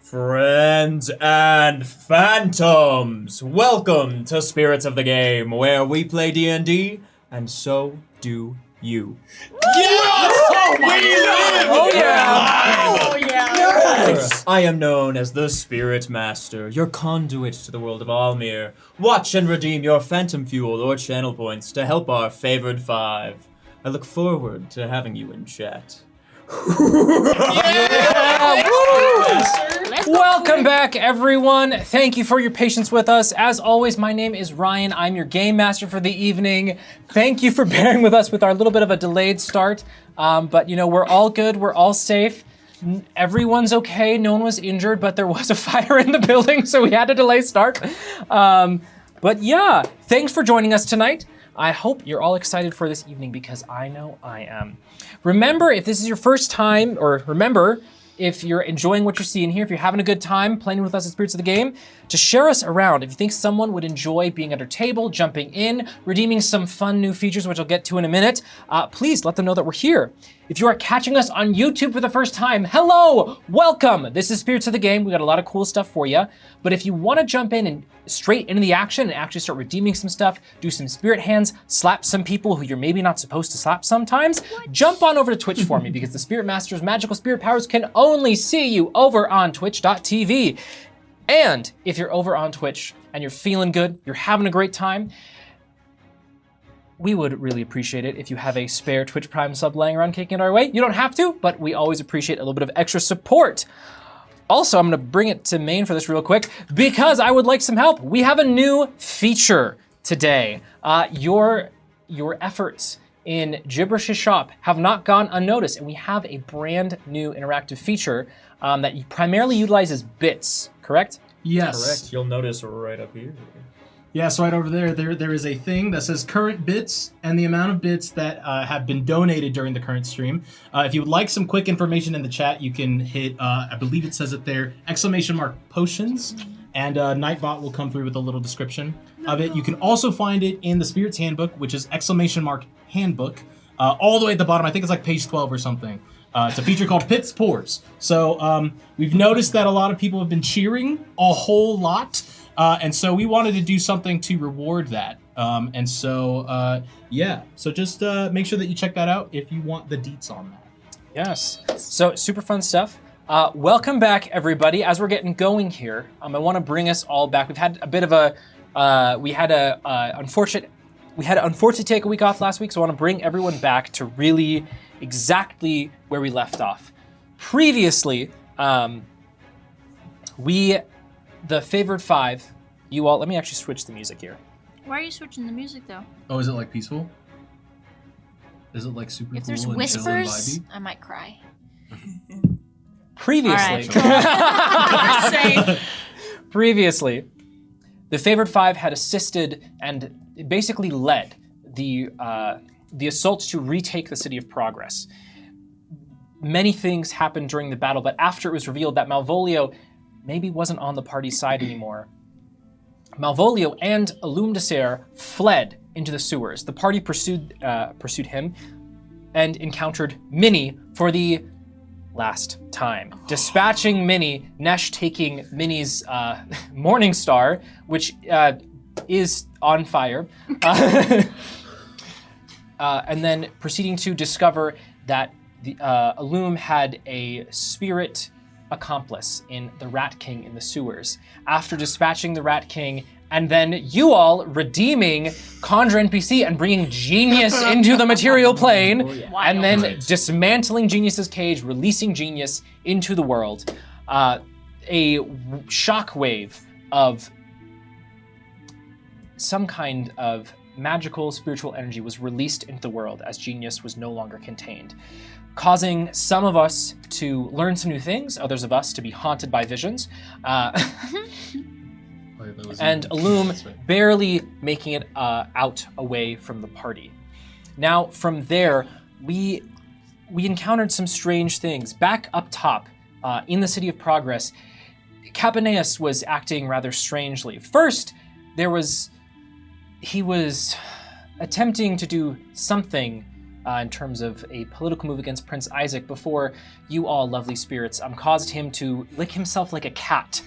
Friends and Phantoms, welcome to Spirits of the Game, where we play D&D, and so do you. Yes! We live! Oh yeah! Oh yeah! Yes! I am known as the Spirit Master, your conduit to the world of Almir. Watch and redeem your phantom fuel or channel points to help our favored five. I look forward to having you in chat. Welcome back, everyone. Thank you for your patience with us. As always, my name is Ryan. I'm your game master for the evening. Thank you for bearing with us with our little bit of a delayed start. But you know, we're all good. We're all safe. Everyone's okay. No one was injured, but there was a fire in the building, so we had to delay start. But yeah, thanks for joining us tonight. I hope you're all excited for this evening because I know I am. Remember, if this is your first time, or remember, if you're enjoying what you're seeing here, if you're having a good time playing with us at Spirits of the Game, to share us around. If you think someone would enjoy being at our table, jumping in, redeeming some fun new features, which I'll get to in a minute, please let them know that we're here. If you are catching us on YouTube for the first time, hello, welcome. This is Spirits of the Game. We got a lot of cool stuff for you. But if you want to jump in and straight into the action and actually start redeeming some stuff, do some spirit hands, slap some people who you're maybe not supposed to slap sometimes, jump on over to Twitch for me because the Spirit Master's magical spirit powers can only see you over on twitch.tv. And if you're over on Twitch and you're feeling good, you're having a great time, we would really appreciate it if you have a spare Twitch Prime sub laying around kicking it our way. You don't have to, but we always appreciate a little bit of extra support. Also, I'm gonna bring it to main for this real quick because I would like some help. We have a new feature today. Your efforts in Gibberish's shop have not gone unnoticed, and we have a brand new interactive feature that primarily utilizes bits, correct? Yes. Correct. You'll notice right up here. Yes, right over there is a thing that says current bits and the amount of bits that have been donated during the current stream. If you would like some quick information in the chat, you can hit, I believe it says it there, !potions, and Nightbot will come through with a little description of it. You can also find it in the Spirit's Handbook, which is !Handbook, all the way at the bottom. I think it's like page 12 or something. It's a feature called Pits Pours. So we've noticed that a lot of people have been cheering a whole lot. And so we wanted to do something to reward that. Yeah. So just make sure that you check that out if you want the deets on that. Yes. So super fun stuff. Welcome back, everybody. As we're getting going here, I want to bring us all back. We've had a bit of a, we had to unfortunately take a week off last week, so I want to bring everyone back to really exactly where we left off. Previously, the favored five, you all, let me actually switch the music here. Why are you switching the music though? Oh, is it like peaceful? Is it like super If cool there's and whispers, chill and I might cry. Previously, Right. previously, the favored five had assisted and basically led the assaults to retake the city of Progress. Many things happened during the battle, but after it was revealed that Malvolio maybe wasn't on the party's side anymore, Malvolio and Illumdesir fled into the sewers. The party pursued him and encountered Minnie for the last time. Dispatching Minnie, Nesh taking Minnie's Morning Star, which is on fire, and then proceeding to discover that the Illum had a spirit accomplice in the Rat King in the sewers. After dispatching the Rat King, and then you all redeeming Conjure NPC and bringing Genius into the material plane, and then dismantling Genius's cage, releasing Genius into the world. A shockwave of some kind of magical spiritual energy was released into the world as Genius was no longer contained, causing some of us to learn some new things, others of us to be haunted by visions, and Illum barely making it out away from the party. Now, from there, we encountered some strange things. Back up top, in the City of Progress, Capaneus was acting rather strangely. First, he was attempting to do something in terms of a political move against Prince Isaac before you all, lovely spirits, caused him to lick himself like a cat,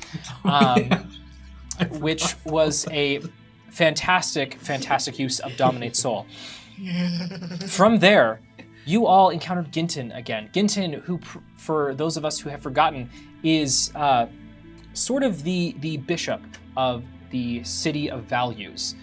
which was a fantastic use of Dominate Soul. From there, you all encountered Ginton again. Ginton, who, for those of us who have forgotten, is sort of the bishop of the City of Values.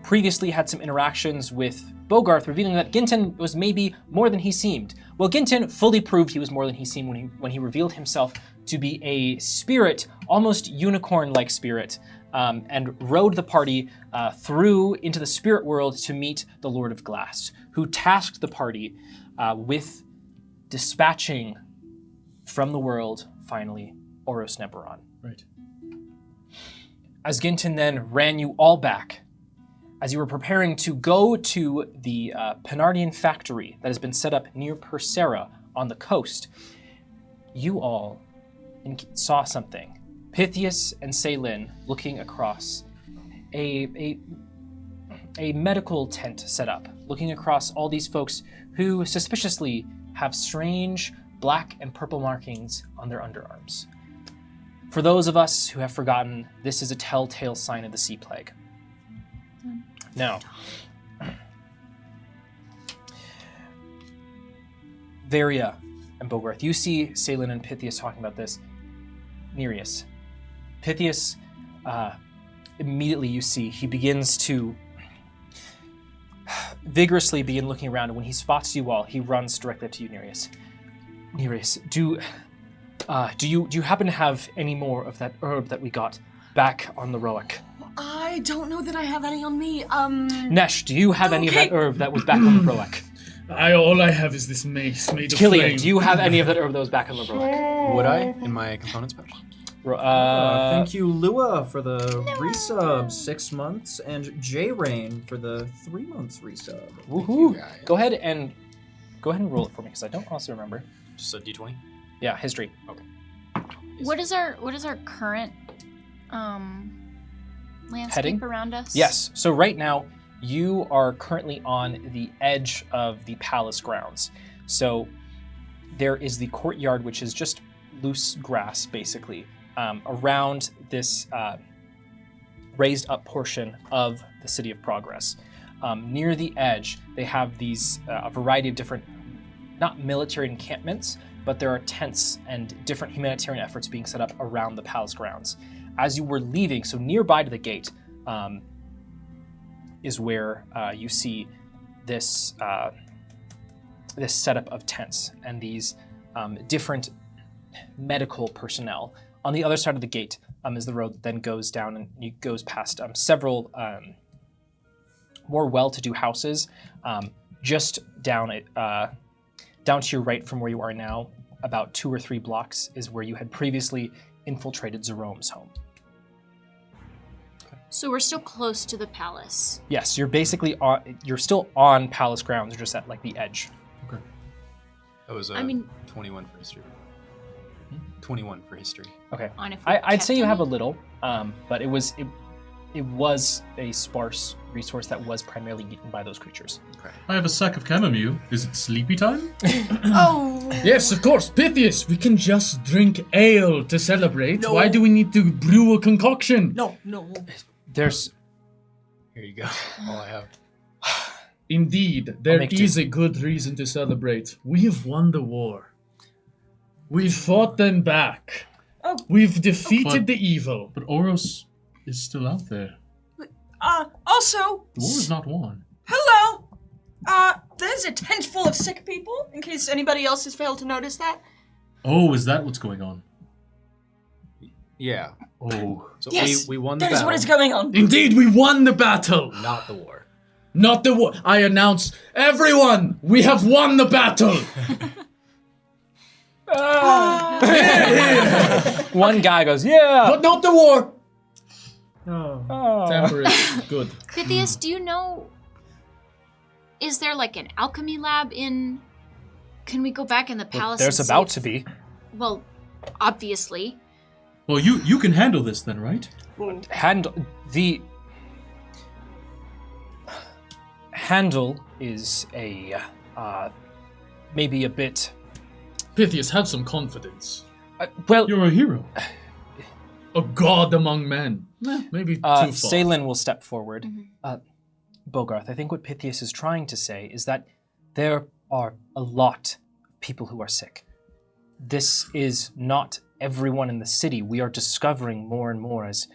Previously had some interactions with Bogarth, revealing that Ginton was maybe more than he seemed. Well, Ginton fully proved he was more than he seemed when he revealed himself to be a spirit, almost unicorn-like spirit, and rode the party through into the spirit world to meet the Lord of Glass, who tasked the party with dispatching from the world, finally, Oros Neberon. Right. As Ginton then ran you all back, as you were preparing to go to the Penardian factory that has been set up near Persera on the coast, you all saw something. Pythias and Ceylin looking across a medical tent set up, looking across all these folks who suspiciously have strange black and purple markings on their underarms. For those of us who have forgotten, this is a telltale sign of the Sea Plague. Now, Varia and Bogarth, you see Ceylin and Pythias talking about this. Nereus. Pythias, immediately you see, he begins to vigorously begin looking around, and when he spots you all, he runs directly up to you, Nereus. Nereus, do you happen to have any more of that herb that we got back on the Roic? I don't know that I have any on me. Nesh, do you have any of that herb that was back on the Roic? All I have is this mace made of Killian, flame. do you have any of that herb that was back on the Roic? Would I in my components pouch? Thank you, Lua, for the resub 6 months, and J-Rain for the 3 months resub. Woohoo! Go ahead and roll it for me, because I don't also remember. Just a d20? Yeah, history. Okay. What is our current landscape Heading? around us? Yes. So right now, you are currently on the edge of the palace grounds. So there is the courtyard, which is just loose grass, basically, around this raised up portion of the City of Progress. Near the edge, they have these a variety of different, not military encampments, but there are tents and different humanitarian efforts being set up around the palace grounds. As you were leaving, so nearby to the gate, is where you see this this setup of tents and these different medical personnel. On the other side of the gate is the road that then goes down and it goes past several more well-to-do houses. Just down to your right from where you are now, about 2 or 3 blocks, is where you had previously infiltrated Zerome's home. So we're still close to the palace. Yes, you're basically you're still on palace grounds, you're just at like the edge. Okay. That was 21 for history. 21 for history. Okay. On if we I'd say kept you have a any. little, but it was a sparse resource that was primarily eaten by those creatures. I have a sack of chamomile. Is it sleepy time? Oh. Yes, of course. Pythias, we can just drink ale to celebrate. No. Why do we need to brew a concoction? No. There's Here you go. All I have. Indeed, there make is a good reason to celebrate. We have won the war. We've fought them back. Oh. We've defeated But- the evil. But Oros is still out there. Also, The war is not won. hello. There's a tent full of sick people, in case anybody else has failed to notice that. Oh, is that what's going on? Yeah. Oh. So Yes, we won the that is battle. what is going on. Indeed, we won the battle. Not the war. Not the war. I announce, everyone, we have won the battle. one guy goes, yeah. But not the war. Oh. Temperate. Good. Pythias, do you know, is there like an alchemy lab in, can we go back in the palace? There's and see about if- to be. Well, obviously. Well, you can handle this then, handle is maybe a bit... Pythias, have some confidence. well, You're a hero. A god among men. Maybe too far. Salen will step forward. Bogarth, I think what Pythias is trying to say is that there are a lot of people who are sick. This is not everyone in the city. We are discovering more and more as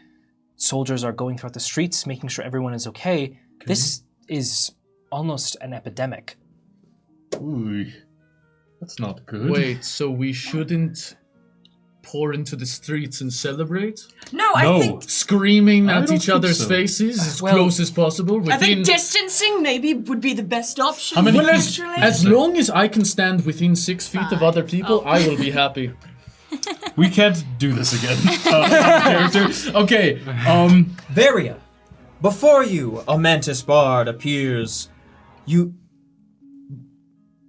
soldiers are going throughout the streets, making sure everyone is okay. This is almost an epidemic. Ooh, that's not good. Wait, so we shouldn't pour into the streets and celebrate? No, I think Screaming I at don't each think other's so. faces as Well, close as possible. I think distancing maybe would be the best option. How many Well, feet? as long as I can stand within 6 feet of other people, I will be happy. We can't do this again. Character. Okay. Varia, before you, a mantis bard appears.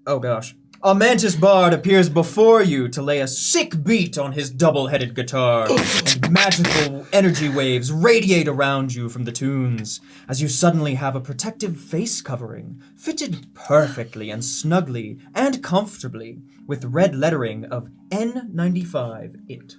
Oh gosh. A mantis bard appears before you to lay a sick beat on his double-headed guitar, and magical energy waves radiate around you from the tunes as you suddenly have a protective face covering, fitted perfectly and snugly and comfortably with red lettering of N95 IT.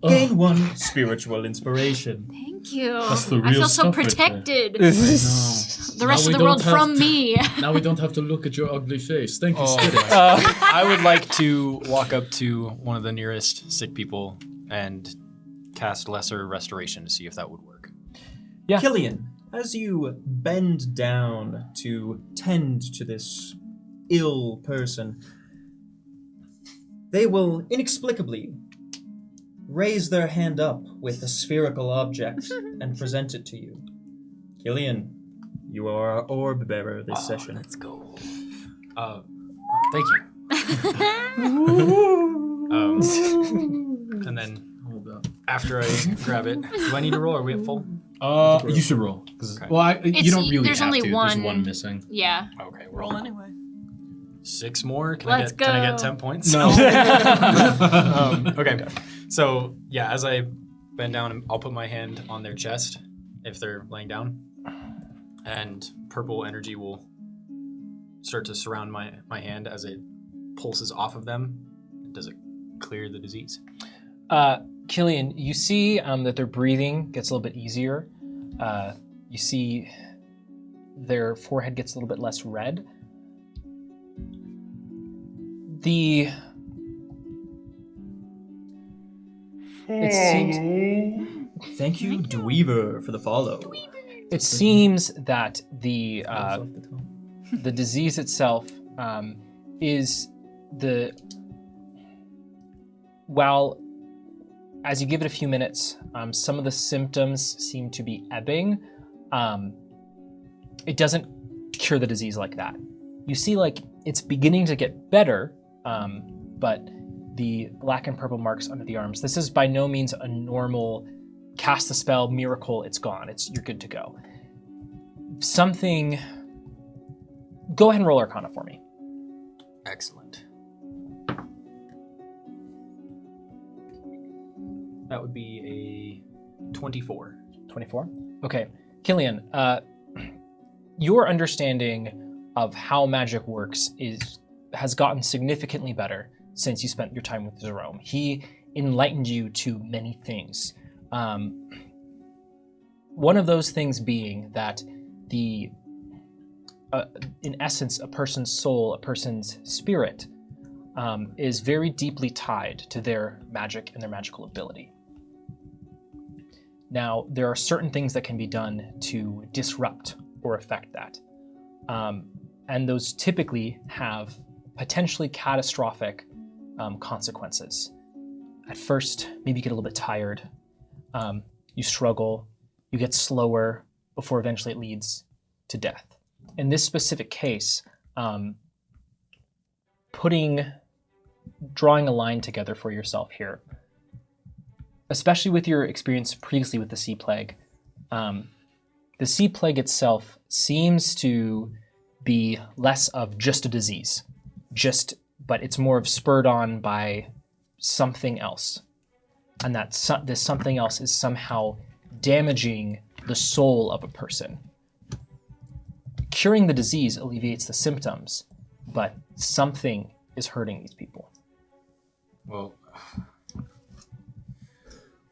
Gain 1 spiritual inspiration. Thank you. That's the I real feel so stuff right there. protected. The rest we of the world don't have from to- me. Now we don't have to look at your ugly face. Thank you, Oh, Spirit. I would like to walk up to one of the nearest sick people and cast Lesser Restoration to see if that would work. Yeah. Killian, as you bend down to tend to this ill person, they will inexplicably raise their hand up with a spherical object and present it to you. Killian, you are our orb bearer this session. Let's go. Thank you. And then after I grab it, do I need to roll? Or are we at full? You should roll. 'Cause- Okay. Well, you don't really there's have only to. one. There's one missing. Yeah. Okay, Roll anyway. 6 more. Can Let's Can I go. get 10 points? No. Okay. So yeah, as I bend down, I'll put my hand on their chest if they're laying down, and purple energy will start to surround my hand as it pulses off of them. Does it clear the disease? Killian, you see that their breathing gets a little bit easier. You see their forehead gets a little bit less red. It seems Thank you, Dweaver, for the follow. It seems that the disease itself is while as you give it a few minutes, some of the symptoms seem to be ebbing. It doesn't cure the disease like that. You see, like, it's beginning to get better, but the black and purple marks under the arms, this is by no means a normal cast the spell, miracle, it's gone. You're good to go. Go ahead and roll Arcana for me. Excellent. That would be a 24. 24? Okay. Killian, your understanding of how magic works has gotten significantly better since you spent your time with Jerome. He enlightened you to many things. One of those things being that in essence, a person's soul, a person's spirit, is very deeply tied to their magic and their magical ability. Now, there are certain things that can be done to disrupt or affect that. And those typically have potentially catastrophic consequences. At first, maybe you get a little bit tired, you struggle, you get slower before eventually it leads to death. In this specific case, drawing a line together for yourself here, especially with your experience previously with the Sea Plague, the Sea Plague itself seems to be less of just a disease, but it's more of spurred on by something else. And that this something else is somehow damaging the soul of a person. curing the disease alleviates the symptoms, but something is hurting these people. Well,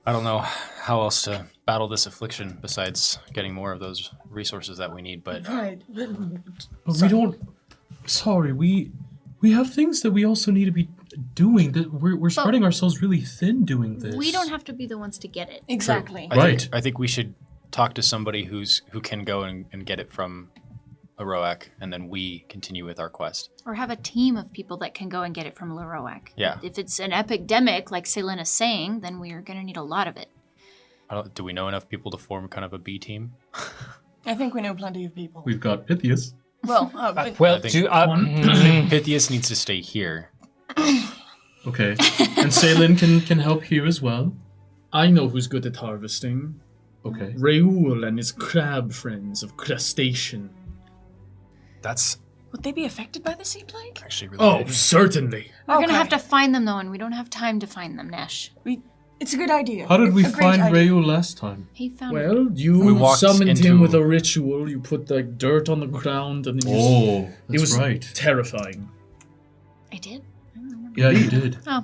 I don't know how else to battle this affliction besides getting more of those resources that we need, but Right. But we don't. Sorry, we have things that we also need to be doing. That we're spreading ourselves really thin doing this. We don't have to be the ones to get it. Exactly. Right. I think we should talk to somebody who can go and get it from Aroak, and then we continue with our quest. Or have a team of people that can go and get it from Leroac. Yeah. If it's an epidemic, like Selena's saying, then we are going to need a lot of it. Do we know enough people to form kind of a B team? I think we know plenty of people. We've got Pythias. Well, but Well, I think- Pythias needs to stay here. Okay. And Salen can help here as well. I know who's good at harvesting. Okay. Raoul and his crab friends of crustacean. That's would they be affected by the sea plague? actually really Oh, good. certainly. We're going to Okay. have to find them, though, and we don't have time to find them, Nash. It's a good idea. How did we A great find idea. Rayu last time? He found Well, We you walked summoned him into- with a ritual. You put like dirt on the ground, and then Oh, it that's was right. terrifying. I did? I don't remember. Yeah, you did. Oh.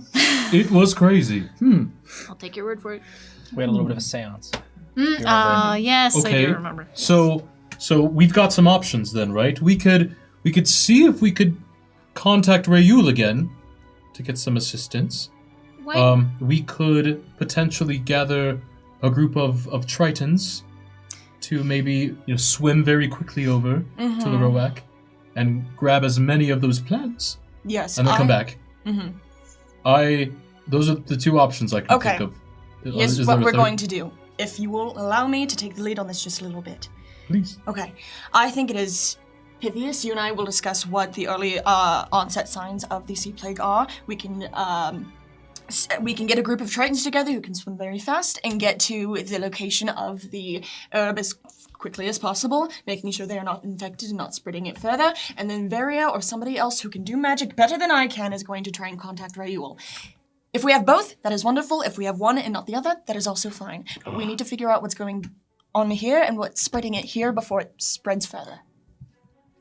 It was crazy. I'll take your word for it. We had a little bit of a seance. Oh, yes, I Okay. do remember. So we've got some options then, right? We could see if we could contact Rayul again to get some assistance. Why? We could potentially gather a group of Tritons to maybe swim very quickly over to the Roak and grab as many of those plants Yes. and then come back. Mhm. Those are the two options I can Okay. think of. Here's Is what there a we're third? going to do. If you will allow me to take the lead on this just a little bit. Please. Okay. I think it is Pythias. You and I will discuss what the early onset signs of the sea plague are. We can get a group of Tritons together who can swim very fast and get to the location of the herb as quickly as possible, making sure they are not infected and not spreading it further. And then Varia or somebody else who can do magic better than I can is going to try and contact Raoul. If we have both, that is wonderful. If we have one and not the other, that is also fine. But we need to figure out what's going on here and what's spreading it here before it spreads further.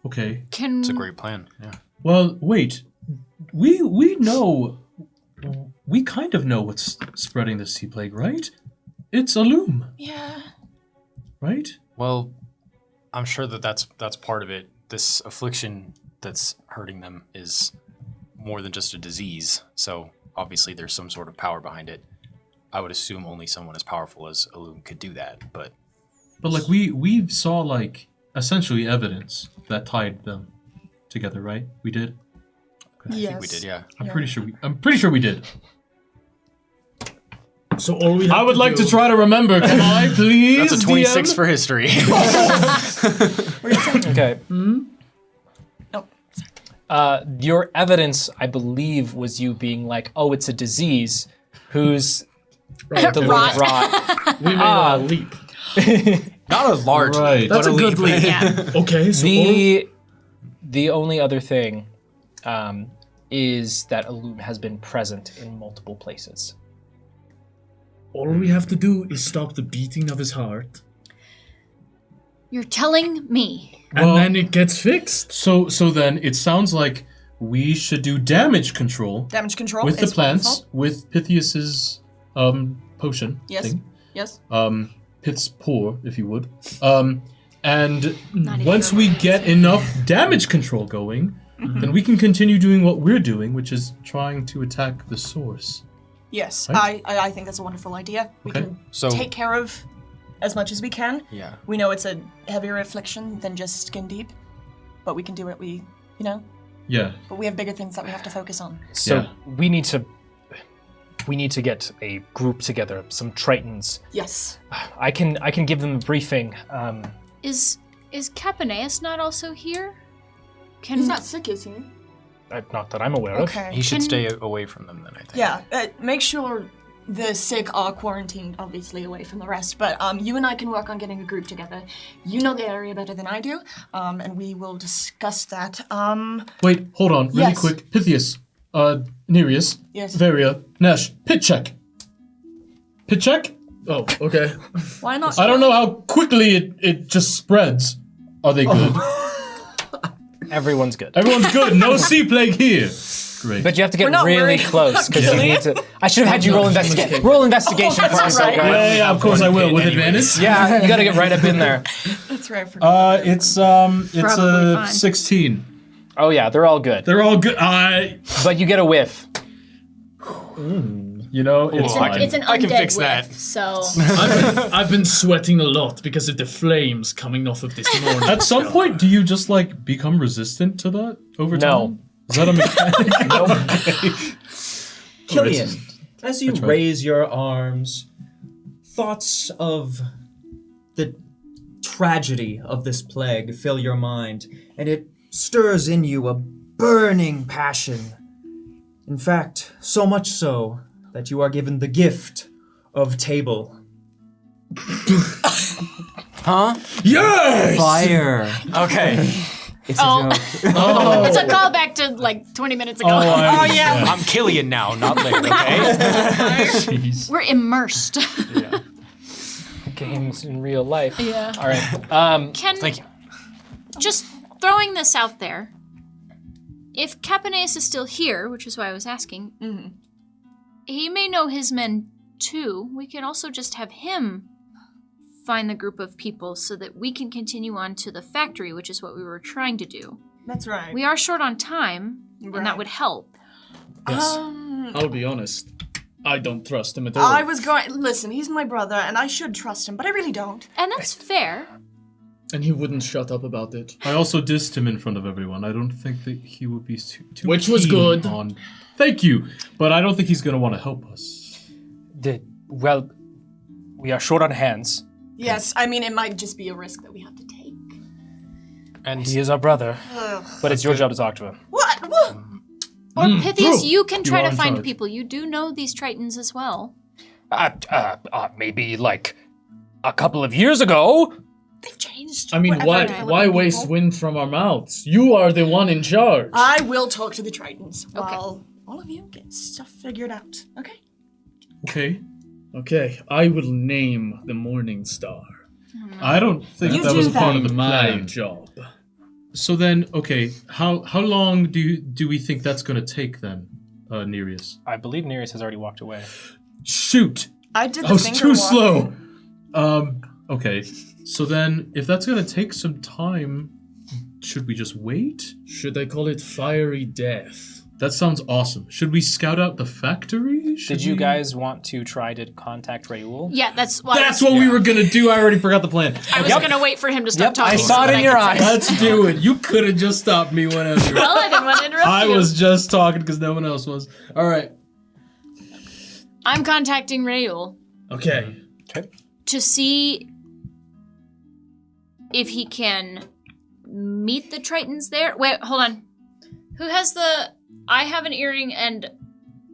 Okay. Can It's a great plan. Yeah. Well, wait. We know. We kind of know what's spreading the sea plague, right? It's a loom, Yeah. right? Well, I'm sure that's part of it. This affliction that's hurting them is more than just a disease. So obviously there's some sort of power behind it. I would assume only someone as powerful as Illume could do that, but But like we saw like essentially evidence that tied them together, right? We did. I think we did, yeah. I'm pretty sure we did. So all we have I would like to do- try to remember. Can I please? That's a 26 DM? for history. Okay. Nope. Your evidence, I believe, was you being like, "Oh, it's a disease." Who's Right, the okay. little rot? We made a leap. Not a large Right. leap, That's but a good leap. leap. Okay, so The only other thing is that Illume has been present in multiple places. all we have to do is stop the beating of his heart, You're telling me. and Well- then it gets fixed. So then it sounds like we should do damage control Damage control with the is plants wonderful. with Pythias's potion Yes. thing. Yes. Pit's pour, if you would. And Not if once you're we right. get enough damage control going, then we can continue doing what we're doing, which is trying to attack the source. Yes. Right. I think that's a wonderful idea. We Okay. can So- take care of as much as we can. Yeah. We know it's a heavier affliction than just skin deep, but we can do what we, Yeah. but we have bigger things that we have to focus on. So Yeah. we need to get a group together, some Tritons. Yes. I can give them a briefing. Is Capaneus not also here? Can He's not sick, is he? Not that I'm aware of. Okay. He should Can- stay away from them then, I think. Yeah, make sure the sick are quarantined, obviously, away from the rest. But you and I can work on getting a group together. You know the area better than I do, and we will discuss that. Wait, hold on, really Yes. quick. Pythias, Nereus, Yes. Varia, Nash, pit check. Pit check? Oh, okay. Why not? I don't know how quickly it just spreads. Are they good? Everyone's good. Everyone's good. No sea plague here. Great. But you have to get not really worried close about because you killing need to. I should have had you roll investigation. Roll investigation for us, right. okay? yeah, of course I will. With advantage. Yeah, you gotta get right up in there. That's right. I forgot. It's Probably fine. 16. Oh yeah, they're all good. They're all good. But you get a whiff. You know, it's fine. It's an I can undead fix whiff, that. so I've been sweating a lot because of the flames coming off of this morning. At some point, do you just like become resistant to that over time? No. Is that a mechanic? Killian, as you That's right. raise your arms, thoughts of the tragedy of this plague fill your mind, and it stirs in you a burning passion. In fact, so much so that you are given the gift of table. Huh? Yes! Fire. Okay. It's a Oh. joke. Oh. it's a callback to like 20 minutes ago. Oh, yeah. I'm Killian now, not Larry, okay? Jeez. We're immersed. Games in real life. Yeah. All right. Can Thank you. just throwing this out there, if Capaneus is still here, which is why I was asking, he may know his men too. We could also just have him find the group of people so that we can continue on to the factory, which is what we were trying to do. That's right. We are short on time, and that Right. would help. Yes. Um, I'll be honest. I don't trust him at all. I was going. Listen, he's my brother, and I should trust him, but I really don't. And that's fair. And he wouldn't shut up about it. I also dissed him in front of everyone. I don't think that he would be too Which was keen good. on- Thank you. But I don't think he's going to want to help us. Well, we are short on hands. Yes, I mean, it might just be a risk that we have to take. And He is our brother, Ugh. but it's your job to talk to him. What? What? Or Pythias, true. you can try You are to in find charge. people. You do know these Tritons as well. Maybe like a couple of years ago. They've changed. I mean, Whatever. why waste wind from our mouths? You are the one in charge. I will talk to the Tritons while all of you get stuff figured out. Okay? Okay. Okay, I will name the Morning Star. I don't think You that do was part of that. the My plan. job. So then, okay, how long do we think that's going to take then, Nereus? I believe Nereus has already walked away. Shoot! I did the I was finger too walk. slow. Okay. So then, if that's gonna take some time, should we just wait? Should I call it Fiery Death? That sounds awesome. Should we scout out the factory? Did you guys want to try to contact Raoul? Yeah, that's why That's what we were gonna do. I already forgot the plan. I was going to wait for him to stop talking. I saw so it that in your could say- eyes. Let's do it. You could have just stopped me whenever. Well, I didn't want to interrupt I you. was just talking because no one else was. All right. I'm contacting Raoul Okay. to see if he can meet the Tritons there. Wait, hold on. Who has the... I have an earring and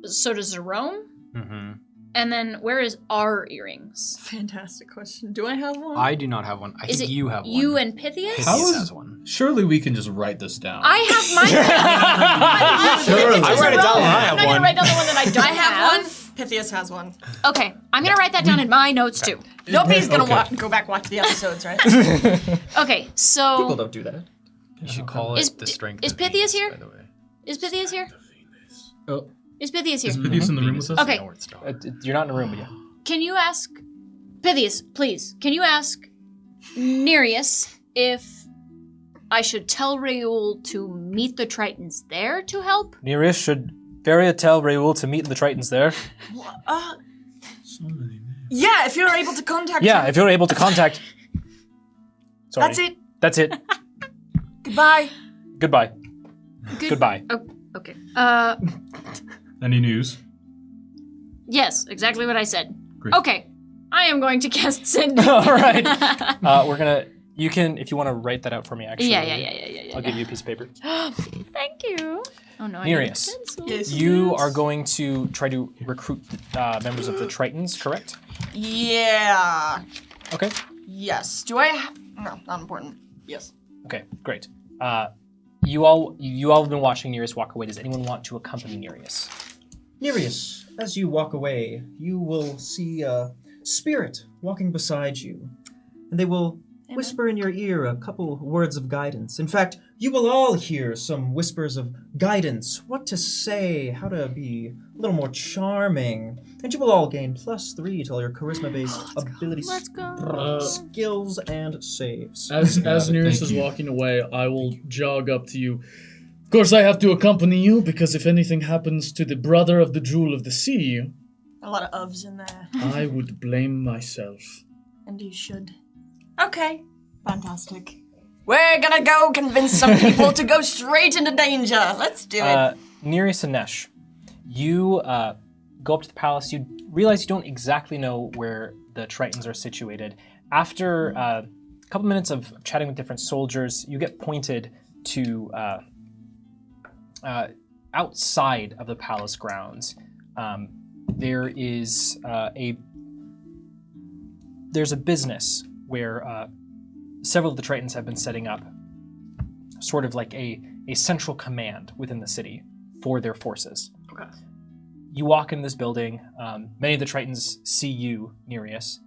so does Jerome. mm-hmm. And then where is our earrings? Fantastic question. Do I have one? I do not have one. I Is think it you have one. you and Pythias? How Pythias is- has one. Surely we can just write this down. I have mine. Surely. I write it down when I I'm have not going one. to write down the one that I don't I have one. Pythias has one. Okay, I'm going to write that down in my notes too. Nobody's gonna Okay. go back watch the episodes, right? People Okay, so don't do that. You should call Is- it the strength. is of Pythias Venus, here? By the way. is Pythias here? Oh, Is Pythias here? is Pythias in the room with us? Okay. North Star. You're not in the room, but yeah. Can you ask Pythias, please? Can you ask Nereus if I should tell Raoul to meet the Tritons there to help? Nereus should Varia tell Raoul to meet the Tritons there. Yeah, if you're able to contact Yeah, him. if you're able to contact. Sorry. That's it. That's it. Goodbye. Goodbye. Good- Goodbye. Oh, okay. Any news? Yes, exactly what I said. Great. Okay, I am going to cast send. All right. We're gonna. You can, if you want to write that out for me. Actually. Yeah. I'll give you a piece of paper. Thank you. Oh no, I Nereus. need a pencil. Yes. You are going to try to recruit members of the Tritons, correct? Yeah. Okay. Yes. Do I? No, not important. Yes. Okay. Great. You all have been watching Nereus walk away. Does anyone want to accompany Nereus? Nereus, as you walk away, you will see a spirit walking beside you, and they will whisper in your ear a couple words of guidance. In fact, you will all hear some whispers of guidance, what to say, how to be a little more charming, and you will all gain +3 to all your charisma-based abilities, Let's go. skills, and saves. As Nereus is walking away, I will jog up to you. Of course, I have to accompany you because if anything happens to the brother of the Jewel of the Sea, A lot of ofs in there. I would blame myself. And you should. Okay. Fantastic. We're gonna go convince some people to go straight into danger. Let's do it. Nereus and Nesh, you go up to the palace. You realize you don't exactly know where the Tritons are situated. After a couple minutes of chatting with different soldiers, you get pointed to outside of the palace grounds. There is there's a business where several of the Tritons have been setting up sort of like a central command within the city for their forces. Okay. You walk in this building. Many of the Tritons see you, Nereus,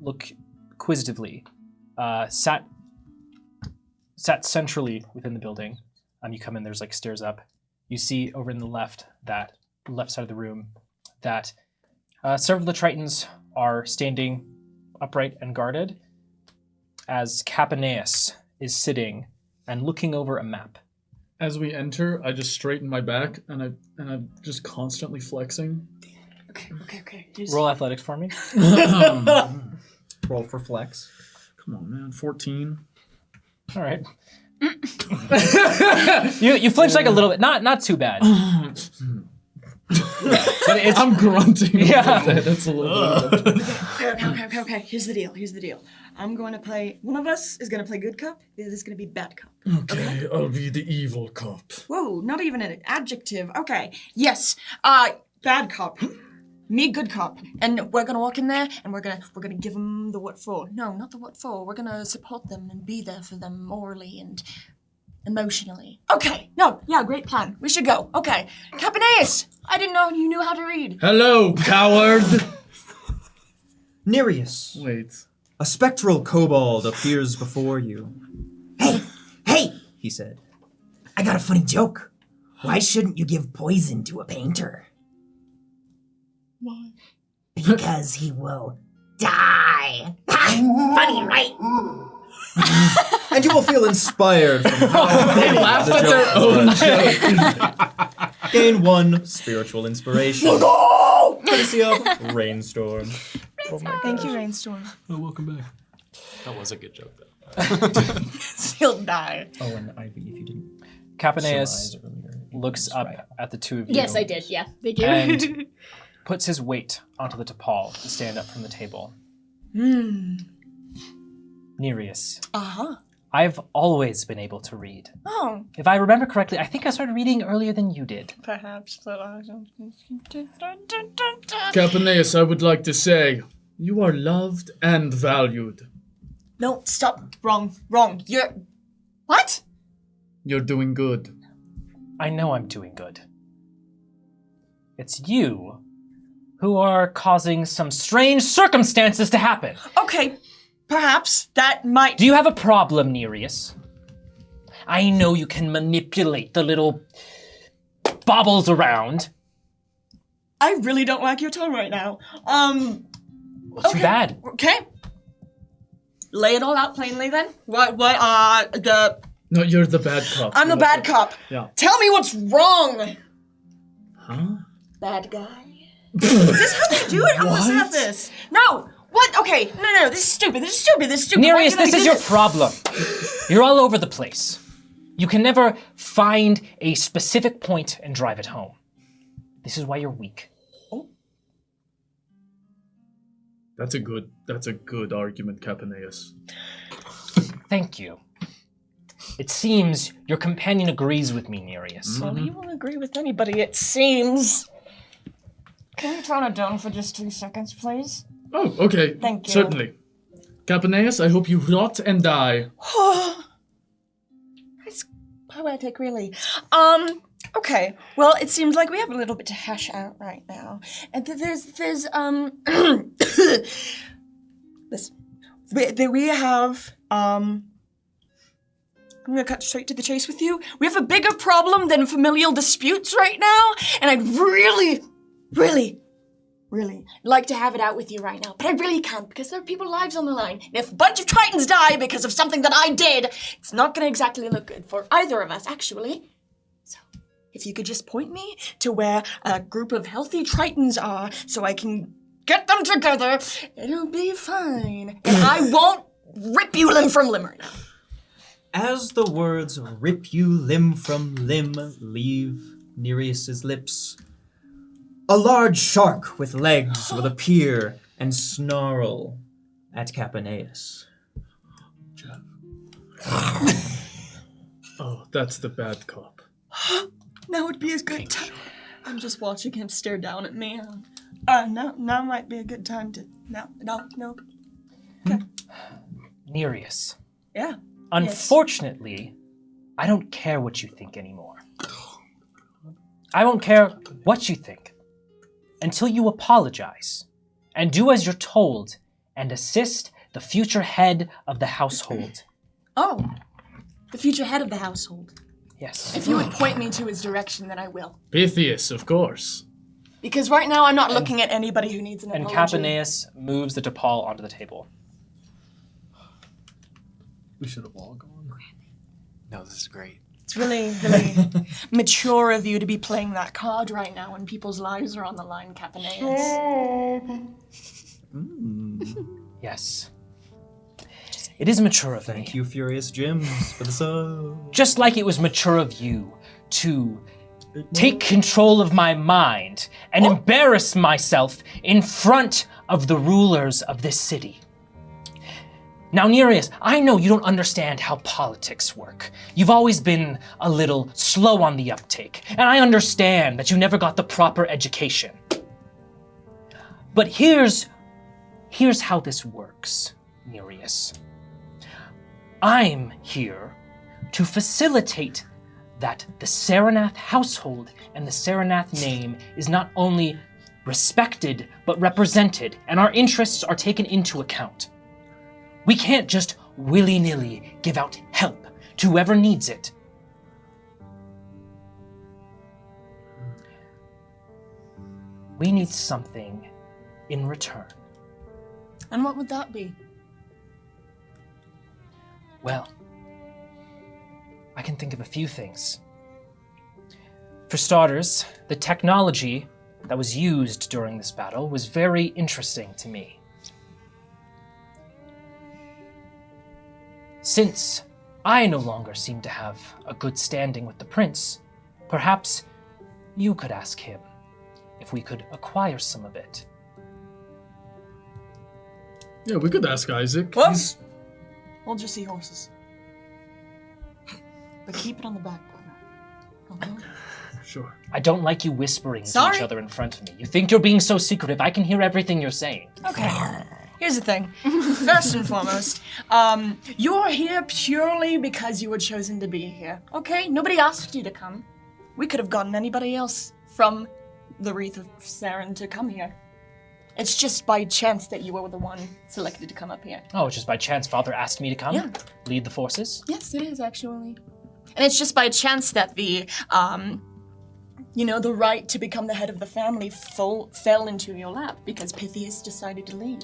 look inquisitively, sat centrally within the building. You come in, there's like stairs up. You see over in the left side of the room that several of the Tritons are standing upright and guarded as Capaneus is sitting and looking over a map. As we enter, I just straighten my back and I'm just constantly flexing. Okay. Roll athletics for me. Roll for flex. Come on, man. 14. All right. you flinch like a little bit, not too bad. But it's, I'm grunting. Yeah. That's a little bit. Okay. Here's the deal. I'm going to play. One of us is going to play good cop. The other is going to be bad cop. Okay, I'll be the evil cop. Whoa, not even an adjective. Okay. Yes. Bad cop. Me, good cop. And we're gonna walk in there and we're gonna give them the what for. No, not the what for. We're gonna support them and be there for them morally and emotionally. Okay. No. Yeah. Great plan. We should go. Okay. Capaneus. I didn't know you knew how to read. Hello, coward! Nereus, Wait. a spectral kobold appears before you. Hey, He said, I got a funny joke. Why shouldn't you give poison to a painter? Why? Because he will die. Funny, right? and you will feel inspired from how They laughed at their own joke. Gain 1 spiritual inspiration. Courtesy of Rainstorm. Thank you, Rainstorm. Oh, welcome back. That was a good joke, though. He'll die. Oh, and Ivy, if you didn't Capaneus surmise earlier, you looks was up right. at the two of you. Yes, I did. Yeah, they do. And puts his weight onto the tapal to stand up from the table. Nereus, Uh-huh. I've always been able to read. Oh, If I remember correctly, I think I started reading earlier than you did. perhaps. Capaneus, I would like to say, you are loved and valued. No, stop. Wrong. You're... What? You're doing good. I know I'm doing good. It's you who are causing some strange circumstances to happen. Okay, perhaps that might... Do you have a problem, Nereus? I know you can manipulate the little baubles around. I really don't like your tone right now. Too bad. Okay. Lay it all out plainly then. No, you're the bad cop. I'm the bad cop. Yeah. Tell me what's wrong. Huh? Bad guy. Is this how they do it? I must have this. No. What? Okay. No. This is stupid. Nereus, Why this can't I is do your problem. You're all over the place. You can never find a specific point and drive it home. This is why you're weak. That's a good argument, Capaneus. Thank you. It seems your companion agrees with me, Nereus. Well, he won't agree with anybody, it seems. Can you turn it down for just 2 seconds, please? Oh, okay. Thank you. Certainly. Capaneus, I hope you rot and die. That's poetic, really. Okay. Well, it seems like we have a little bit to hash out right now. And there's we have, I'm gonna cut straight to the chase with you. We have a bigger problem than familial disputes right now, and I'd really, really, really like to have it out with you right now, but I really can't because there are people's lives on the line. And if a bunch of Tritons die because of something that I did, it's not gonna exactly look good for either of us, actually. So, if you could just point me to where a group of healthy Tritons are so I can get them together, it'll be fine. And I won't rip you limb from limb right now. As the words rip you limb from limb leave Nereus's lips, a large shark with legs will appear and snarl at Capaneus. Oh, that's the bad cop. Now would be a good time. I'm just watching him stare down at me. Now might be a good time to... No. Okay. Nereus. Yeah. Unfortunately, I don't care what you think anymore. I won't care what you think until you apologize and do as you're told and assist the future head of the household. Oh, the future head of the household. Yes. If you would point me to his direction, then I will. Pythias, of course. Because right now I'm not looking at anybody who needs an And apology. Capaneus moves the T'Pol onto the table. We should have all gone. No, this is great. It's really, really mature of you to be playing that card right now when people's lives are on the line, Capaneus. Yes. It is mature of me. Thank you, Furious Gems, for the sub. Just like it was mature of you to take control of my mind and embarrass myself in front of the rulers of this city. Now, Nereus, I know you don't understand how politics work. You've always been a little slow on the uptake, and I understand that you never got the proper education. But here's how this works, Nereus. I'm here to facilitate that the Saranath household and the Saranath name is not only respected, but represented, and our interests are taken into account. We can't just willy-nilly give out help to whoever needs it. We need something in return. And what would that be? Well, I can think of a few things. For starters, the technology that was used during this battle was very interesting to me. Since I no longer seem to have a good standing with the prince, perhaps you could ask him if we could acquire some of it. Yeah, we could ask Isaac. Well, He's- hold your seahorses. But keep it on the back burner. Okay? Sure. I don't like you whispering to Sorry. each other in front of me. You think you're being so secretive. I can hear everything you're saying. Okay. Here's the thing. First and foremost, you're here purely because you were chosen to be here. Okay? Nobody asked you to come. We could have gotten anybody else from the Wreath of Saren to come here. It's just by chance that you were the one selected to come up here. Oh, just by chance Father asked me to come? Yeah. Lead the forces? Yes, it is actually. And it's just by chance that the right to become the head of the family fell into your lap because Pythias decided to leave.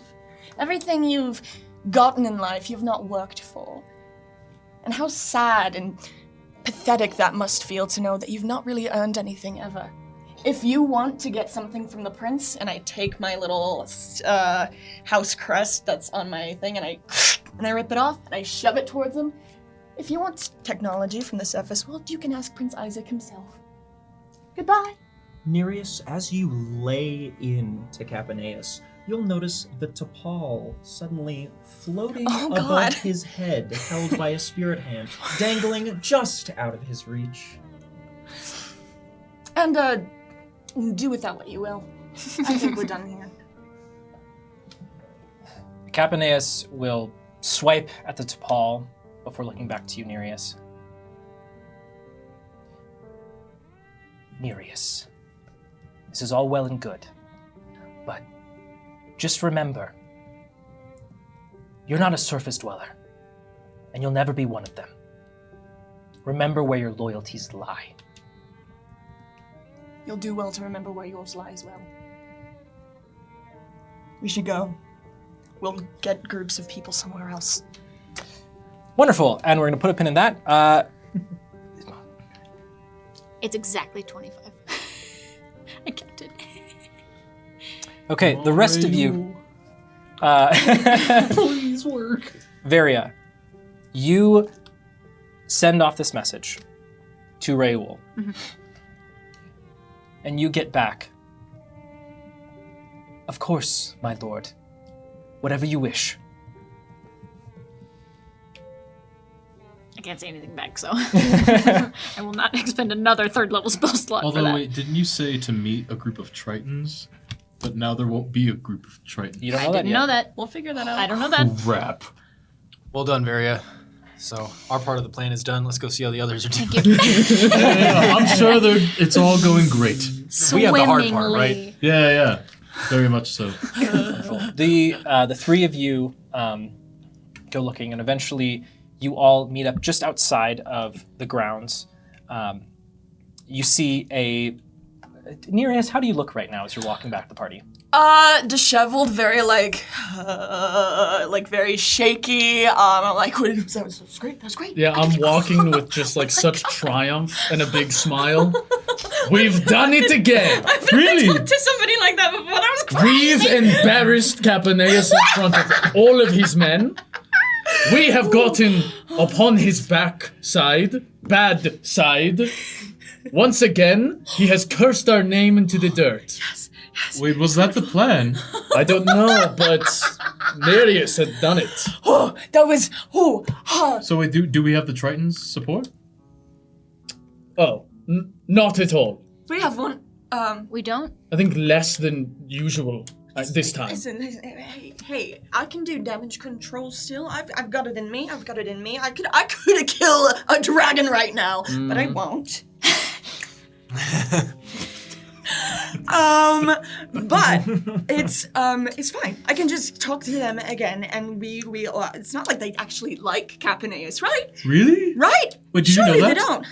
Everything you've gotten in life, you've not worked for. And how sad and pathetic that must feel to know that you've not really earned anything ever. If you want to get something from the prince, and I take my little house crest that's on my thing, and I rip it off, and I shove it towards him. If you want technology from the surface world, you can ask Prince Isaac himself. Goodbye. Nereus, as you lay into Capaneus, you'll notice the T'Pol suddenly floating above God. his head, held by a spirit hand, dangling just out of his reach. And, do with that what you will. I think we're done here. Capaneus will swipe at the T'Pol before looking back to you, Nereus. Nereus, this is all well and good, but just remember, You're not a surface dweller, and you'll never be one of them. Remember where your loyalties lie. You'll do well to remember where yours lie as well. We should go. We'll get groups of people somewhere else. Wonderful, and we're going to put a pin in that. It's exactly 25. I kept it. Okay, the rest of you. Please work. Varia, you send off this message to Raoul. And you get back. Of course, my lord. Whatever you wish. I can't say anything back, so I will not expend another third level spell slot for Although, that. wait, didn't you say to meet a group of Tritons? But now there won't be a group of Tritons. You don't I know that didn't yet. know that. We'll figure that out. I don't know that. Crap. Well done, Varia. So our part of the plan is done. Let's go see how the others are doing. I'm sure it's all going great. We have the hard part, right? Yeah. Very much so. The three of you go looking, and eventually you all meet up just outside of the grounds. You see a... Nereus, how do you look right now as you're walking back the party? Disheveled, very very shaky. I'm like, that was great, that was great. Yeah, I'm walking with just like such triumph and a big smile. We've done it again. I've never Really? talked to somebody like that before. That was crazy. We've embarrassed Capaneus in front of all of his men. We have gotten upon his bad side. Once again, he has cursed our name into the dirt. Wait, was that the plan? I don't know, but Nereus had done it. Oh, that was So wait, do we have the Tritons' support? Oh, not at all. We have one. We don't? I think less than usual this time. Listen, hey, I can do damage control still. I've got it in me. I could kill a dragon right now, but I won't. But it's fine. I can just talk to them again, and we it's not like they actually like Capaneus, right? Really? Right? Wait, did you Surely know they that? don't.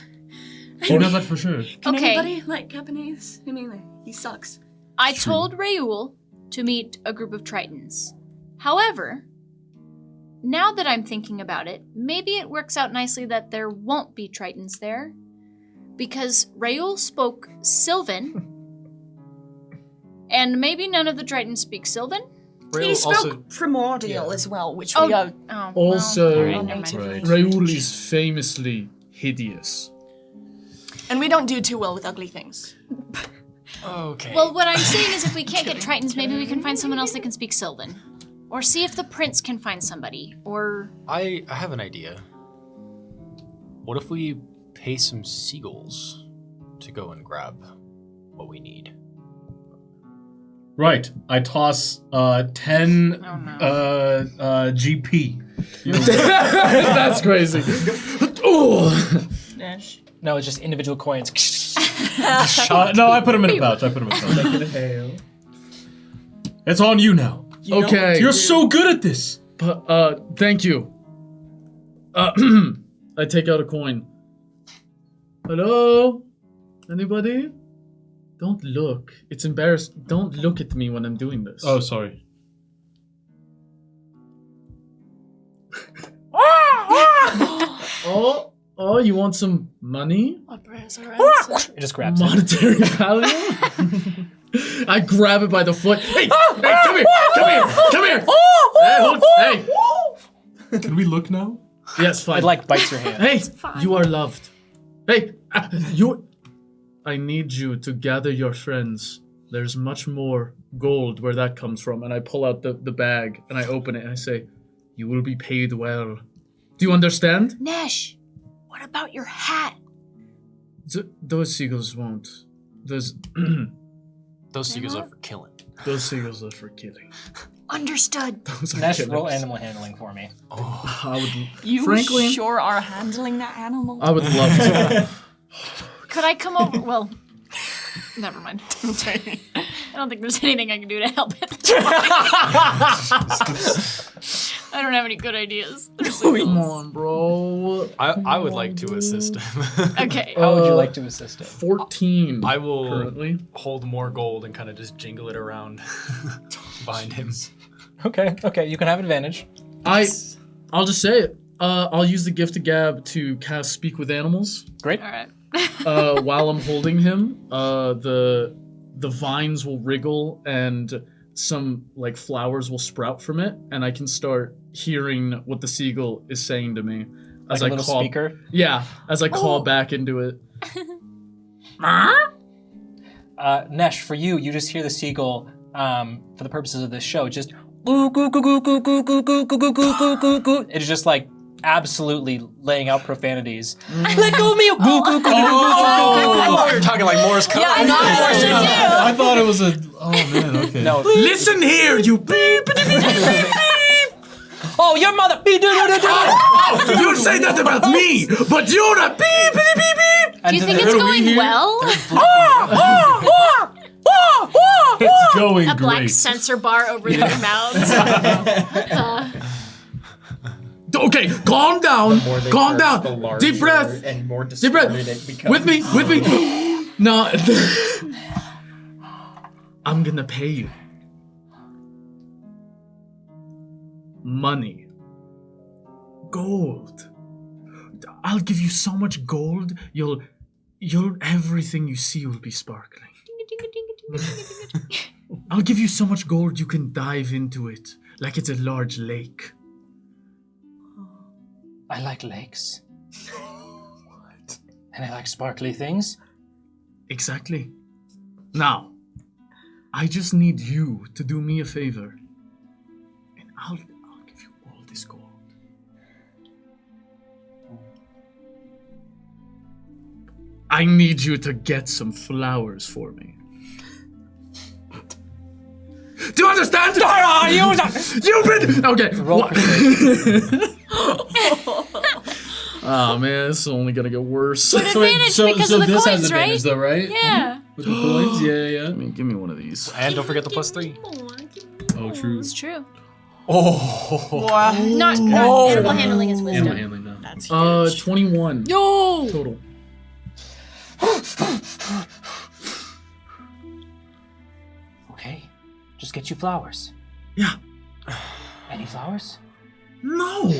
You know that for sure. Can Okay. anybody like Capaneus? I mean, he sucks. I told Raoul to meet a group of Tritons. However, now that I'm thinking about it, maybe it works out nicely that there won't be Tritons there. Because Raoul spoke Sylvan, and maybe none of the Tritons speak Sylvan? He spoke primordial as well, which Oh, we are Also, all right, never mind. Right. Raoul is famously hideous. and we don't do too well with ugly things. Okay. Well, what I'm saying is if we can't get Tritons, maybe we can find someone else that can speak Sylvan. Or see if the prince can find somebody. Or... I have an idea. What if we pay some seagulls to go and grab what we need? Right. I toss 10 GP. That's crazy. Oh, No, it's just individual coins. No, I put them in a pouch. It's on you now. okay. You're so good at this. Thank you. I take out a coin. Hello? Anybody? Don't look. It's embarrassing. Don't look at me when I'm doing this. Oh, sorry. Oh, you want some money? Our prayers are answered. It just grabs it. Monetary value? I grab it by the foot. Hey, come here! Hey! Can we look now? Yes, fine. It like bites your hand. Hey, you are loved. Hey, I need you to gather your friends. There's much more gold where that comes from. And I pull out the bag and I open it and I say, you will be paid well. Do you understand? Nesh, what about your hat? Those seagulls won't. Those seagulls are for killing. those seagulls are for killing. Understood. Those are Nesh, killers. roll animal handling for me. I would, You frankly, sure are handling that animal. I would love to. Could I come over? Well, never mind. I don't think there's anything I can do to help it. I I don't have any good ideas. Come on, bro. I would like to assist him. Okay. How would you like to assist him? 14. I will currently. hold more gold and kind of just jingle it around behind him. Okay, you can have advantage. I'll just say it. I'll use the gift of gab to cast speak with animals. Great. All right. While I'm holding him, the vines will wriggle and some like flowers will sprout from it, and I can start hearing what the seagull is saying to me as Like I a little call. speaker. Yeah, as I call back into it. Nesh, for you, you just hear the seagull, for the purposes of this show, just goo goo goo goo goo goo goo goo goo goo goo goo goo. It's just like absolutely laying out profanities. Let go of me! Goo goo goo goo goo Oh, you're talking like Morse code. Yeah, I know. I thought it was a. Oh man, okay. No. Listen here, you beep. Oh, your mother! You say that about me, but you're a beep beep beep beep. Do you think it's going well? It's going A black great. sensor bar over their mouths. Okay, calm down. Calm down. Deep breath. And more Deep breath. distorted it becomes. With me. No. I'm gonna pay you. Money. Gold. I'll give you so much gold, you'll everything you see will be sparkling. I'll give you so much gold you can dive into it like it's a large lake. I like lakes. What? And I like sparkly things. Exactly. Now, I just need you to do me a favor. And I'll give you all this gold. I need you to get some flowers for me. Do you understand? You've been okay. Roll persuasion. Oh man, this is only gonna get worse. But advantage because of the this coins, has advantage right? though, right? Yeah. With the coins, yeah. Give me one of these. And don't forget the +3. Oh, true. It's true. Oh. Not animal handling is Animal wisdom. handling now. That's huge. 21 Yo! total. Okay, just get you flowers. Yeah. Any flowers? No,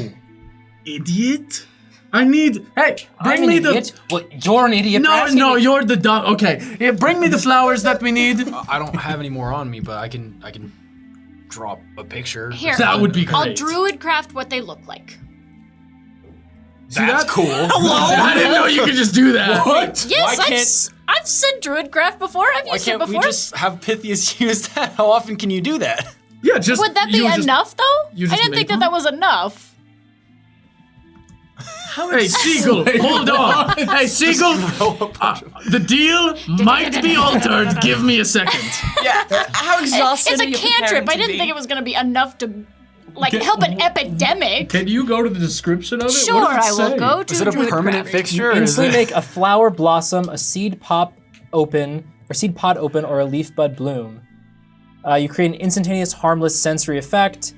idiot. I need. Hey, bring I'm me an idiot. Well, you're an idiot. No, Perhaps no, you- you're the dumb. Okay, yeah, bring me the flowers that we need. I don't have any more on me, but I can drop a picture. Here, That would be I'll great. druid craft what they look like. That's cool. I didn't know you could just do that. What? Yes, Why I've, can't I've said druid craft before. I've why used it can't we before. just have Pythias use that? How often can you do that? Yeah, just. Would that be you just- enough, though? you I just didn't make think them? that was enough. Hey, Seagull, hold on. Hey, Seagull, the deal might be altered. Give me a second. Yeah. How exhausted It's are a you cantrip. preparing I to didn't be? think it was going to be enough to, like, help an epidemic. Can you go to the description of it? Sure, What does I it will say? go to Is it a druid permanent craft. fixture? Or is Instantly it... make a flower blossom, a seed pod open, or a leaf bud bloom. You create an instantaneous, harmless sensory effect.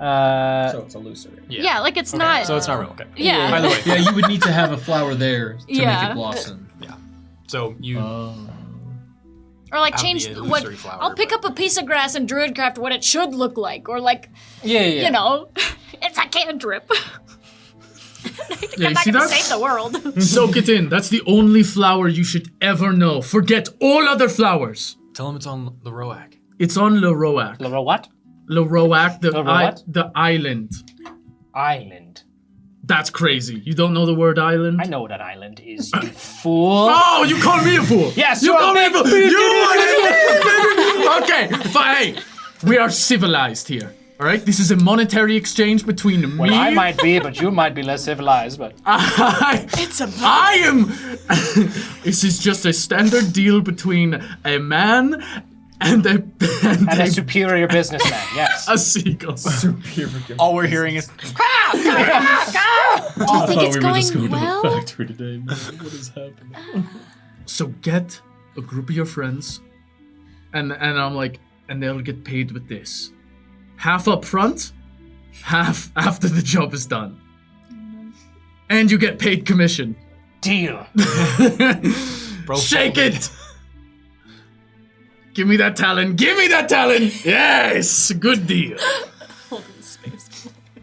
So it's illusory. Yeah, like it's not. So it's not real. Okay. Yeah. By the way, Yeah, you would need to have a flower there to make Yeah. it blossom. so you Oh. Or like have change the what. illusory flower, I'll pick but- up a piece of grass and druidcraft what it should look like, or like Yeah. you know, it's a cantrip. Yeah, I'm you not see gonna that? save the world. Soak it in. That's the only flower you should ever know. Forget all other flowers. tell him it's on the Roak. It's on Le Roac. Laura, what? Le Roac, Le Roac? the island. Island. That's crazy. You don't know the word island? I know what an island is, you fool. Oh, you call me a fool. Yes, you you're call a me a big fool. Okay, fine. Hey, we are civilized here. All right, this is a monetary exchange between me. Well, I might be, but you might be less civilized, but... It's a I am. This is just a standard deal between a man and a And a superior businessman, yes. a seagull. All we're hearing is Do you think it's we were just going going well? to the factory today. Man. What is happening? So get a group of your friends, and I'm like, and they'll get paid with this. Half up front, half after the job is done. And you get paid commission. Deal. Bro, Shake fold it! Give me that talon. Give me that talon. Yes, good deal.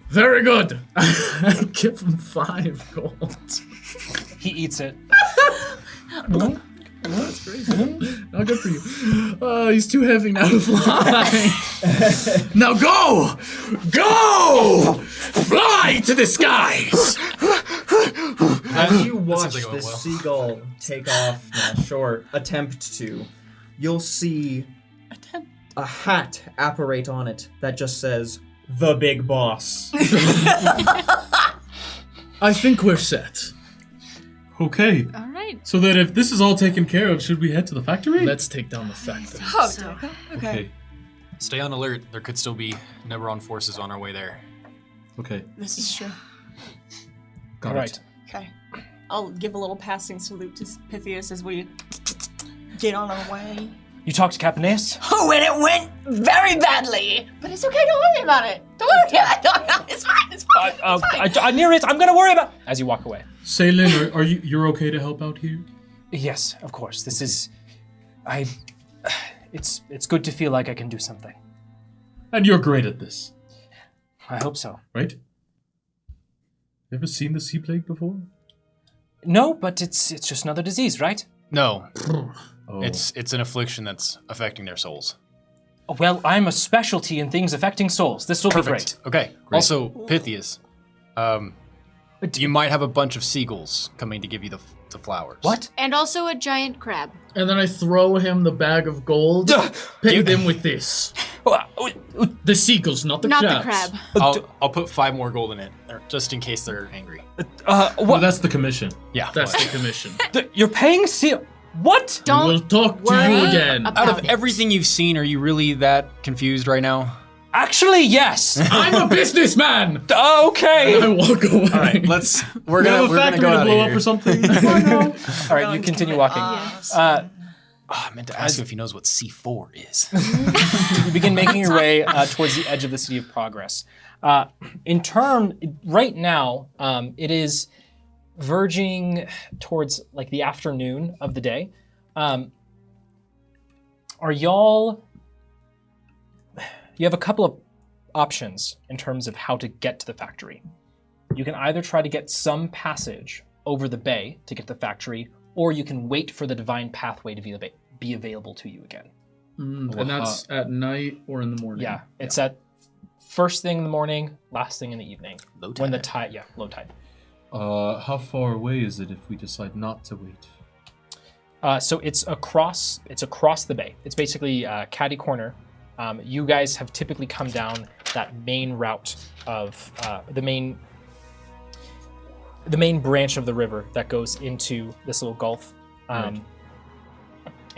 Very good. I give him 5 gold. He eats it. That's crazy. Not good for you. Oh, he's too heavy now to fly. Now go! Go! Fly to the skies! As you watch like it went this well. seagull take off, attempt to, you'll see a hat apparate on it that just says, "The Big Boss." I think we're set. Okay. All right. So that if this is all taken care of, should we head to the factory? Let's take down the factory. Oh, okay. Okay. Stay on alert. There could still be Neberon forces on our way there. Okay. This is true. Got All right. Okay. I'll give a little passing salute to Pythias as we get on our way. You talked to Capanese? Oh, and it went very badly. But it's okay, don't worry about it. Don't worry about it. No, it's fine, it's fine. It's fine. Near it, I'm gonna worry about. As you walk away. Saylin, are you're okay to help out here? Yes, of course. This is. It's good to feel like I can do something. And you're great at this, I hope so. right? You ever seen the sea plague before? No, but it's just another disease, right? No, Oh. it's an affliction that's affecting their souls. Well, I'm a specialty in things affecting souls. This will be great. Okay. Also, Pythias, you might have a bunch of seagulls coming to give you the flowers. What? And also a giant crab. And then I throw him the bag of gold. Pay them with this. The seagulls, not the Not crabs. the crab. I'll put 5 more gold in it, just in case they're angry. Well, What? that's the commission. Yeah. That's the commission. You're paying seal. What? Don't We'll talk to worry you again. about Out of it. everything you've seen, are you really that confused right now? Actually, yes. I'm a businessman. Okay. I walk away. All right, we're You have gonna a factory go to out blow of up here. or something? All right, you continue walking. I meant to ask him if he knows what C4 is. You begin making your way towards the edge of the city of Progress. Right now, it is verging towards like the afternoon of the day. Are y'all? You have a couple of options in terms of how to get to the factory. You can either try to get some passage over the bay to get to the factory, or you can wait for the divine pathway to be available to you again. And that's at night or in the morning. Yeah, it's at first thing in the morning, last thing in the evening. Low When the tide. tide, low tide. How far away is it if we decide not to wait? So it's across the bay. It's basically catty corner. You guys have typically come down that main route of the main branch of the river that goes into this little gulf. Right.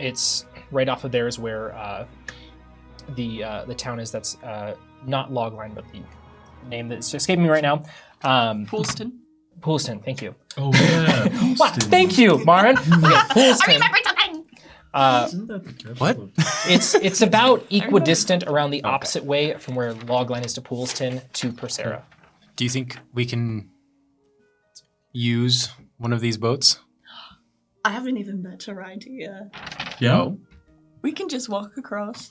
It's right off of there is where the town is. That's not Logline, but the name that's escaping me right now. Poolston. Poolston, thank you. Oh yeah. Wow, thank you, Marin. Okay, Poolston. I remembered something! What? It's about equidistant around the opposite way from where Logline is to Poolston to Persera. Do you think we can use one of these boats? I have an even better idea. Yeah. We can just walk across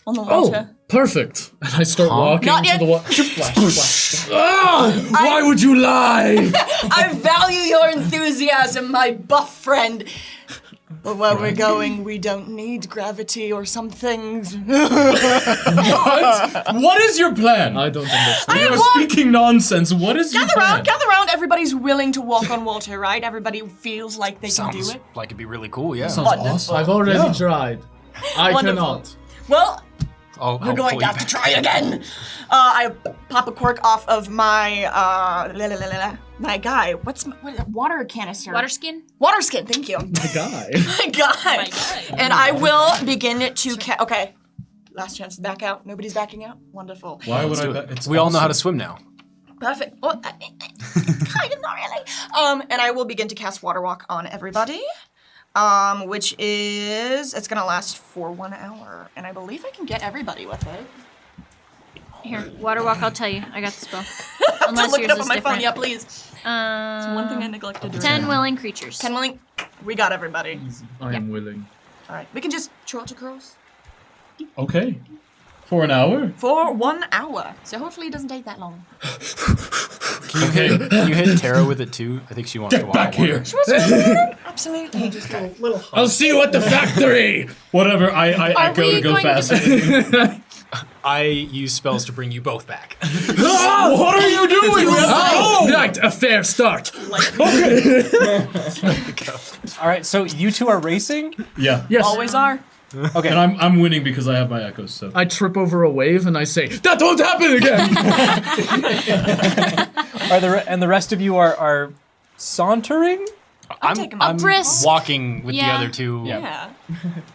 on the Oh, water. perfect. And I start walking Not to yet. the water. Splash, splash. Why would you lie? I value your enthusiasm, my buff friend. But where we're going, we don't need gravity or something. What is your plan? I don't understand. You are speaking nonsense. What is your plan? Gather round. Everybody's willing to walk on water, right? Everybody feels like they can do Sounds it. like it'd be really cool, yeah. Sounds awesome. I've already tried. I Wonderful. cannot. Well, I'll we're going pull to you have to back. try again. I pop a cork off of my my guy. What is it? Water canister. Water skin? Water skin. Thank you. The guy. My guy. And I will begin to okay. Last chance to back out. Nobody's backing out. Wonderful. Why would Let's I? do bet? it. It's We all know how to awesome. swim now. Perfect. Well, kind of, not really. And I will begin to cast Water Walk on everybody. Which is it's gonna last for 1 hour, and I believe I can get everybody with it. Here, water walk. I'll tell you. I got the spell. I'm Unless look it yours up is on my phone. different. Yeah, please. It's one thing I neglected doing. 10 willing creatures. 10 willing. We got everybody. I am willing. All right, we can just trot across Okay. For an hour? for 1 hour. So hopefully it doesn't take that long. Can you hit Tara with it too? I think she wants to Get walk back on here. water. Absolutely. Just a little. I'll see you at the factory. Whatever, I Are echo we to go going to faster. I use spells to bring you both back. What are you doing? Oh, right, a fair start. All right, so you two are racing. Yeah. Yes. Always are. Okay. And I'm winning because I have my echoes, so. I trip over a wave and I say, that won't happen again. And the rest of you are sauntering. taking my A brisk. walking with Yeah. the other two. Yeah.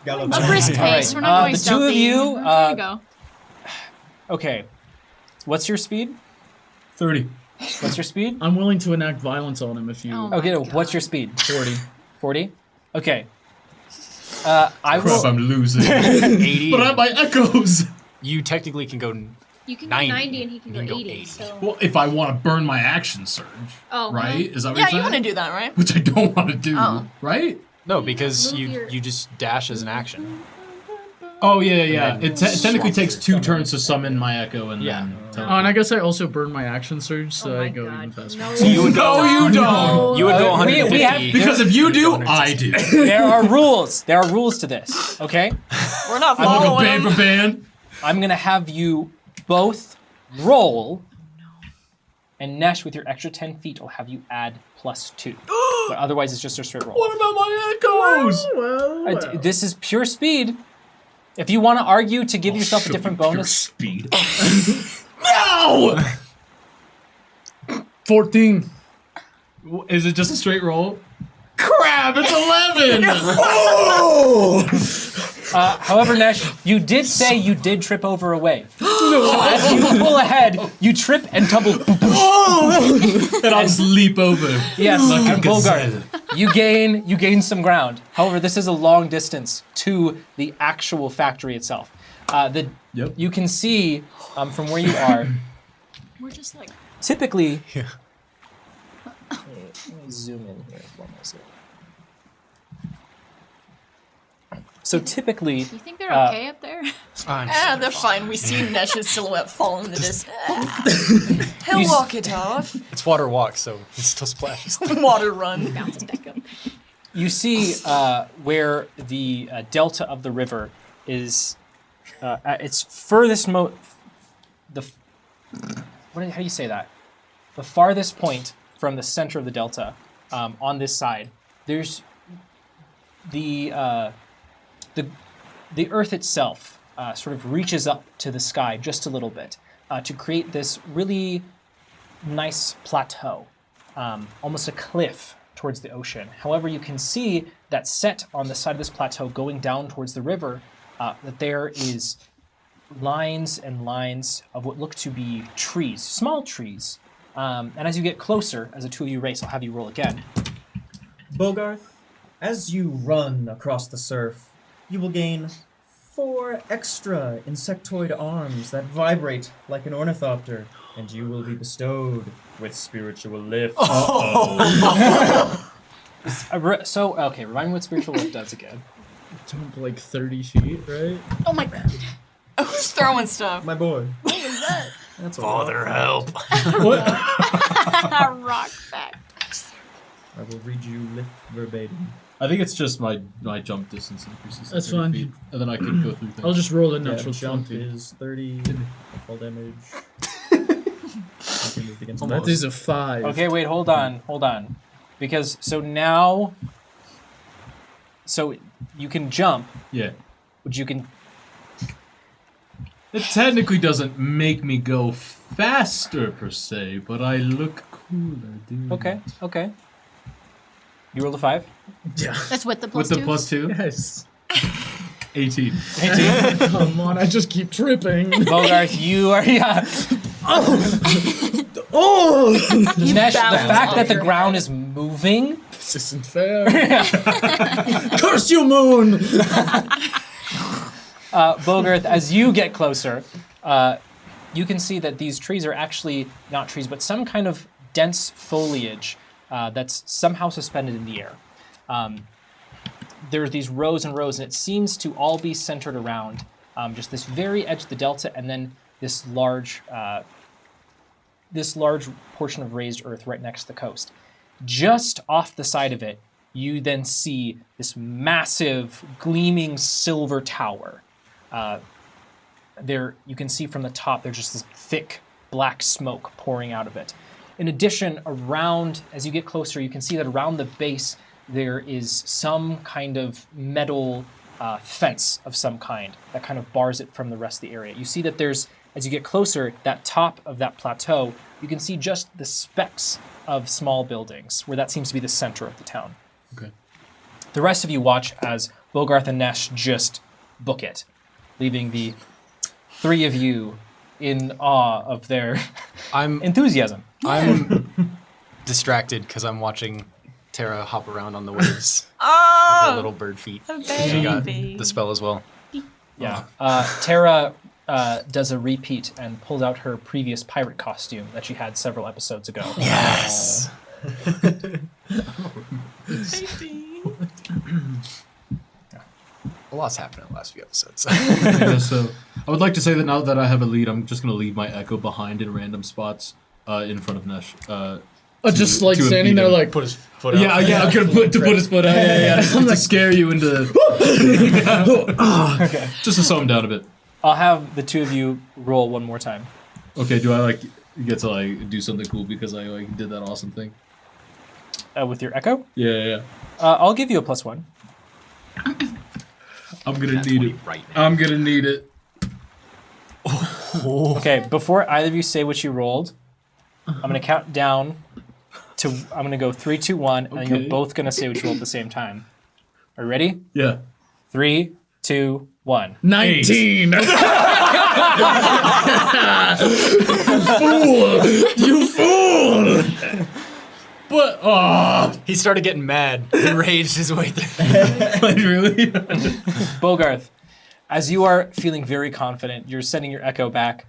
A brisk pace. We're not going the stealthy. two of you, There you go. Okay. What's your speed? 30. What's your speed? I'm willing to enact violence on him if you. Oh my Okay, God. what's your speed? 40. 40? Okay. I Crap, will. I'm losing. 80. But I have my echoes. You technically can go. You can 90. go 90 and he can You go can go 80. 80. So. Well, if I want to burn my action surge, Oh, right? Is that what Yeah, you're you saying? want to do that, right? Which I don't want to do, Oh. right? No, because Move you your- you just dash as an action. Oh, yeah. then It technically takes 2 turns to summon my echo and Yeah. then... Oh, and I guess I also burn my action surge, so Oh I my go God. even faster. No. So you would No, go. you don't! You would go we 150. have- Because if you do, You'd go I 160. do. There are rules. There are rules to this. Okay. We're not I'm gonna go following band him. for band. I'm gonna have you both roll. And Nesh, with your extra 10 feet, will have you add +2. But otherwise, it's just a straight roll. What about my echoes? This is pure speed. If you want to argue to give yourself a Show different me pure bonus, speed. No! 14. Is it just a straight roll? Crap, it's 11! however, Nesh, you did say you did trip over a wave. So as you pull ahead, you trip and tumble. And I'll just leap over. Yes, Like a and Bulgar, gazelle. you gain some ground. However, this is a long distance to the actual factory itself. Yep. You can see from where you are. We're just like. Typically, let me zoom in here for myself. So typically, You think they're okay up there? Ah, they're fine. We see Nesh's silhouette fall into this. He'll You s- walk it off. It's water walk, so it still splashes. Water run. Bounces back up. you see where the delta of the river is at its furthest how do you say that? The farthest point from the center of the delta on this side. There's the earth itself sort of reaches up to the sky just a little bit to create this really nice plateau, almost a cliff towards the ocean. However, you can see that set on the side of this plateau going down towards the river, that there is lines and lines of what look to be trees, small trees. And as you get closer, as the two of you race, I'll have you roll again. Bogarth, as you run across the surf, you will gain 4 extra insectoid arms that vibrate like an ornithopter, and you will be bestowed with spiritual lift. Okay, remind me what spiritual lift does again. Jump like 30 feet, right? Oh my god. Who's throwing stuff? My boy. That's a Father, help. Rock back. I will read you lift verbatim. I think it's just my jump distance increases. to That's 30 fine. feet, and then I can go through things. I'll just roll a Yeah, natural jump 20. is 30. Fall damage. That is a 5. Okay, wait, hold on. Because, so you can jump, Yeah. which you can, It technically doesn't make me go faster per se, but I look cooler, dude. okay. You rolled a 5? That's with the With plus the 2. +2, Yes. 18. 18. Come on, I just keep tripping. Bogarth, you are, yeah. Oh! Nesh, the bounced fact off that the your ground is moving, This isn't fair. Curse you, moon! Bogarth, as you get closer, you can see that these trees are actually not trees, but some kind of dense foliage that's somehow suspended in the air. There are these rows and rows, and it seems to all be centered around just this very edge of the delta, and then this large portion of raised earth right next to the coast. Just off the side of it, you then see this massive, gleaming silver tower. There, you can see from the top, there's just this thick black smoke pouring out of it. In addition, around, as you get closer, you can see that around the base, there is some kind of metal fence of some kind that kind of bars it from the rest of the area. You see that there's, as you get closer, that top of that plateau, you can see just the specks of small buildings, where that seems to be the center of the town. Okay. The rest of you watch as Bogarth and Nesh just book it, leaving the three of you in awe of their enthusiasm. I'm distracted because I'm watching Tara hop around on the waves with Oh, her little bird feet. a She got baby. the spell as well. Yeah. Tara does a repeat and pulls out her previous pirate costume that she had several episodes ago. Yes. A lot's happened in the last few episodes. Yeah, so I would like to say that now that I have a lead, I'm just going to leave my echo behind in random spots in front of Nesh. Just like to standing impede there him. like, Put his foot out. Yeah, I'm going to put his foot out. Yeah. To scare you into... Okay. Just to slow him down a bit. I'll have the two of you roll one more time. Okay, do I get to do something cool because I did that awesome thing? With your echo? Yeah. I'll give you a +1. I'm gonna need it. Right now. I'm gonna need it. Okay, before either of you say what you rolled, I'm going to count down to, I'm going to go 3, 2, 1, and you're Okay. both going to say what you rolled at the same time. Are you ready? Yeah. 3, 2, 1. 19! You fool! But, He started getting mad. He raged his way through. Really? Bogarth, as you are feeling very confident, you're sending your echo back.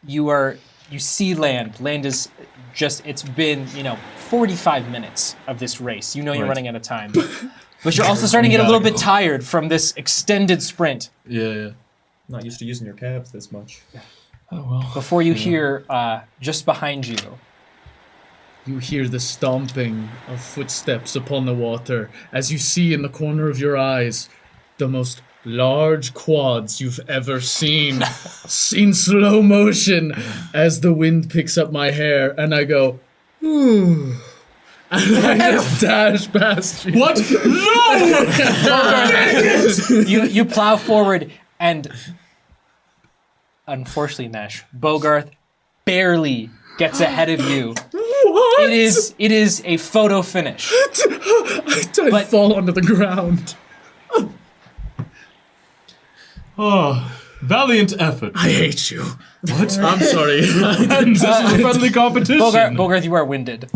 You see land. Land is just, it's been 45 minutes of this race. You know you're Right. running out of time, but you're also starting to get a little bit tired from this extended sprint. Yeah. Not used to using your cabs this much. Oh well. Before you hear just behind you, you hear the stomping of footsteps upon the water as you see in the corner of your eyes the most large quads you've ever seen in slow motion as the wind picks up my hair and I go, ooh. And I just dash past you. What? No! you plow forward, and unfortunately, Nesh, Bogarth barely gets ahead of you. What? It is a photo finish. I fall onto the ground. Oh, valiant effort. I hate you. What? I'm sorry. This is a friendly competition. Bogarth, you are winded.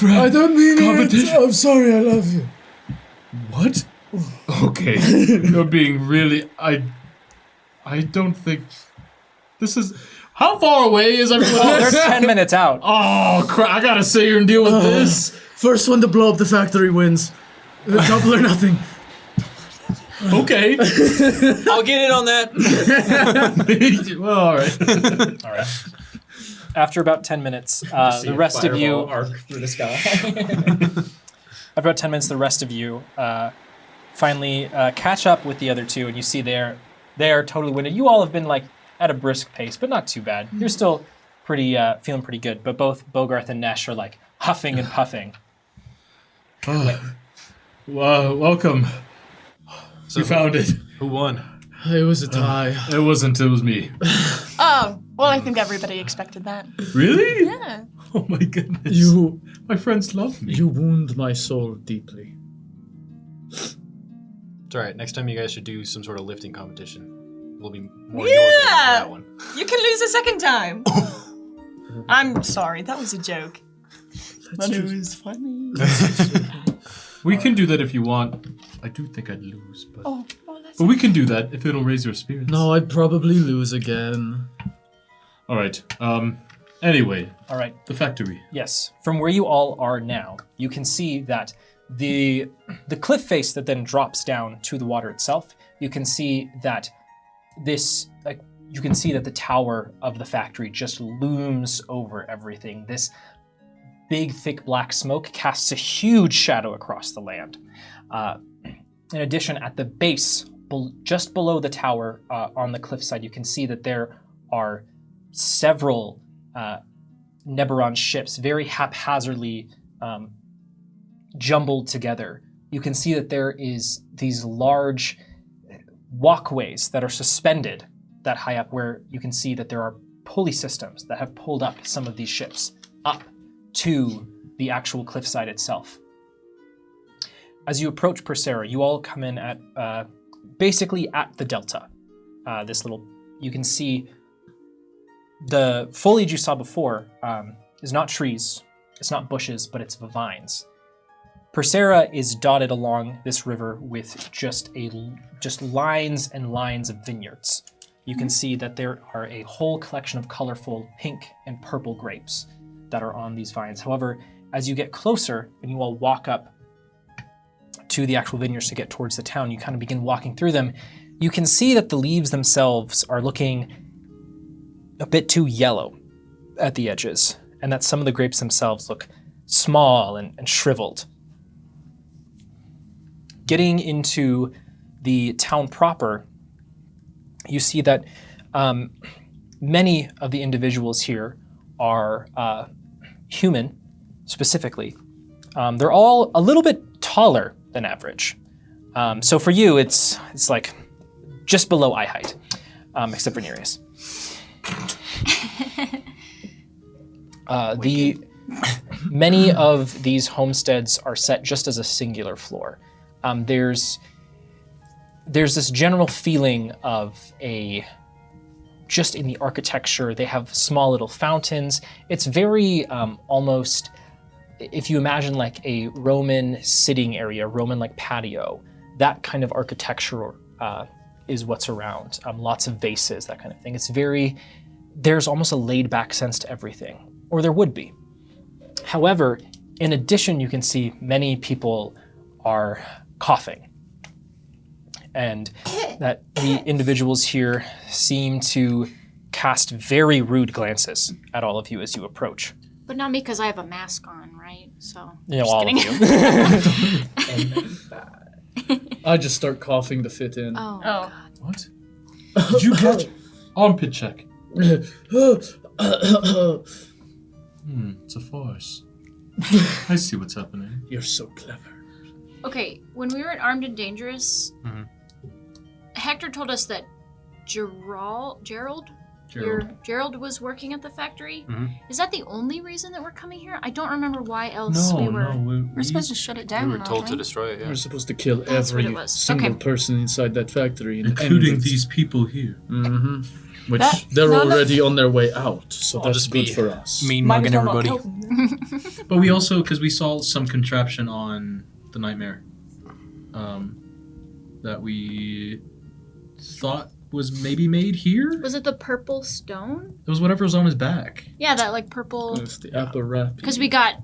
I don't mean Competition. it. I'm sorry, I love you. What? Okay, you're being really. I don't think this is. How far away is everyone They're else? 10 minutes out. Oh crap! I gotta sit here and deal with this. First one to blow up the factory wins. Double or nothing. Okay. I'll get in on that. Well, all right. All right. After about 10 minutes, See the a rest of you. fireball arc through the sky. After about 10 minutes, the rest of you finally catch up with the other two, and you see they are totally winded. You all have been at a brisk pace, but not too bad. You're still pretty feeling pretty good. But both Bogarth and Nesh are huffing and puffing. Well, welcome. So You found it. Who won? It was a tie. It wasn't. It was me. Oh, well, I think everybody expected that. Really? Yeah. Oh my goodness. My friends love me. You wound my soul deeply. It's alright, next time you guys should do some sort of lifting competition. We'll be more your favor for that one. You can lose a second time. I'm sorry, that was a joke. But it was funny. We can do that if you want. I do think I'd lose, but Oh, well, But we can do that if it'll raise your spirits. No, I'd probably lose again. All right. Anyway, All right. the factory. Yes. From where you all are now, you can see that the cliff face that then drops down to the water itself, you can see that the tower of the factory just looms over everything. This big, thick black smoke casts a huge shadow across the land. In addition, at the base, just below the tower on the cliffside, you can see that there are several Neberon ships, very haphazardly jumbled together. You can see that there is these large walkways that are suspended that high up, where you can see that there are pulley systems that have pulled up some of these ships up to the actual cliffside itself. As you approach Persera, you all come in at basically at the delta. You can see the foliage you saw before is not trees, it's not bushes, but it's vines. Persera is dotted along this river with just lines and lines of vineyards. You can see that there are a whole collection of colorful pink and purple grapes that are on these vines. However, as you get closer and you all walk up to the actual vineyards to get towards the town, you kind of begin walking through them. You can see that the leaves themselves are looking a bit too yellow at the edges, and that some of the grapes themselves look small and shriveled. Getting into the town proper, you see that many of the individuals here are human, specifically. They're all a little bit taller than average. So for you, it's like just below eye height, except for Nereus. Many of these homesteads are set just as a singular floor. There's this general feeling of just in the architecture, they have small little fountains. It's very almost, if you imagine like a Roman sitting area, Roman like patio, that kind of architecture is what's around. Lots of vases, that kind of thing. There's almost a laid back sense to everything, or there would be. However, in addition, you can see many people are coughing, and that the individuals here seem to cast very rude glances at all of you as you approach. But not me, because I have a mask on, right? So. Just all kidding. of you. I just start coughing to fit in. Oh. What? Did you catch armpit check? It's a farce. I see what's happening. You're so clever. Okay, when we were at Armed and Dangerous, Hector told us that Gerald was working at the factory. Is that the only reason that we're coming here? I don't remember why else we were. We're supposed to shut it down. We were told to destroy it, yeah. We're supposed to kill That's what it every was. single Okay. person inside that factory. Including these people here. Which That- they're none of- already on their way out, so I'll that's just good be for us. mean Might as mugging well not everybody. kill them. But we also, because we saw some contraption on the Nightmare that we thought was maybe made here. Was it the purple stone? It was whatever was on his back. Yeah, that like purple. That's the apparatus. Because we got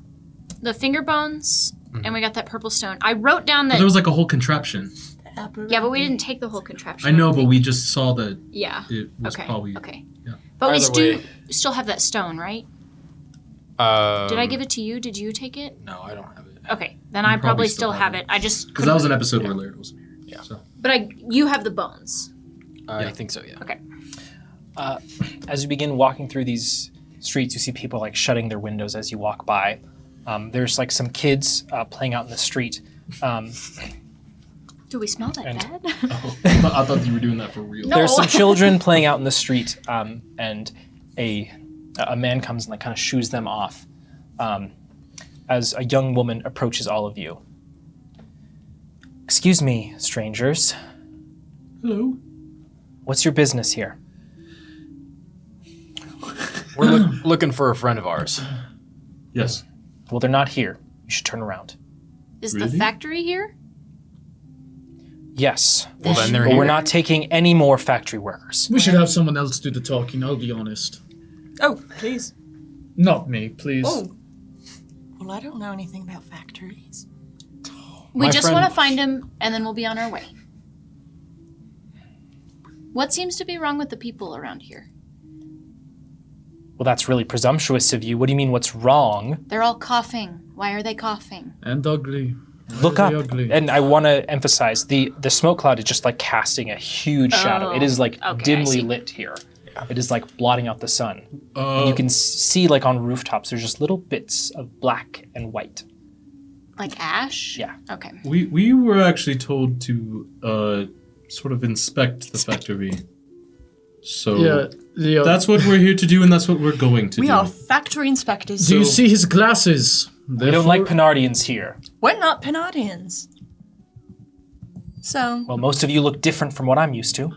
the finger bones and we got that purple stone. I wrote down But that. there was like a whole contraption. Yeah, but we didn't take the whole contraption. I know, don't but think. we just saw that Yeah. it was Okay. probably. Okay. yeah. But we Either way- still have that stone, right? Did I give it to you? Did you take it? No, I don't have it. Okay, then I probably probably still still have have it. I just Because that was an couldn't- episode where Laird wasn't here. Yeah. So. But you have the bones. I think so, yeah. Okay. As you begin walking through these streets, you see people like shutting their windows as you walk by. There's like some kids playing out in the street. Do we smell that And- bad? I thought you were doing that for real. No. There's some children playing out in the street, and a man comes and like kind of shoos them off as a young woman approaches all of you. Excuse me, strangers. Hello. What's your business here? We're looking for a friend of ours. Yes. Well, they're not here. You should turn around. Is Really? the factory here? Yes. Well, then they're But here. we're not taking any more factory workers. We should have someone else do the talking, I'll be honest. Oh, please. Not me, please. Oh. Well, I don't know anything about factories. We My just friend- want to find him, and then we'll be on our way. What seems to be wrong with the people around here? Well, that's really presumptuous of you. What do you mean, what's wrong? They're all coughing. Why are they coughing? And ugly. Look Why up. are they ugly? And I want to emphasize, the smoke cloud is just like casting a huge shadow. It is like okay, I dimly see. lit here. It is like blotting out the sun. Uh, You can see like on rooftops, there's just little bits of black and white. Like ash? Yeah. Okay. we were actually told to sort of inspect the factory. So Yeah, that's what we're here to do, and that's what we're going to We do. are factory inspectors. do you see his glasses? We don't like Penardians here. We're not Penardians. So, Well, most of you look different from what I'm used to.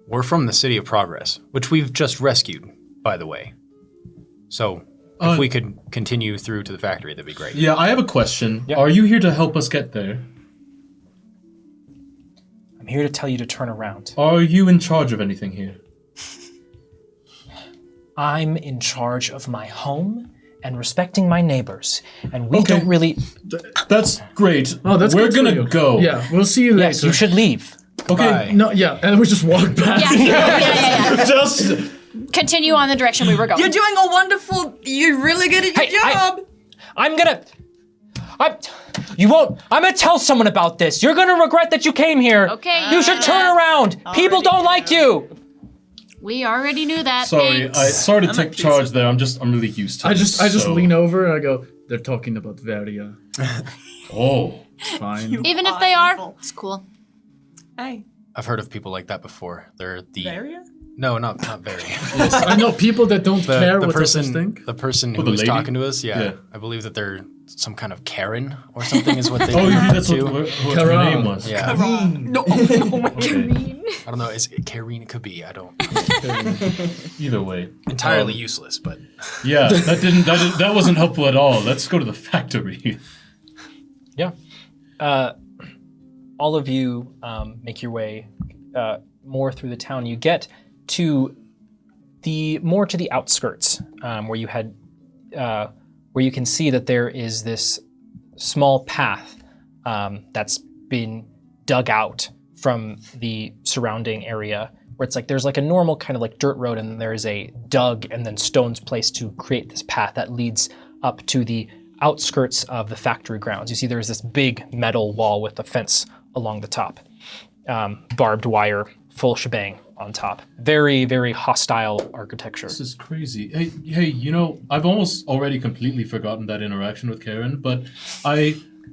We're from the City of Progress, which we've just rescued, by the way. So, if we could continue through to the factory, that'd be great. Yeah, I have a question. Yeah. Are you here to help us get there? I'm here to tell you to turn around. Are you in charge of anything here? I'm in charge of my home and respecting my neighbors. And we Okay. don't really... That's great. Oh, that's We're good for gonna you. go. Yeah, we'll see you later. Yes, you should leave. Okay. Bye. No, yeah, and we just walk past. Yeah. Just Continue on the direction we were going. you're doing a wonderful. You're really good at your Hey, job. I'm gonna... You won't... I'm gonna tell someone about this. You're gonna regret that you came here. Okay, You should turn around. People don't like you. We already knew that. sorry. Thanks. Sorry to take charge there. I'm really used to I it. just so- lean over and I go, they're talking about Varia. Oh. It's fine. Even if they are, it's cool. Hey, I've heard of people like that before. They're the... Varia? No, not very. I know people that don't care the what person, others think. The person Oh, who the was lady? talking to us, yeah, Yeah. I believe that they're some kind of Karen or something is what they Oh, refer that's to. what her Karan. name was. Yeah, No, no. Okay. I don't know. Is it Karine? It could be. I don't. Either way. Entirely useless, but Yeah, that wasn't helpful at all. Let's go to the factory. Yeah. All of you make your way more through the town. You get to the outskirts, where you had where you can see that there is this small path that's been dug out from the surrounding area, where it's like there's like a normal kind of like dirt road, and then there's a dug and then stones placed to create this path that leads up to the outskirts of the factory grounds. You see there's this big metal wall with a fence along the top, barbed wire, full shebang on top. Very, very hostile architecture. This is crazy. Hey, you know, I've almost already completely forgotten that interaction with Karen, but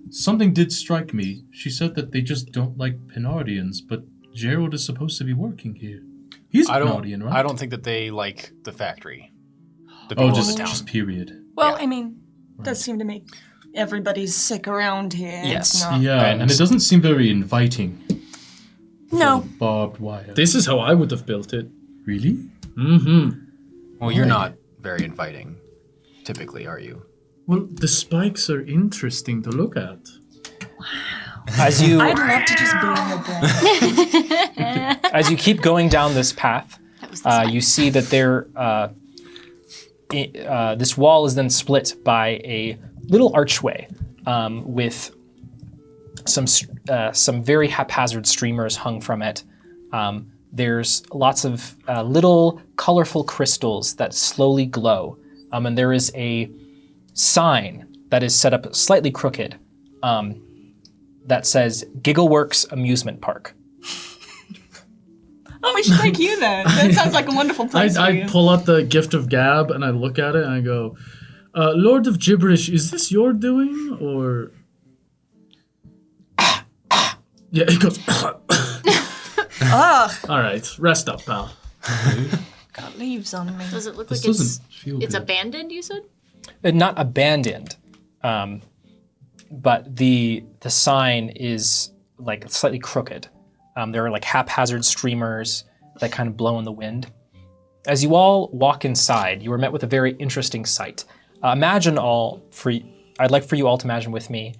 something did strike me. She said that they just don't like Penardians, but Gerald is supposed to be working here. He's Penardian, right? I don't think that they like the factory. The people Oh, of the just town. period. Well, I mean, does seem to make everybody sick around here. Yes. It's not... Yeah, and it doesn't seem very inviting. No. Barbed wire. This is how I would have built it. Really? Mm-hmm. Well, you're not very inviting, typically, are you? Well, the spikes are interesting to look at. As you I'd love to just be in the bed. as you keep going down this path, That was the you see that this wall is then split by a little archway with some very haphazard streamers hung from it. There's lots of little colorful crystals that slowly glow, and there is a sign that is set up slightly crooked that says Giggleworks Amusement Park. Oh, we should take you there. That sounds like a wonderful place for I you. pull out the gift of gab and I look at it and I go, Lord of Gibberish, is this your doing or? Yeah, it goes. Ugh, All right, rest up, pal. got leaves on me. Does it look This like it's doesn't feel it's good. abandoned? You said. Not abandoned, but the sign is like slightly crooked. There are like haphazard streamers that kind of blow in the wind. As you all walk inside, you are met with a very interesting sight. I'd like for you all to imagine with me.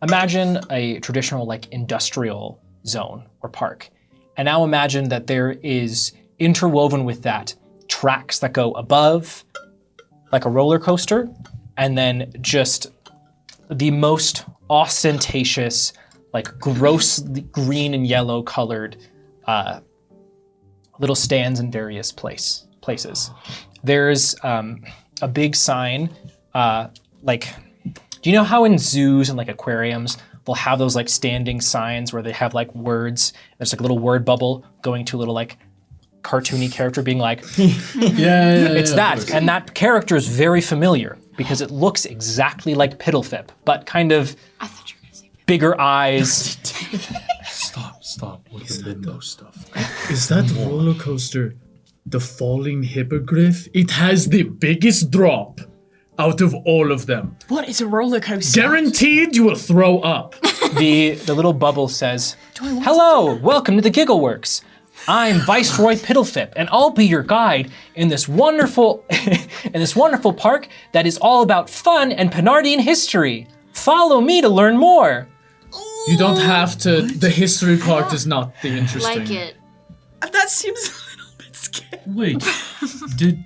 imagine a traditional like industrial zone or park. And now imagine that there is interwoven with that tracks that go above, like a roller coaster, and then just the most ostentatious, like gross green and yellow colored little stands in various places. There's a big sign, like, do you know how in zoos and like aquariums, they'll have those like standing signs where they have like words, there's like a little word bubble going to a little like cartoony character being like, it's that. And that character is very familiar because it looks exactly like Piddlefip, but kind of I thought you were gonna say bigger eyes. Stop with the limbo stuff. Is that roller coaster the falling hippogriff? It has the biggest drop out of all of them. What is a roller coaster? Guaranteed you will throw up. The little bubble says, hello, welcome to the Giggleworks. I'm Viceroy Piddlefip, and I'll be your guide in this wonderful park that is all about fun and Penardian history. Follow me to learn more. You don't have to. The history part is not the interesting. Like it. That seems a little bit scary. Wait, did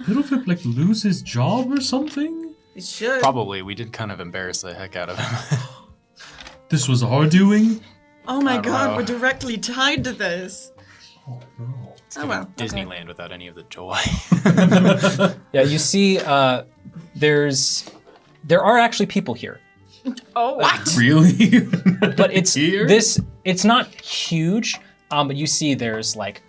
Piddlefip like lose his job or something? It should. Probably. We did kind of embarrass the heck out of him. This was our doing? Oh my I don't god, know. we're directly tied to this. Oh no. Oh well. Disneyland without any of the joy. Yeah, you see, there are actually people here, Oh, what? Really? but it's Here? it's not huge. But you see, there's like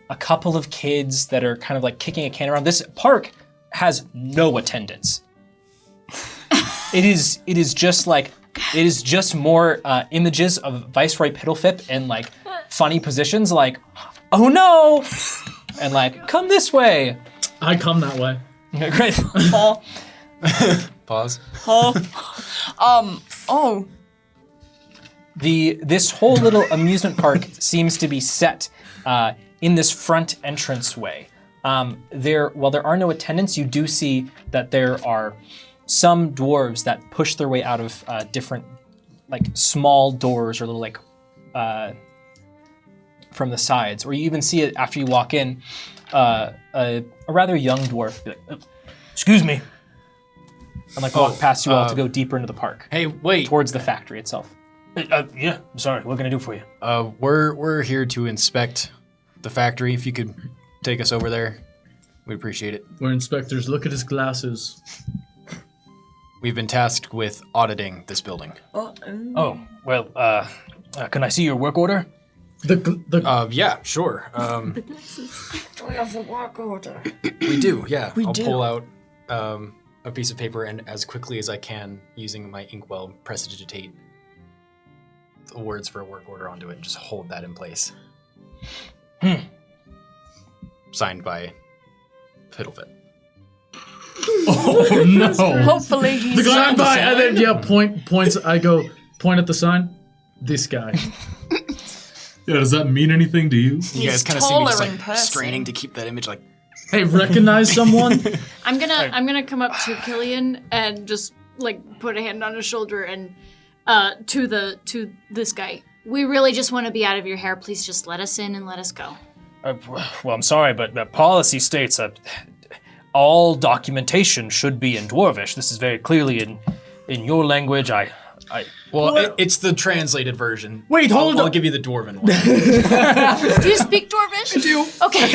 a couple of kids that are kind of like kicking a can around. This park has no attendance. It is just more images of Viceroy Piddlefip in like funny positions, like, oh no, and like, come this way. I come that way. Great. Pause. Oh. This whole little amusement park seems to be set in this front entranceway. While there are no attendants, you do see that there are some dwarves that push their way out of different, like small doors or little like from the sides. Or you even see it after you walk in, a rather young dwarf be like, excuse me, and like walk past you all to go deeper into the park. Hey, wait. Towards the factory itself. Yeah, I'm sorry. What can I do for you? We're here to inspect the factory. If you could take us over there, we'd appreciate it. We're inspectors. Look at his glasses. We've been tasked with auditing this building. Oh, well, can I see your work order? Yeah, sure. Do we have a work order? We do, yeah. I'll do. pull out a piece of paper and as quickly as I can, using my inkwell, prestidigitate the words for a work order onto it and just hold that in place. Signed by Piddlefip. Oh no. Hopefully he's Sign by, and then points. I go point at the sign. This guy. Yeah, does that mean anything to you? You guys kind of see me just taller in like person. straining to keep that image like. Hey, recognize someone? I'm gonna come up to Killian and just like put a hand on his shoulder and to this guy. We really just want to be out of your hair. Please just let us in and let us go. Well, I'm sorry, but the policy states that all documentation should be in Dwarvish. This is very clearly in your language. Well, it's the translated version. Wait, hold I'll on. give you the dwarven one. Do you speak Dwarvish? I do. Okay.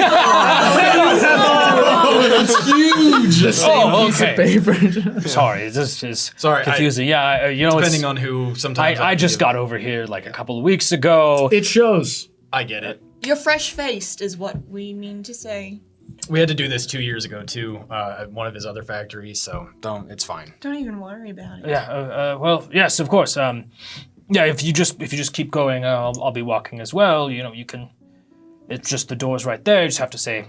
Huge. Oh, okay. Paper. Sorry, this is Sorry, confusing. Yeah, you know, Depending on who, sometimes I just got over here like a couple of weeks ago. It shows. I get it. You're fresh-faced, is what we mean to say. We had to do this 2 years ago too, at one of his other factories. So it's fine. Don't even worry about it. Yeah. Well, yes, of course. Yeah. If you just keep going, I'll be walking as well. You know, you can. It's just the doors right there. You just have to say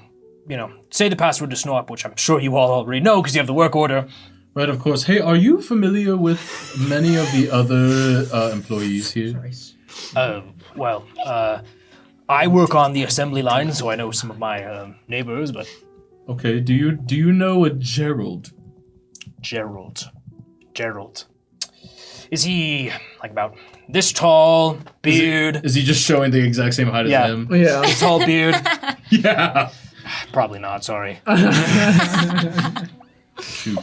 the password to Snorp, which I'm sure you all already know because you have the work order. Right, of course. Hey, are you familiar with many of the other employees here? I work on the assembly line, so I know some of my neighbors, but... Okay, do you know a Gerald? Gerald. Is he like about this tall, beard? Is he just showing the exact same height Yeah. as him? Yeah. Tall beard? Yeah. Probably not, sorry. Shoot.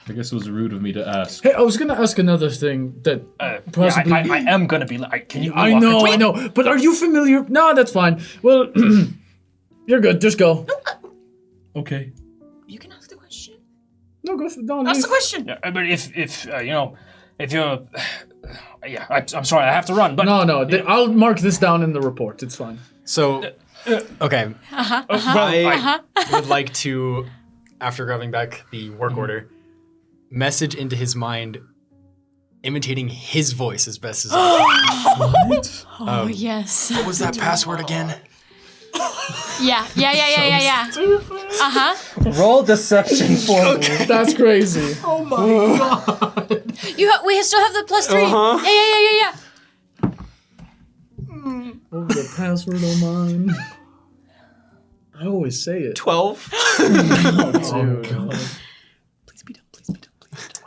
I guess it was rude of me to ask. Hey, I was gonna ask another thing that possibly. I am gonna be like, can you I walk know, it? I know. But are you familiar? No, that's fine. Well, you're good. Just go. Okay. You can ask the question. No, go. No, Ask the question. Yeah, but if you know, if you're, yeah, I'm sorry, I have to run. But No. I'll mark this down in the report. It's fine. So, okay. I would like to, after grabbing back the work order, message into his mind, imitating his voice as best as I can. What? Oh, yes. What was that password again? Yeah. roll deception for me. That's crazy. We still have the +3. Yeah. Oh, the password on mine. I always say it. 12. Dude.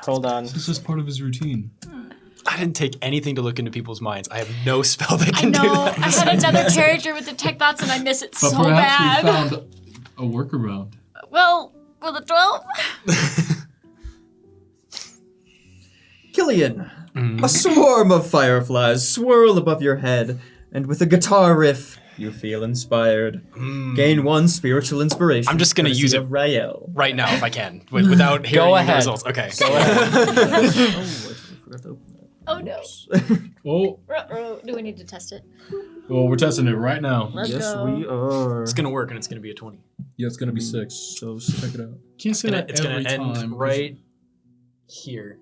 Hold on. This is part of his routine. I didn't take anything to look into people's minds. I have no spell that I can do know. that. I had another character with detect thoughts and I miss it But so perhaps bad. we found a workaround. Well, with a 12? Killian, a swarm of fireflies swirl above your head, and with a guitar riff, you feel inspired. Gain 1 spiritual inspiration. I'm just gonna courtesy use it of Rael. right now if I can, without hearing the ahead. results. Okay. Oh no. Oh, Do we need to test it? well, we're testing it right now. Let's Yes, go. we are. It's gonna work, and it's gonna be a 20. Yeah, it's gonna be 6. So check it out. Can't say that It's every gonna end time. right here.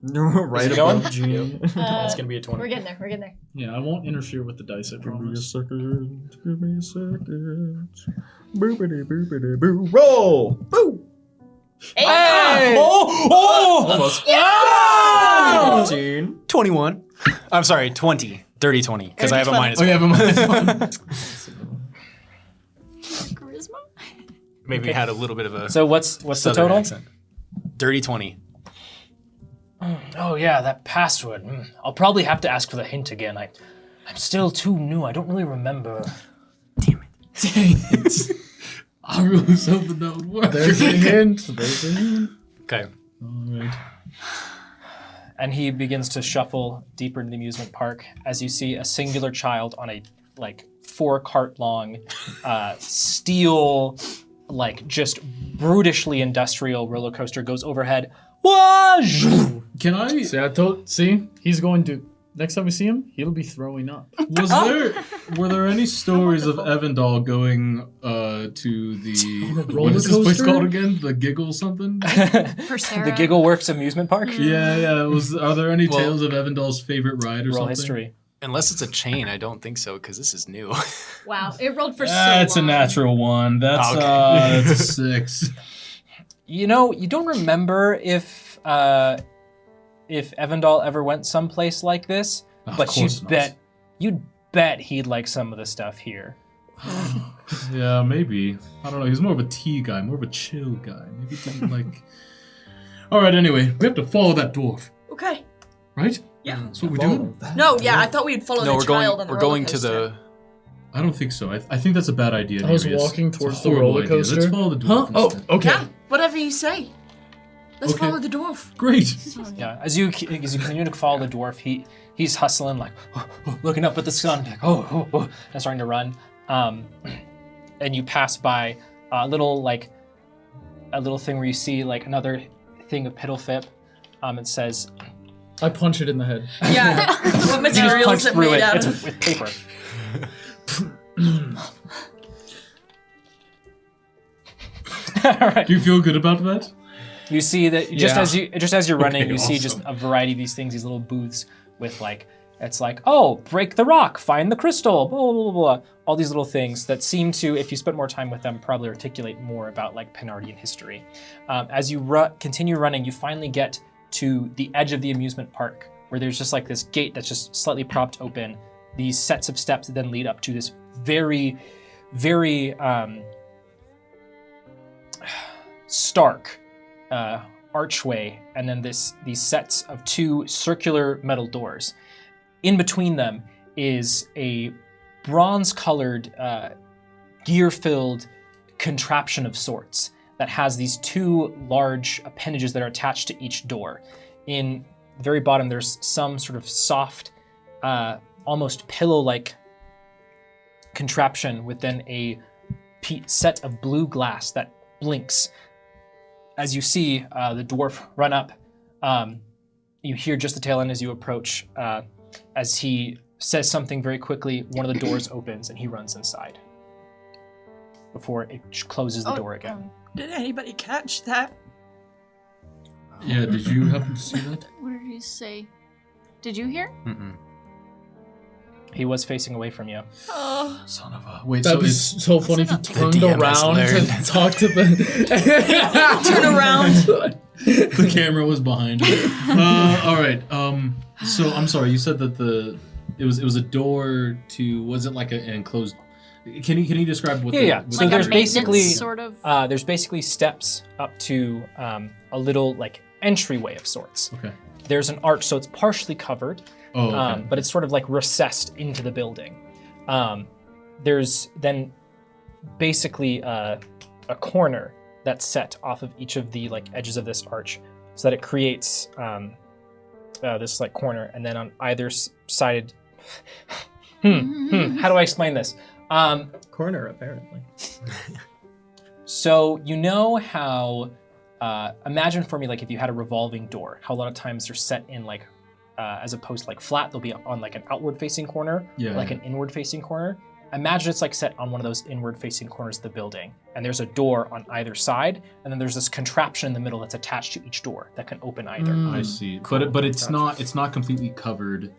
Right it above going? Gene. It's gonna be a 20. We're getting there. Yeah, I won't interfere with the dice, I Give me a promise. second. Give me a second. Boopity boopity boo. Roll! Boo! Hey! Almost. Oh! Gene. 21. I'm sorry, 20. Dirty 20, because I have a minus Oh, yeah, one. but Charisma? Maybe had a little bit of a So what's the southern total? accent. Dirty 20. Oh yeah, that password. I'll probably have to ask for the hint again. I'm still too new. I don't really remember. dang it. I really was hoping that would work. There's a hint. There's a hint. Okay. Alright. And he begins to shuffle deeper into the amusement park as you see a singular child on a 4-cart long steel, just brutishly industrial roller coaster goes overhead. Whoosh! Can I? See, he's going to. Next time we see him, he'll be throwing up. Were there any stories of Evandal going to the roller what is this place coaster? called again? The Giggle something? For Sarah. The Giggle Works amusement park. Yeah. Are there any Well- tales of Evandal's favorite ride or Roll something? history. Unless it's a chain, I don't think so, because this is new. Wow, it rolled for so That's a long. natural one. That's Okay. that's a 6. You don't remember if Evandal ever went someplace like this, Of but course not. you'd bet he'd like some of the stuff here. Yeah, maybe. I don't know. He's more of a tea guy, more of a chill guy. Maybe he didn't like. All right. Anyway, we have to follow that dwarf, Okay. right? Yeah. That's what we do. No, yeah, I thought we'd follow No, the we're child going. on the We're roller going to coaster. the. I don't think so. I think that's a bad idea. I was Nereus. walking It's a towards the horrible roller idea. coaster. Let's follow the Huh? dwarf Oh, instead. okay. Yeah, whatever you say. Let's Okay. follow the dwarf. Great. Yeah, as you continue to follow the dwarf, he's hustling looking up at the sun, and starting to run. And you pass by a little thing where you see another thing of Piddlefip. It says I punch it in the head. Yeah. What you just material punch is it through made it. out It's of? with paper. All right. Do you feel good about that? You see that just Yeah. as you're running, Okay, you see awesome. just a variety of these things, these little booths with oh, break the rock, find the crystal, blah, blah, blah, blah. All these little things that seem to, if you spend more time with them, probably articulate more about Penardian history. As you continue running, you finally get to the edge of the amusement park where there's just this gate that's just slightly propped open. These sets of steps then lead up to this very, very stark archway and then these sets of 2 circular metal doors. In between them is a bronze-colored, gear-filled contraption of sorts that has these 2 large appendages that are attached to each door. In the very bottom, there's some sort of soft, almost pillow-like contraption with then a set of blue glass that blinks. As you see the dwarf run up, you hear just the tail end as you approach. As he says something very quickly, one of the doors opens and he runs inside before it closes the door again. Did anybody catch that? Yeah, did you happen to see that? What did he say? Did you hear? Mm-mm. He was facing away from you. Oh. Son of a... Wait, That'd so be it's... so funny if you turned DM has around learned. to talk to the... Turn around. the camera was behind it. All right. So I'm sorry. You said that it was a door to. Was it like an enclosed? Can you describe what? Yeah. what So Like there's a maintenance basically sort of. there's basically steps up to a little like entryway of sorts. Okay. There's an arch, so it's partially covered, Oh. Okay. but it's sort of like recessed into the building. There's then basically a corner that's set off of each of the like edges of this arch, so that it creates this like corner, and then on either side. How do I explain this? Corner, apparently. So you know how, imagine for me, like if you had a revolving door, how a lot of times they're set in like, as opposed to like flat, they'll be on like an outward facing corner, Yeah. like an inward facing corner. Imagine it's like set on one of those inward facing corners of the building, and there's a door on either side, and then there's this contraption in the middle that's attached to each door that can open either. I see. But it's not completely covered,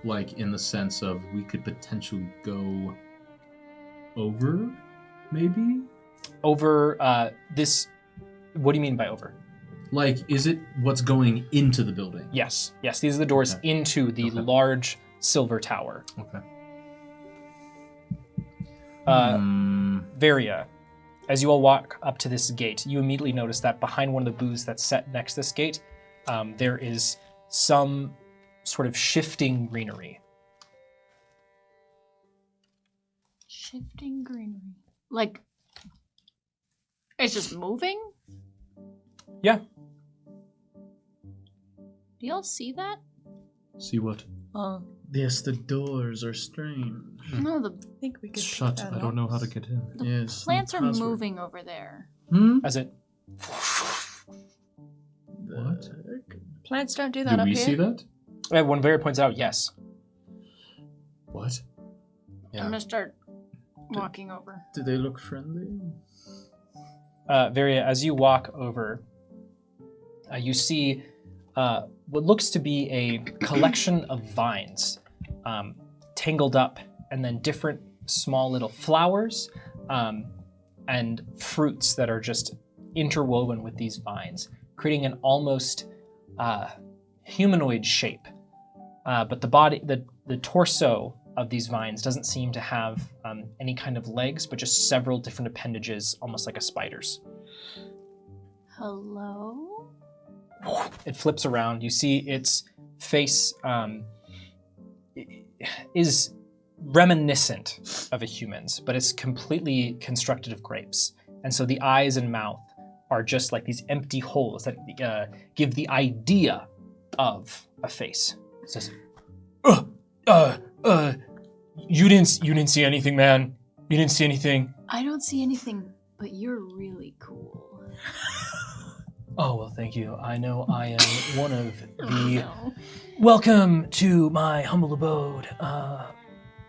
like in the sense of we could potentially go over, maybe. Over this, what do you mean by over? Like, is it what's going into the building? Yes, these are the doors Okay. into the Okay. large silver tower. Okay. Varia, as you all walk up to this gate, you immediately notice that behind one of the booths that's set next to this gate, there is some sort of shifting greenery. Shifting greenery. Like, it's just moving? Yeah. Do y'all see that? See what? Yes, the doors are strange. No, the I think we could. Shut. pick that I don't know up. how to get in. Yes. plants are password. moving over there. As it, What? Plants don't do that Do up we here. see that? when Varia points out, yes. What? Yeah. I'm gonna start walking over. Do they look friendly? Varia, as you walk over, you see what looks to be a collection of vines tangled up, and then different small little flowers and fruits that are just interwoven with these vines, creating an almost humanoid shape. But the body, the torso of these vines doesn't seem to have any kind of legs, but just several different appendages, almost like a spider's. Hello? It flips around. You see its face is reminiscent of a human's, but it's completely constructed of grapes. And so the eyes and mouth are just like these empty holes that give the idea of a face. It says, you didn't see anything, man. You didn't see anything. I don't see anything, but you're really cool. Oh, well, thank you. I know I am one of the... No. Welcome to my humble abode.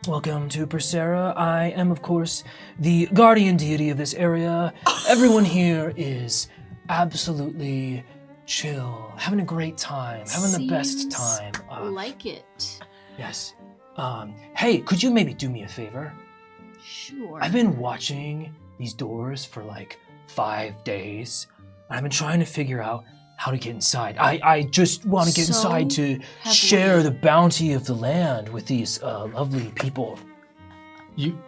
Welcome to Persera. I am, of course, the guardian deity of this area. Everyone here is absolutely chill, having a great time, having the best Seems time. Like it. Yes. Hey, could you maybe do me a favor? Sure. I've been watching these doors for like 5 days. I've been trying to figure out how to get inside. I just want to get So inside to have share we. the bounty of the land with these lovely people.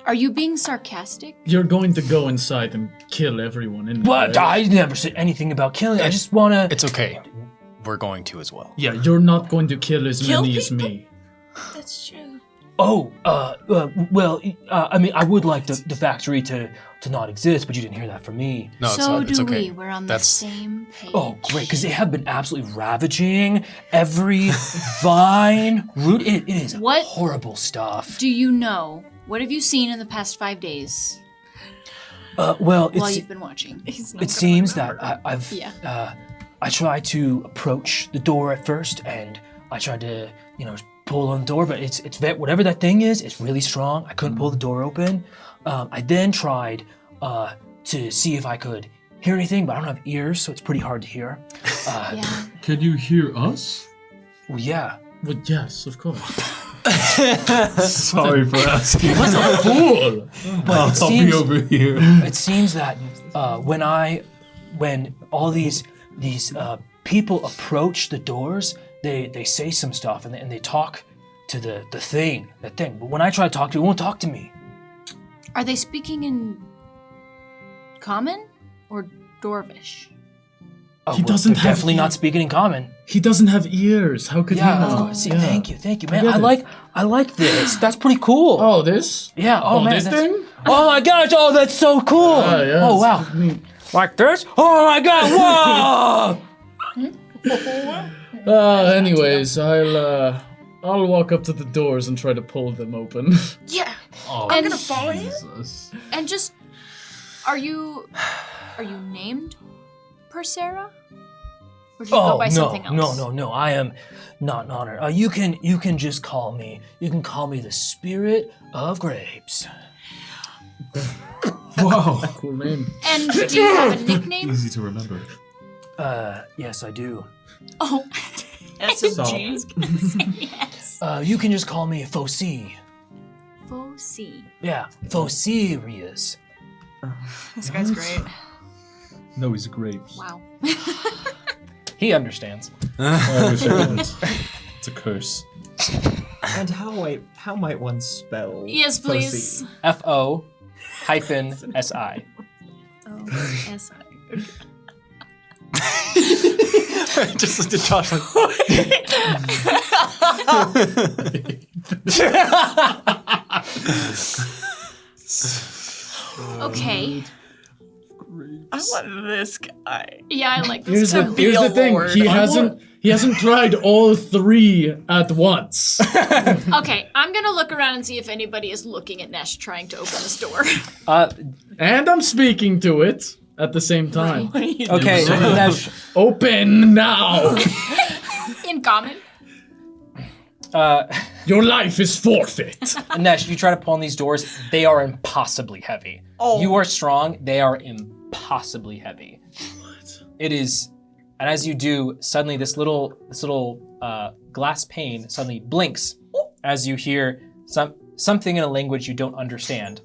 Are you being sarcastic? You're going to go inside and kill everyone in there. What? I never said anything about killing. I just wanna. It's okay. We're going to as well. Yeah, you're not going to kill as Kill many as people? me. That's true. Oh, well, I mean, I would like the factory to not exist, but you didn't hear that from me. No, So it's do okay. we. We're on the That's- same page. Oh, great, because they have been absolutely ravaging every vine, root. It is What? horrible stuff. Do you know? What have you seen in the past 5 days Well, while it's, you've been watching? it seems that I've Yeah. I tried to approach the door at first, and I tried to pull on the door, but it's whatever that thing is, it's really strong. I couldn't pull the door open. I then tried to see if I could hear anything, but I don't have ears, so it's pretty hard to hear. Yeah. Can you hear us? Well, yeah. Well, yes, of course. Sorry for asking. What a fool! But I'll seems- be over here. It seems that when all these people approach the doors, they say some stuff and they talk to that thing. But when I try to talk to it, won't talk to me. Are they speaking in common or Dwarvish? Oh, He doesn't they're have definitely not speaking in common. He doesn't have ears. How could Yeah, he of know? course. See, Yeah. thank you, man. get it. I like this. That's pretty cool. Oh, this? Yeah. Oh, man. this that's- thing? Oh my gosh. Oh, that's so cool. Yeah, Oh it's wow. neat. Like this? Oh my god. Whoa. Anyways, I'll walk up to the doors and try to pull them open. Yeah. Oh, I'm gonna follow you. Jesus. And just, are you named Persera? Or do you go by something else? No. I am not honored. You can just call me. You can call me the Spirit of Grapes. Wow. Cool name. And do you have a nickname? Easy to remember. Yes, I do. Oh, SMG. yes. You can just call me Foci. Foci. Yeah, Focirius. This guy's great. No, he's grapes. Wow. He understands. I wish I didn't. It's a curse. And how might one spell? Yes, please. FO-SI. Oh, yes. Just looked at Josh like, Okay. I love this guy. Yeah, I like this. To be Here's a the thing. lord. He hasn't tried all three at once. Okay, I'm gonna look around and see if anybody is looking at Nesh trying to open this door. And I'm speaking to it at the same time. Okay, Nesh, Open now! In common. Your life is forfeit. Nesh, you try to pull on these doors, they are impossibly heavy. Oh. You are strong, they are impossibly heavy. What? It is, and as you do, suddenly this little glass pane suddenly blinks as you hear something in a language you don't understand.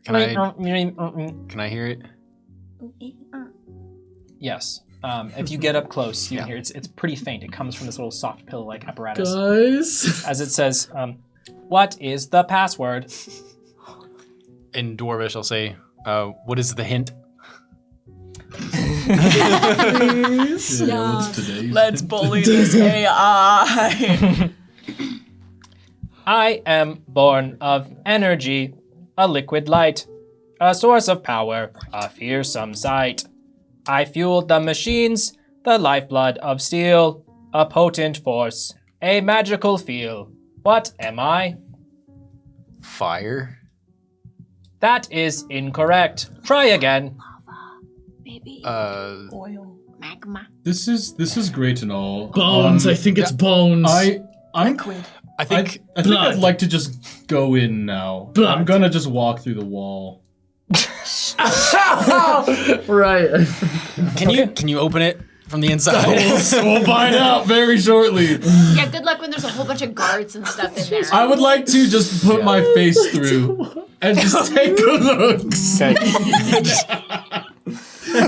can I hear it? Yes. If you get up close, you can hear it's pretty faint. It comes from this little soft pill-like apparatus. Guys. As it says, what is the password? In Dwarvish, I'll say, what is the hint? Yeah, what's today's? Let's bully this AI. I am born of energy, a liquid light, a source of power, a fearsome sight. I fueled the machines, the lifeblood of steel, a potent force, a magical feel. What am I? Fire? That is incorrect. Try again. Maybe. Oil. Magma. This is great and all. Bones, I think it's bones. I'm Liquid. I think I think Blood. I'd like to just go in now. Blood. I'm gonna just walk through the wall. Right. Can you open it from the inside? We'll find out very shortly. Yeah, good luck when there's a whole bunch of guards and stuff in there. I would like to just put my face through and just take a look.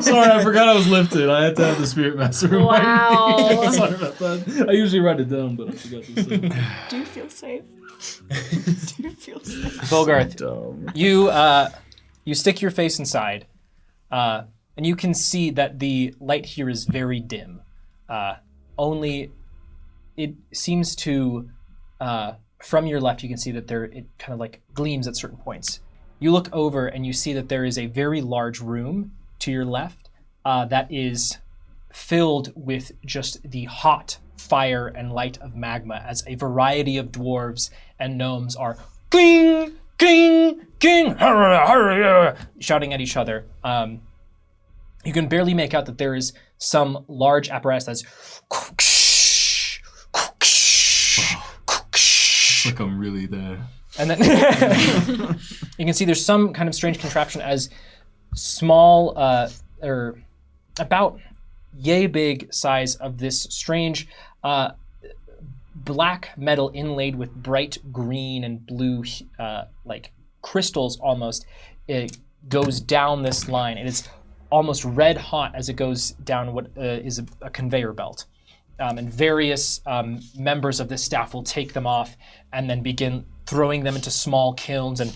Sorry, I forgot I was lifted. I had to have the Spirit Master remind me. Wow. Sorry about that. I usually write it down, but I forgot to say. Do you feel safe? Bogarth, you stick your face inside, and you can see that the light here is very dim. Only it seems to, from your left, you can see that it kind of like gleams at certain points. You look over and you see that there is a very large room to your left that is filled with just the hot fire and light of magma as a variety of dwarves and gnomes are ging, ging, ging, shouting at each other. You can barely make out that there is some large apparatus that's It's like I'm really there. and then you can see there's some kind of strange contraption as small or about yay big size of this strange black metal inlaid with bright green and blue like crystals almost. It goes down this line. It is almost red hot as it goes down what is a conveyor belt. And various members of this staff will take them off and then begin throwing them into small kilns, and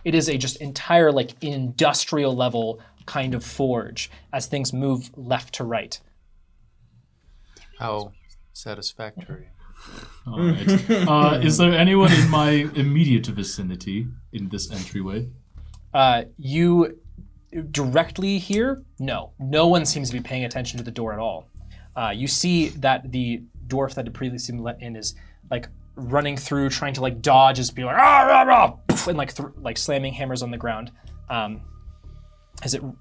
it is a just entire like industrial level kind of forge as things move left to right. How satisfactory. All right. Is there anyone in my immediate vicinity in this entryway? You directly here? No. No one seems to be paying attention to the door at all. You see that the dwarf that had previously been let in is like running through, trying to like dodge, as be like and like slamming hammers on the ground.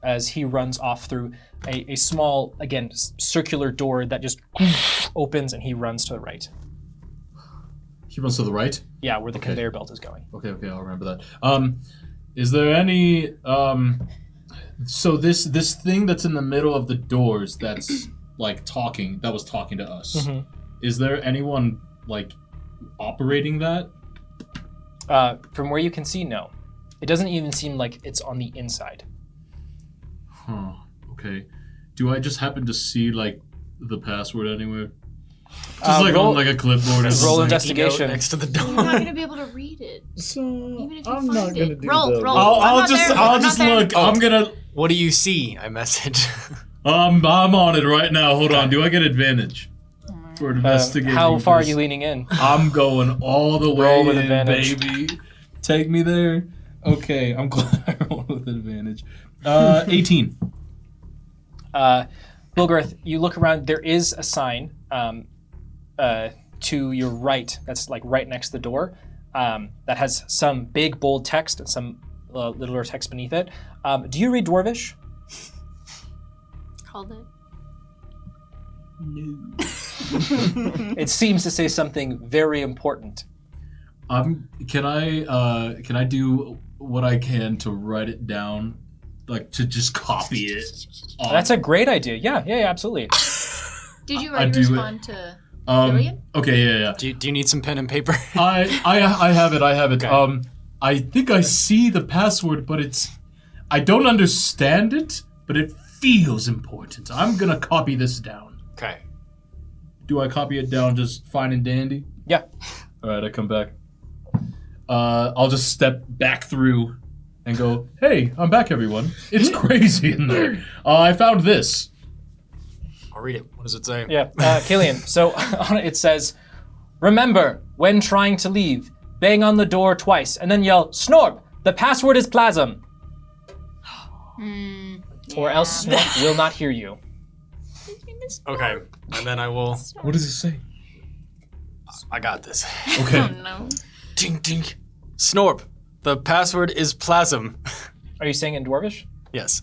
As he runs off through a small, again, circular door that just opens, and he runs to the right. He runs to the right? Yeah, where the conveyor belt is going. Okay, I'll remember that. Is there any so this thing that's in the middle of the doors that's like talking to us. Mm-hmm. Is there anyone like operating that? From where you can see, no. It doesn't even seem like it's on the inside. Huh. Okay. Do I just happen to see like the password anywhere? Just like roll- on like a clipboard or roll something. investigation. Next to the You're door. not gonna be able to read it. So Even if you I'm find not gonna it. do Roll, that. roll. I'll I'm just not there. look. Oh. I'm gonna. What do you see? I message. I'm on it right now. Hold on. Do I get advantage for investigating? How far are this? you leaning in? I'm going all the way Roll with in, advantage. baby. Take me there. Okay, I'm glad I rolled with advantage. 18. Bilgarth, you look around. There is a sign to your right that's like right next to the door that has some big bold text and some littler text beneath it. Do you read Dwarvish? Called it. No. It seems to say something very important. Can I do what I can to write it down, like to just copy it? That's a great idea. Yeah, absolutely. Did you I already do respond to Killian? Okay, yeah. Do you need some pen and paper? I have it. Okay. I think I see the password, but I don't understand it, but it feels important. I'm gonna copy this down. Okay. Do I copy it down just fine and dandy? Yeah. All right, I come back. I'll just step back through and go, hey, I'm back, everyone. It's crazy in there. I found this. I'll read it. What does it say? Yeah, Killian. So on it says, remember, when trying to leave, bang on the door twice and then yell, Snorp, the password is Plasm. Or else Snorp will not hear you. Okay. And then I will. What does it say? I got this. Okay. Oh no. Tink tink. Snorp. The password is Plasm. Are you saying in Dwarvish? Yes.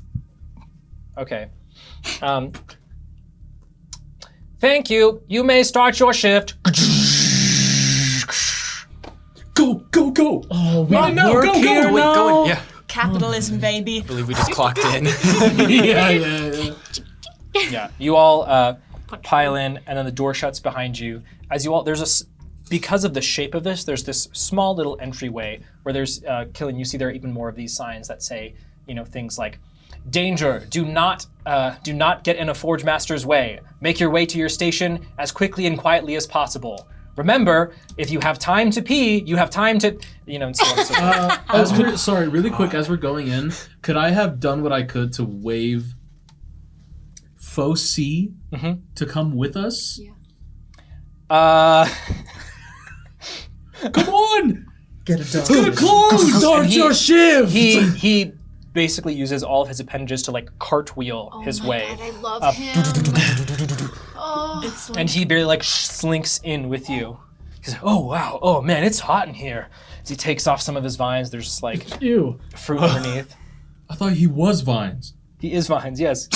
Okay. Thank you. You may start your shift. Go! Oh, we work here Wait, now. go in. Yeah. Capitalism, baby. I believe we just clocked in. yeah. Yeah. You all pile in, and then the door shuts behind you. As you all, because of the shape of this, there's this small little entryway where there's Killian. You see there are even more of these signs that say, things like, "Danger! Do not get in a forge master's way. Make your way to your station as quickly and quietly as possible. remember, if you have time to pee, you have time to, and so on and so forth. Really quick, as we're going in, could I have done what I could to wave Faux C to come with us? Yeah. Come on! Get it done. Get close! Start your shift! He basically uses all of his appendages to like cartwheel his way. God, I love him. It's like, And he barely like slinks in with you. He's like, oh wow, oh man, it's hot in here. As he takes off some of his vines, there's just like Ew. fruit underneath. I thought he was Vines. He is vines, yes.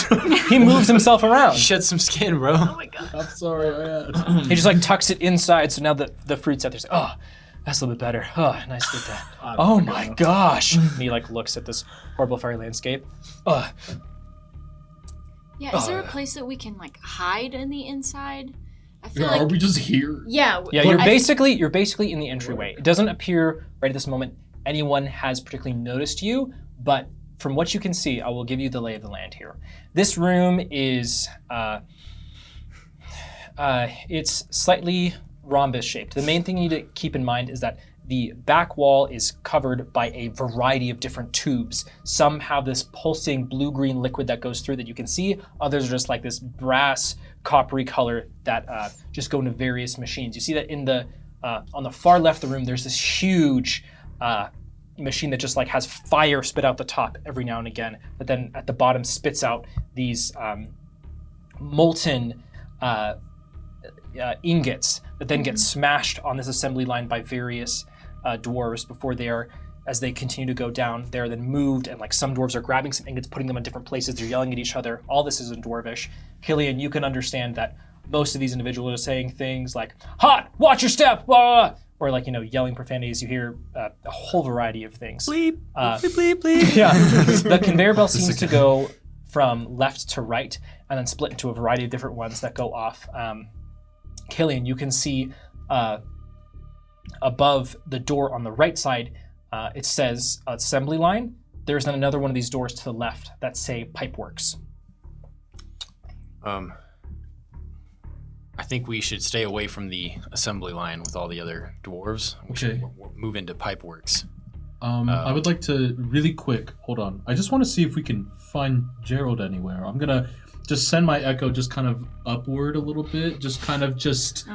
He moves himself around. Shed some skin, bro. oh my god. I'm sorry. He just like tucks it inside, so now the fruit's out there. He's like, oh, that's a little bit better. Oh, nice to get that. Oh my gosh. And he like looks at this horrible fairy landscape. Yeah, is there a place that we can like hide in the inside? I feel Are like we just here? yeah. Yeah, you're basically in the entryway. It doesn't appear right at this moment anyone has particularly noticed you, but from what you can see, I will give you the lay of the land here. This room is it's slightly rhombus shaped. The main thing you need to keep in mind is that the back wall is covered by a variety of different tubes. Some have this pulsing blue-green liquid that goes through that you can see. Others are just like this brass, coppery color that just go into various machines. You see that in the on the far left of the room, there's this huge machine that just like has fire spit out the top every now and again, but then at the bottom spits out these molten ingots that then get smashed on this assembly line by various dwarves before as they continue to go down, they're then moved, and like some dwarves are grabbing some ingots, putting them in different places, they're yelling at each other. All this is in dwarvish. Killian, you can understand that most of these individuals are saying things like, hot, watch your step, blah, blah, blah, or like, yelling profanities. You hear a whole variety of things. Bleep, bleep, bleep, bleep. Yeah, the conveyor belt seems to go from left to right and then split into a variety of different ones that go off. Killian, you can see above the door on the right side, it says assembly line. There's then another one of these doors to the left that say Pipeworks. I think we should stay away from the assembly line with all the other dwarves. We should move into Pipeworks. I would like to really quick. Hold on. I just want to see if we can find Gerald anywhere. I'm gonna just send my echo just kind of upward a little bit. Just kind of just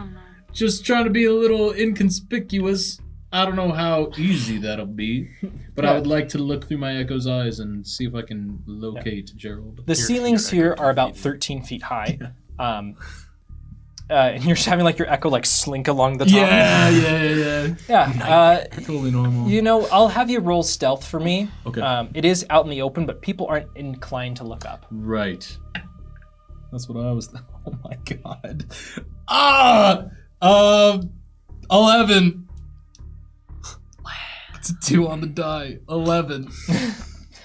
trying to be a little inconspicuous. I don't know how easy that'll be, but I would like to look through my echo's eyes and see if I can locate Gerald. The ceilings here are about 13 feet high. And you're just having like your echo like slink along the top. Yeah. Totally normal. I'll have you roll stealth for me. Okay. It is out in the open, but people aren't inclined to look up. Right. That's what I was. Oh my god. 11. It's a 2 on the die. 11.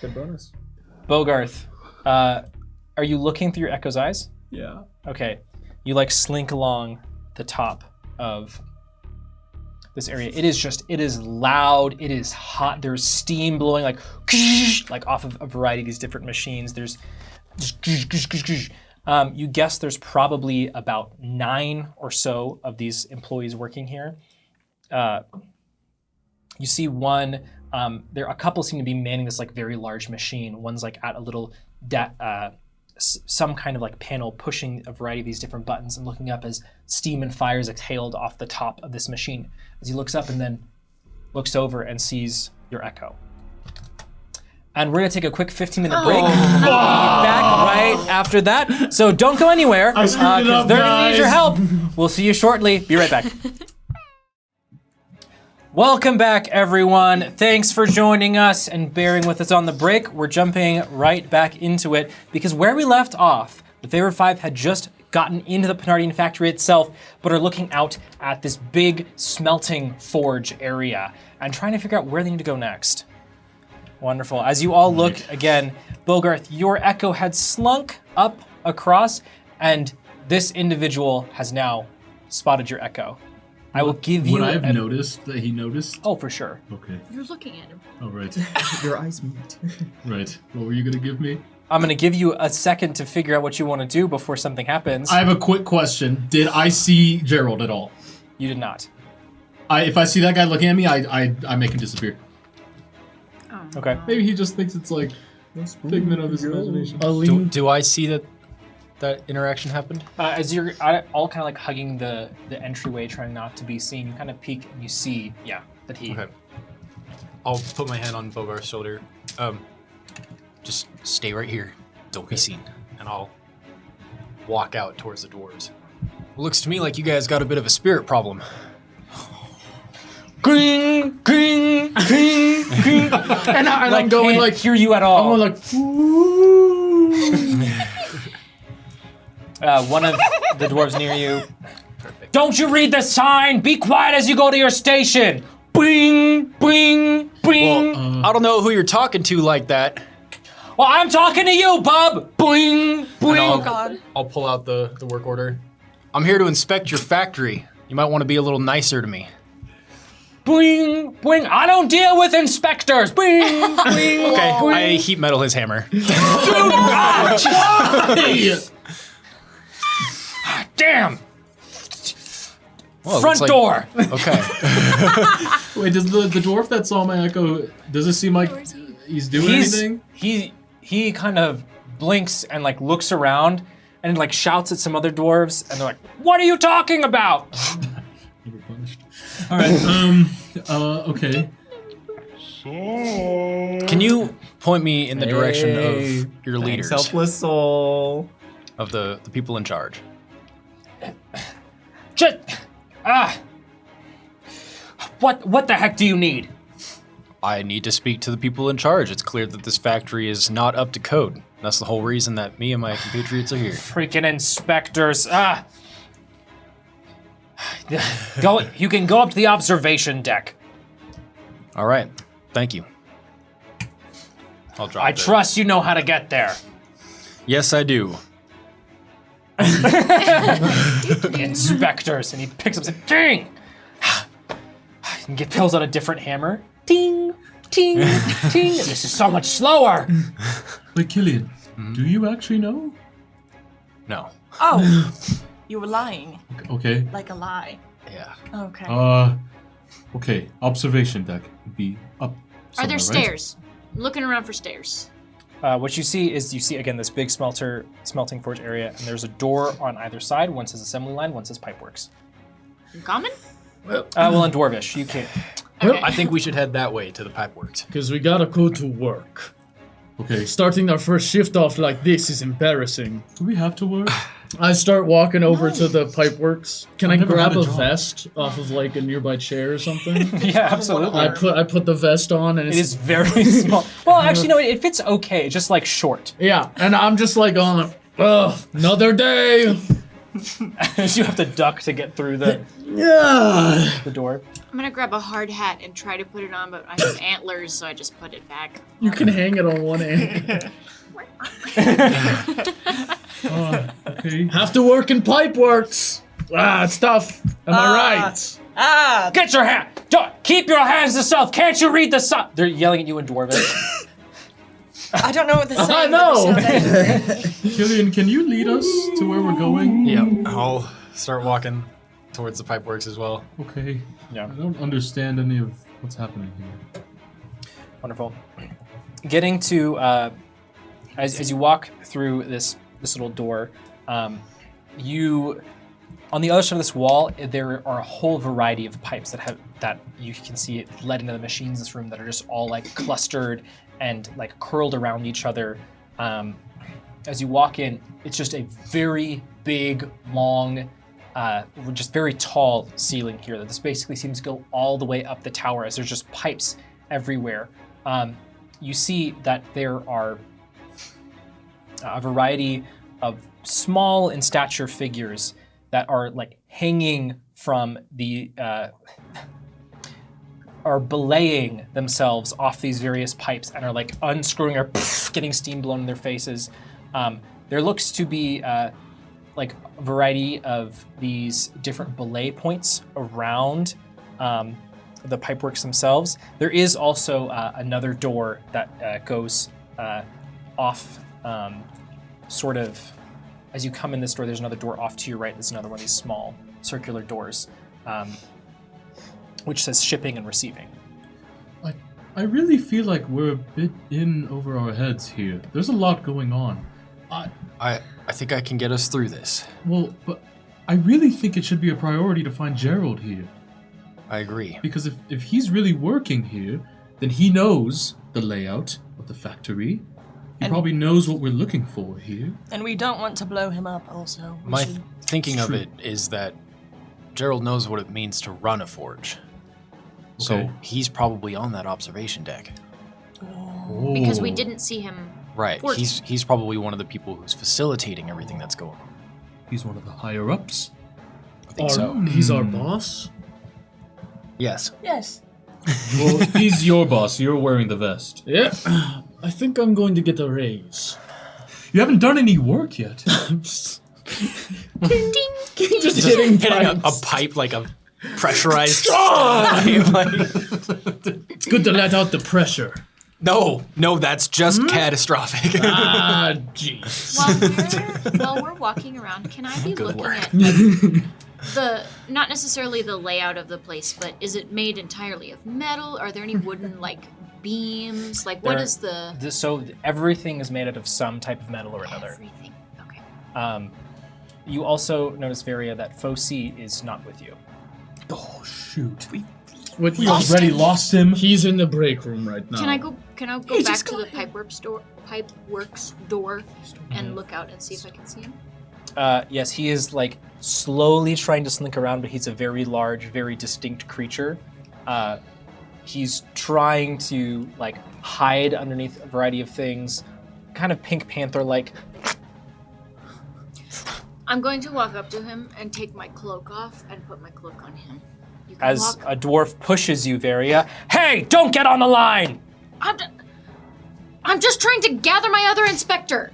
Good bonus. Bogarth, are you looking through your echo's eyes? Yeah. Okay. You like slink along the top of this area. It is loud, it is hot, there's steam blowing like off of a variety of these different machines. There's just you guess there's probably about 9 or so of these employees working here. You see one, a couple seem to be manning this like very large machine. One's like at a little some kind of like panel pushing a variety of these different buttons and looking up as steam and fire is exhaled off the top of this machine. As he looks up and then looks over and sees your echo. And we're gonna take a quick 15-minute break. We'll be back right after that. So don't go anywhere, because they're gonna need your help. We'll see you shortly. Be right back. Welcome back, everyone. Thanks for joining us and bearing with us on the break. We're jumping right back into it because where we left off, the Favorite Five had just gotten into the Penardian factory itself, but are looking out at this big smelting forge area and trying to figure out where they need to go next. Wonderful. As you all look again, Bogarth, your echo had slunk up across, and this individual has now spotted your echo. I will give you. Would I have noticed that he noticed? Oh, for sure. Okay. You're looking at him. Oh, right. Your eyes meet. Right. What were you gonna give me? I'm gonna give you a second to figure out what you want to do before something happens. I have a quick question. Did I see Gerald at all? You did not. If I see that guy looking at me, I make him disappear. Okay. Maybe he just thinks it's like a figment of his imagination. Do I see that interaction happened? As you're all kind of like hugging the entryway, trying not to be seen, you kind of peek and you see, that he. Okay. I'll put my hand on Bogar's shoulder. Just stay right here. Don't be seen. And I'll walk out towards the dwarves. It looks to me like you guys got a bit of a spirit problem. Green, green, green, green. And I'm going can't like, hear you at all. I'm going like, ooh. One of the dwarves near you. Perfect. Don't you read the sign? Be quiet as you go to your station. Bing, bing, bing. Well, I don't know who you're talking to like that. Well, I'm talking to you, bub. Boing, boing. I'll, God. I'll pull out the work order. I'm here to inspect your factory. You might want to be a little nicer to me. Boing, boing. I don't deal with inspectors. Boing, boing. Okay, boing. I heat metal his hammer. Damn. Well, Front looks like- door. Okay. Wait, does the dwarf that saw my echo, does it seem like he's doing anything? He kind of blinks and like looks around and like shouts at some other dwarves and they're like, "What are you talking about?" Never punished. All right. Okay. Can you point me in the direction of your leaders, Helpless soul. of the people in charge? Just what the heck do you need? I need to speak to the people in charge. It's clear that this factory is not up to code. That's the whole reason that me and my compatriots are here. Freaking inspectors. Go. You can go up to the observation deck. All right. Thank you. I'll drop I it. trust you know how to get there. Yes, I do. Inspectors, and he picks up some ding. And pulls out a different hammer. Ting, ting, ting. This is so much slower. Wait, Killian, do you actually know? No. Oh, you were lying. Okay. Like a lie. Yeah. Okay. Okay. Observation deck would be up. Are there somewhere, right? stairs? I'm looking around for stairs. What you see again this big smelting forge area, and there's a door on either side. One says assembly line, one says pipeworks. In common? Well, in Dwarvish, you can't. Okay. I think we should head that way to the pipeworks. Because we gotta go to work. Okay. Starting our first shift off like this is embarrassing. Do we have to work? I start walking over to the pipeworks. Can I I've never grab had a a job. vest off of like a nearby chair or something? Yeah, absolutely. I put the vest on and It is very small. Well, actually, no, it fits okay. It's just like short. yeah, and I'm just like on another day. You have to duck to get through the door. I'm gonna grab a hard hat and try to put it on, but I have antlers, so I just put it back. You can hang it on one end. Okay. Have to work in pipeworks. It's tough. Am I right? Get your hand. Keep your hands to self. Can't you read the sign? They're yelling at you in Dwarvish. I don't know what this is. I know. Killian, can you lead us to where we're going? Yeah. I'll start walking towards the pipeworks as well. Okay. Yeah. I don't understand any of what's happening here. Wonderful. Getting to as you walk through this little door, you on the other side of this wall there are a whole variety of pipes that you can see it led into the machines in this room that are just all like clustered and like curled around each other. As you walk in, it's just a very big, long, just very tall ceiling here. This basically seems to go all the way up the tower as there's just pipes everywhere. You see that there are a variety of small in stature figures that are like hanging from the are belaying themselves off these various pipes and are like unscrewing or getting steam blown in their faces. There looks to be like a variety of these different belay points around the pipeworks themselves. There is also another door that goes off sort of, as you come in this door, there's another door off to your right. There's another one of these small circular doors. which says shipping and receiving. I really feel like we're a bit in over our heads here. There's a lot going on. I think I can get us through this. Well, but I really think it should be a priority to find Gerald here. I agree. Because if he's really working here, then he knows the layout of the factory. He probably knows what we're looking for here. And we don't want to blow him up also. We My should- thinking of True. it is that Gerald knows what it means to run a forge. So Okay. he's probably on that observation deck. Because we Oh. didn't see him. Right. Forge. He's probably one of the people who's facilitating everything that's going on. He's one of the higher ups. I think so. He's our boss? Yes. Yes. Well, he's your boss. You're wearing the vest. Yeah. I think I'm going to get a raise. You haven't done any work yet. Just hitting Hitting a pipes. pipe like a pressurized pipe, like- It's good to let out the pressure. No, that's just catastrophic. Ah, jeez. While we're walking around, can I be Good looking work. at like, not necessarily the layout of the place, but is it made entirely of metal? Are there any wooden like beams? Like what There- is the So everything is made out of some type of metal or another. everything? Okay. You also notice, Varia, that Foci is not with you. Oh, shoot. What, We already lost him. He's in the break room right now. Can I go back just to go the pipeworks door and look out and see if I can see him? Yes, he is like slowly trying to slink around, but he's a very large, very distinct creature. He's trying to like hide underneath a variety of things, kind of Pink Panther-like. I'm going to walk up to him and take my cloak off and put my cloak on him. You can As walk. a dwarf pushes you, Varia. Hey, don't get on the line! I'm just trying to gather my other inspector.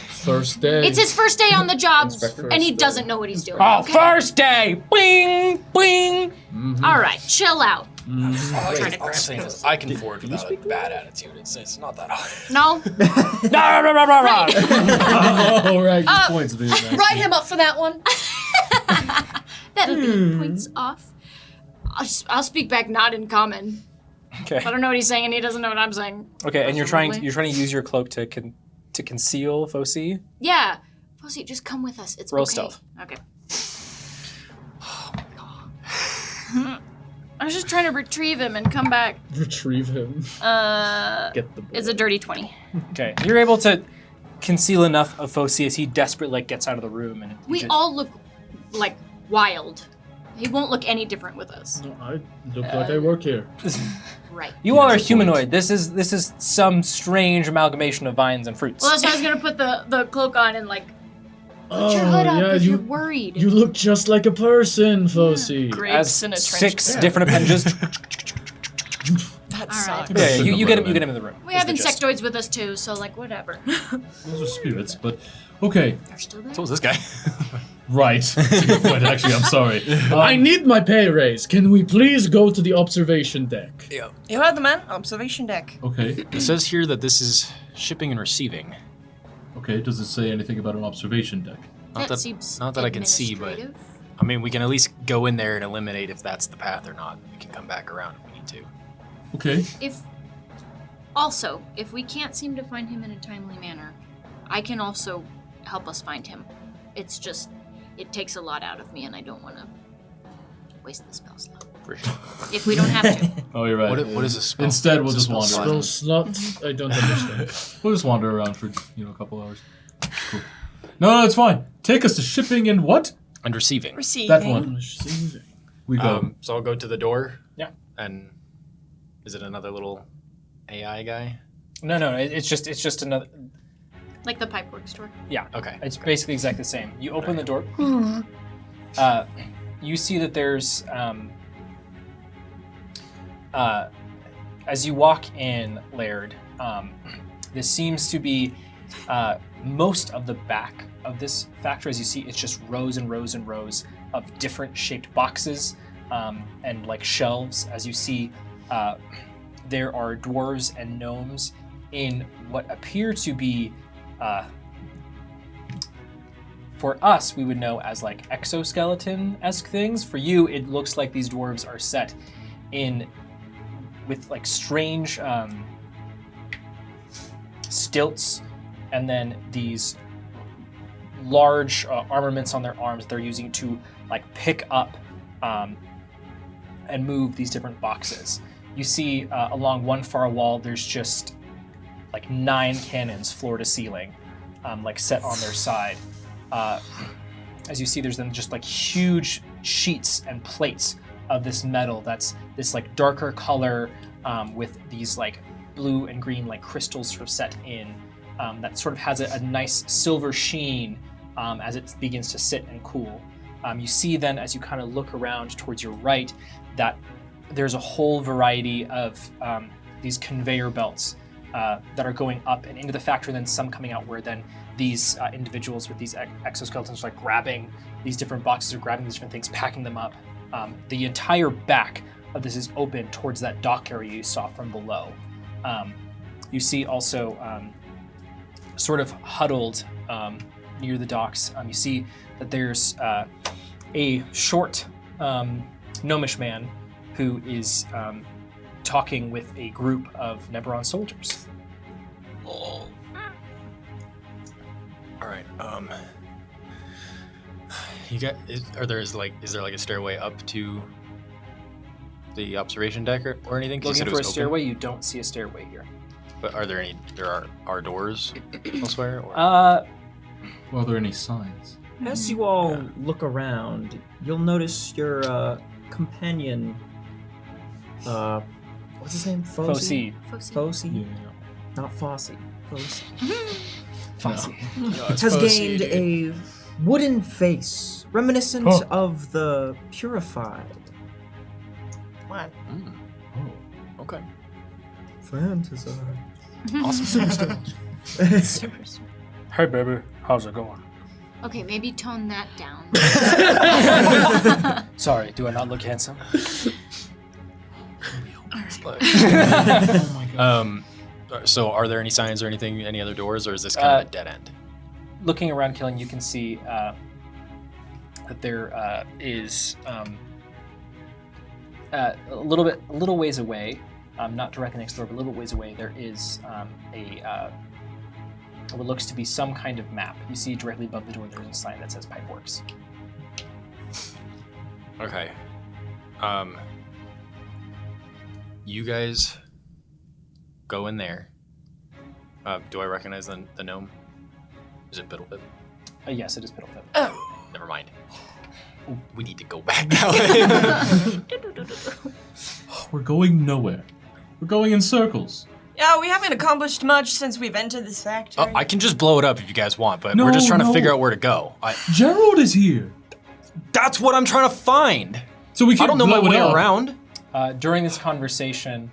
First day. It's his first day on the job, Inspector and he first doesn't day. know what he's doing. Oh, okay? first day! Bing! Bing! All right, chill out. All I'm saying is I can forge without a bad attitude. It's not that hard. No? No, no, no, no, no. All right, good points, dude. Write him up for that one. That'll be points off. I'll speak back not in common. Okay. I don't know what he's saying, and he doesn't know what I'm saying. Okay, and you're trying Presumably. to use your cloak to conceal Foci. Yeah. Foci, just come with us. It's Roll okay. stealth. Okay. I was just trying to retrieve him and come back. Retrieve him. Get the ball. It's a dirty 20. Okay, you're able to conceal enough of Foci as he desperately gets out of the room, and We all look like wild. He won't look any different with us. No, I look like I work here. Right. You all are humanoid. This is some strange amalgamation of vines and fruits. Well, that's why I was gonna put the cloak on and like put your hood up if you're worried. You look just like a person, Foci. Grapes As in a trench 6 coat. different appendages. That All sucks. right. Yeah, you get him in the room. We is have the gist. insectoids with us too, so like whatever. Those are spirits, but okay. They're still there. So was this guy. Right. That's a good point, actually. I'm sorry. I need my pay raise. Can we please go to the observation deck? Yeah. You heard the man. Observation deck. Okay. It says here that this is shipping and receiving. Okay. Does it say anything about an observation deck? Seems Not that I can see, but administrative. I mean, we can at least go in there and eliminate if that's the path or not. We can come back around if we need to. Okay. If we can't seem to find him in a timely manner, I can also help us find him. It's just, it takes a lot out of me, and I don't want to waste the spell slot. If we don't have to. Oh, you're right. What is a spell? Instead, we'll What's just a wander. spell Spell Around. slot? I don't understand. We'll just wander around for a couple hours. Cool. No, it's fine. Take us to shipping and what? And receiving. Receiving. That one. Receiving. We go. So I'll go to the door. Yeah. And is it another little AI guy? No, it's just another. Like the pipework store. Yeah, Okay. it's basically exactly the same. You open the door. You see that there's as you walk in, Laird, this seems to be most of the back of this factory. As you see, it's just rows and rows and rows of different shaped boxes and like shelves. As you see, there are dwarves and gnomes in what appear to be for us, we would know as like exoskeleton-esque things. For you, it looks like these dwarves are set in with like strange stilts, and then these large armaments on their arms they're using to like pick up and move these different boxes. You see along one far wall, there's just like 9 cannons floor to ceiling, like set on their side. As you see, there's then just like huge sheets and plates of this metal that's this like darker color with these like blue and green like crystals sort of set in that sort of has a nice silver sheen as it begins to sit and cool. You see then as you kind of look around towards your right that there's a whole variety of these conveyor belts that are going up and into the factory, and then some coming out where then these individuals with these exoskeletons are like grabbing these different boxes or grabbing these different things, packing them up. The entire back of this is open towards that dock area you saw from below. You see also sort of huddled near the docks, you see that there's a short gnomish man who is talking with a group of Neberon soldiers. All right. You got? Is there like a stairway up to the observation deck or anything? 'Cause you said Looking it for a was open. stairway, you don't see a stairway here. But are there any? There are doors elsewhere? Or? Well, are there any signs? As you all look around, you'll notice your companion. What's his name? Fosse. Fosse? Not Fosse. Fosse. Fosse. Has gained a wooden face, reminiscent of the purified. What? Okay. Fantasy. Awesome. Hey baby, how's it going? Okay, maybe tone that down. Sorry, do I not look handsome? So are there any signs or anything, any other doors, or is this kind of a dead end? Looking around Killing, you can see that there is a little ways away, not directly next door, but a little ways away, there is what looks to be some kind of map. You see directly above the door there's a sign that says Pipeworks. Okay. You guys go in there. Do I recognize the gnome? Is it Biddlefib? Yes, it is Piddlefib. Oh. Never mind. We need to go back now. We're going nowhere. We're going in circles. Yeah, we haven't accomplished much since we've entered this factory. I can just blow it up if you guys want, but No, we're just trying to no. figure out where to go. Gerald is here, That's what I'm trying to find. so we I can don't know my blow it way up. around. During this conversation,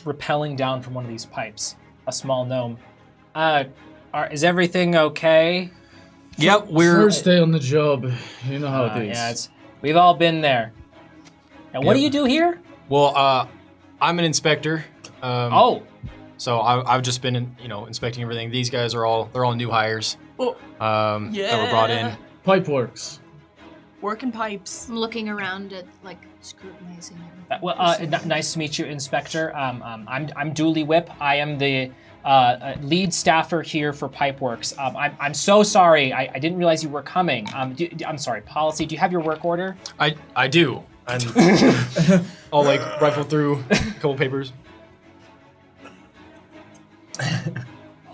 rappelling down from one of these pipes, a small gnome. Is everything okay? Yep, we're. First day on the job. You know how it is. Yeah, we've all been there. And what do you do here? Well, I'm an inspector. So I've just been, inspecting everything. These guys they're all new hires. Oh, That were brought in. Pipeworks. working pipes. I'm looking around at, like, scrutinizing everything. Nice to meet you, Inspector. I'm Dooley Whip. I am the lead staffer here for Pipeworks. I'm so sorry. I didn't realize you were coming. I'm sorry. Policy. Do you have your work order? I do. And I'll rifle through a couple papers.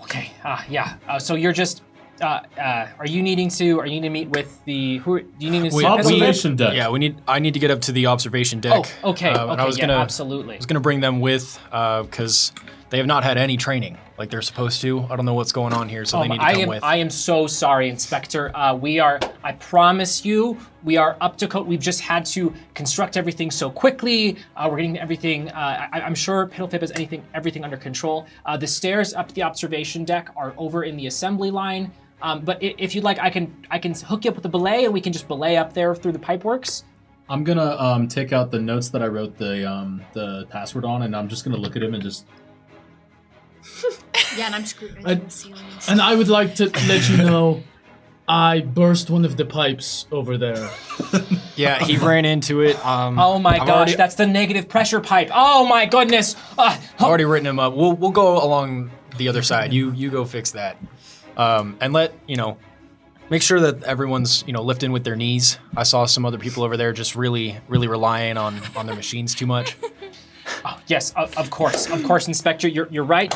Okay. Yeah. So you're just. Are you needing to meet with the? Do you need to? Observation deck. Yeah, I need to get up to the observation deck. Oh, okay. And I was gonna, absolutely. I was gonna bring them with, because they have not had any training like they're supposed to. I don't know what's going on here, so they need to come with. I am so sorry, Inspector. I promise you, we are up to code. We've just had to construct everything so quickly. We're getting everything. I'm sure Piddlefib has everything under control. The stairs up to the observation deck are over in the assembly line. But if you'd like, I can hook you up with a belay, and we can just belay up there through the Pipeworks. I'm gonna take out the notes that I wrote the password on, and I'm just gonna look at him and just. Yeah, and I'm scrutinizing the ceiling. And I would like to let you know I burst one of the pipes over there. Yeah, he ran into it. Oh my gosh, that's the negative pressure pipe. Oh my goodness. I've already written him up. We'll go along the other side. You go fix that. And make sure that everyone's, lifting with their knees. I saw some other people over there just really, really relying on their machines too much. Oh, yes, of course, Inspector. You're right.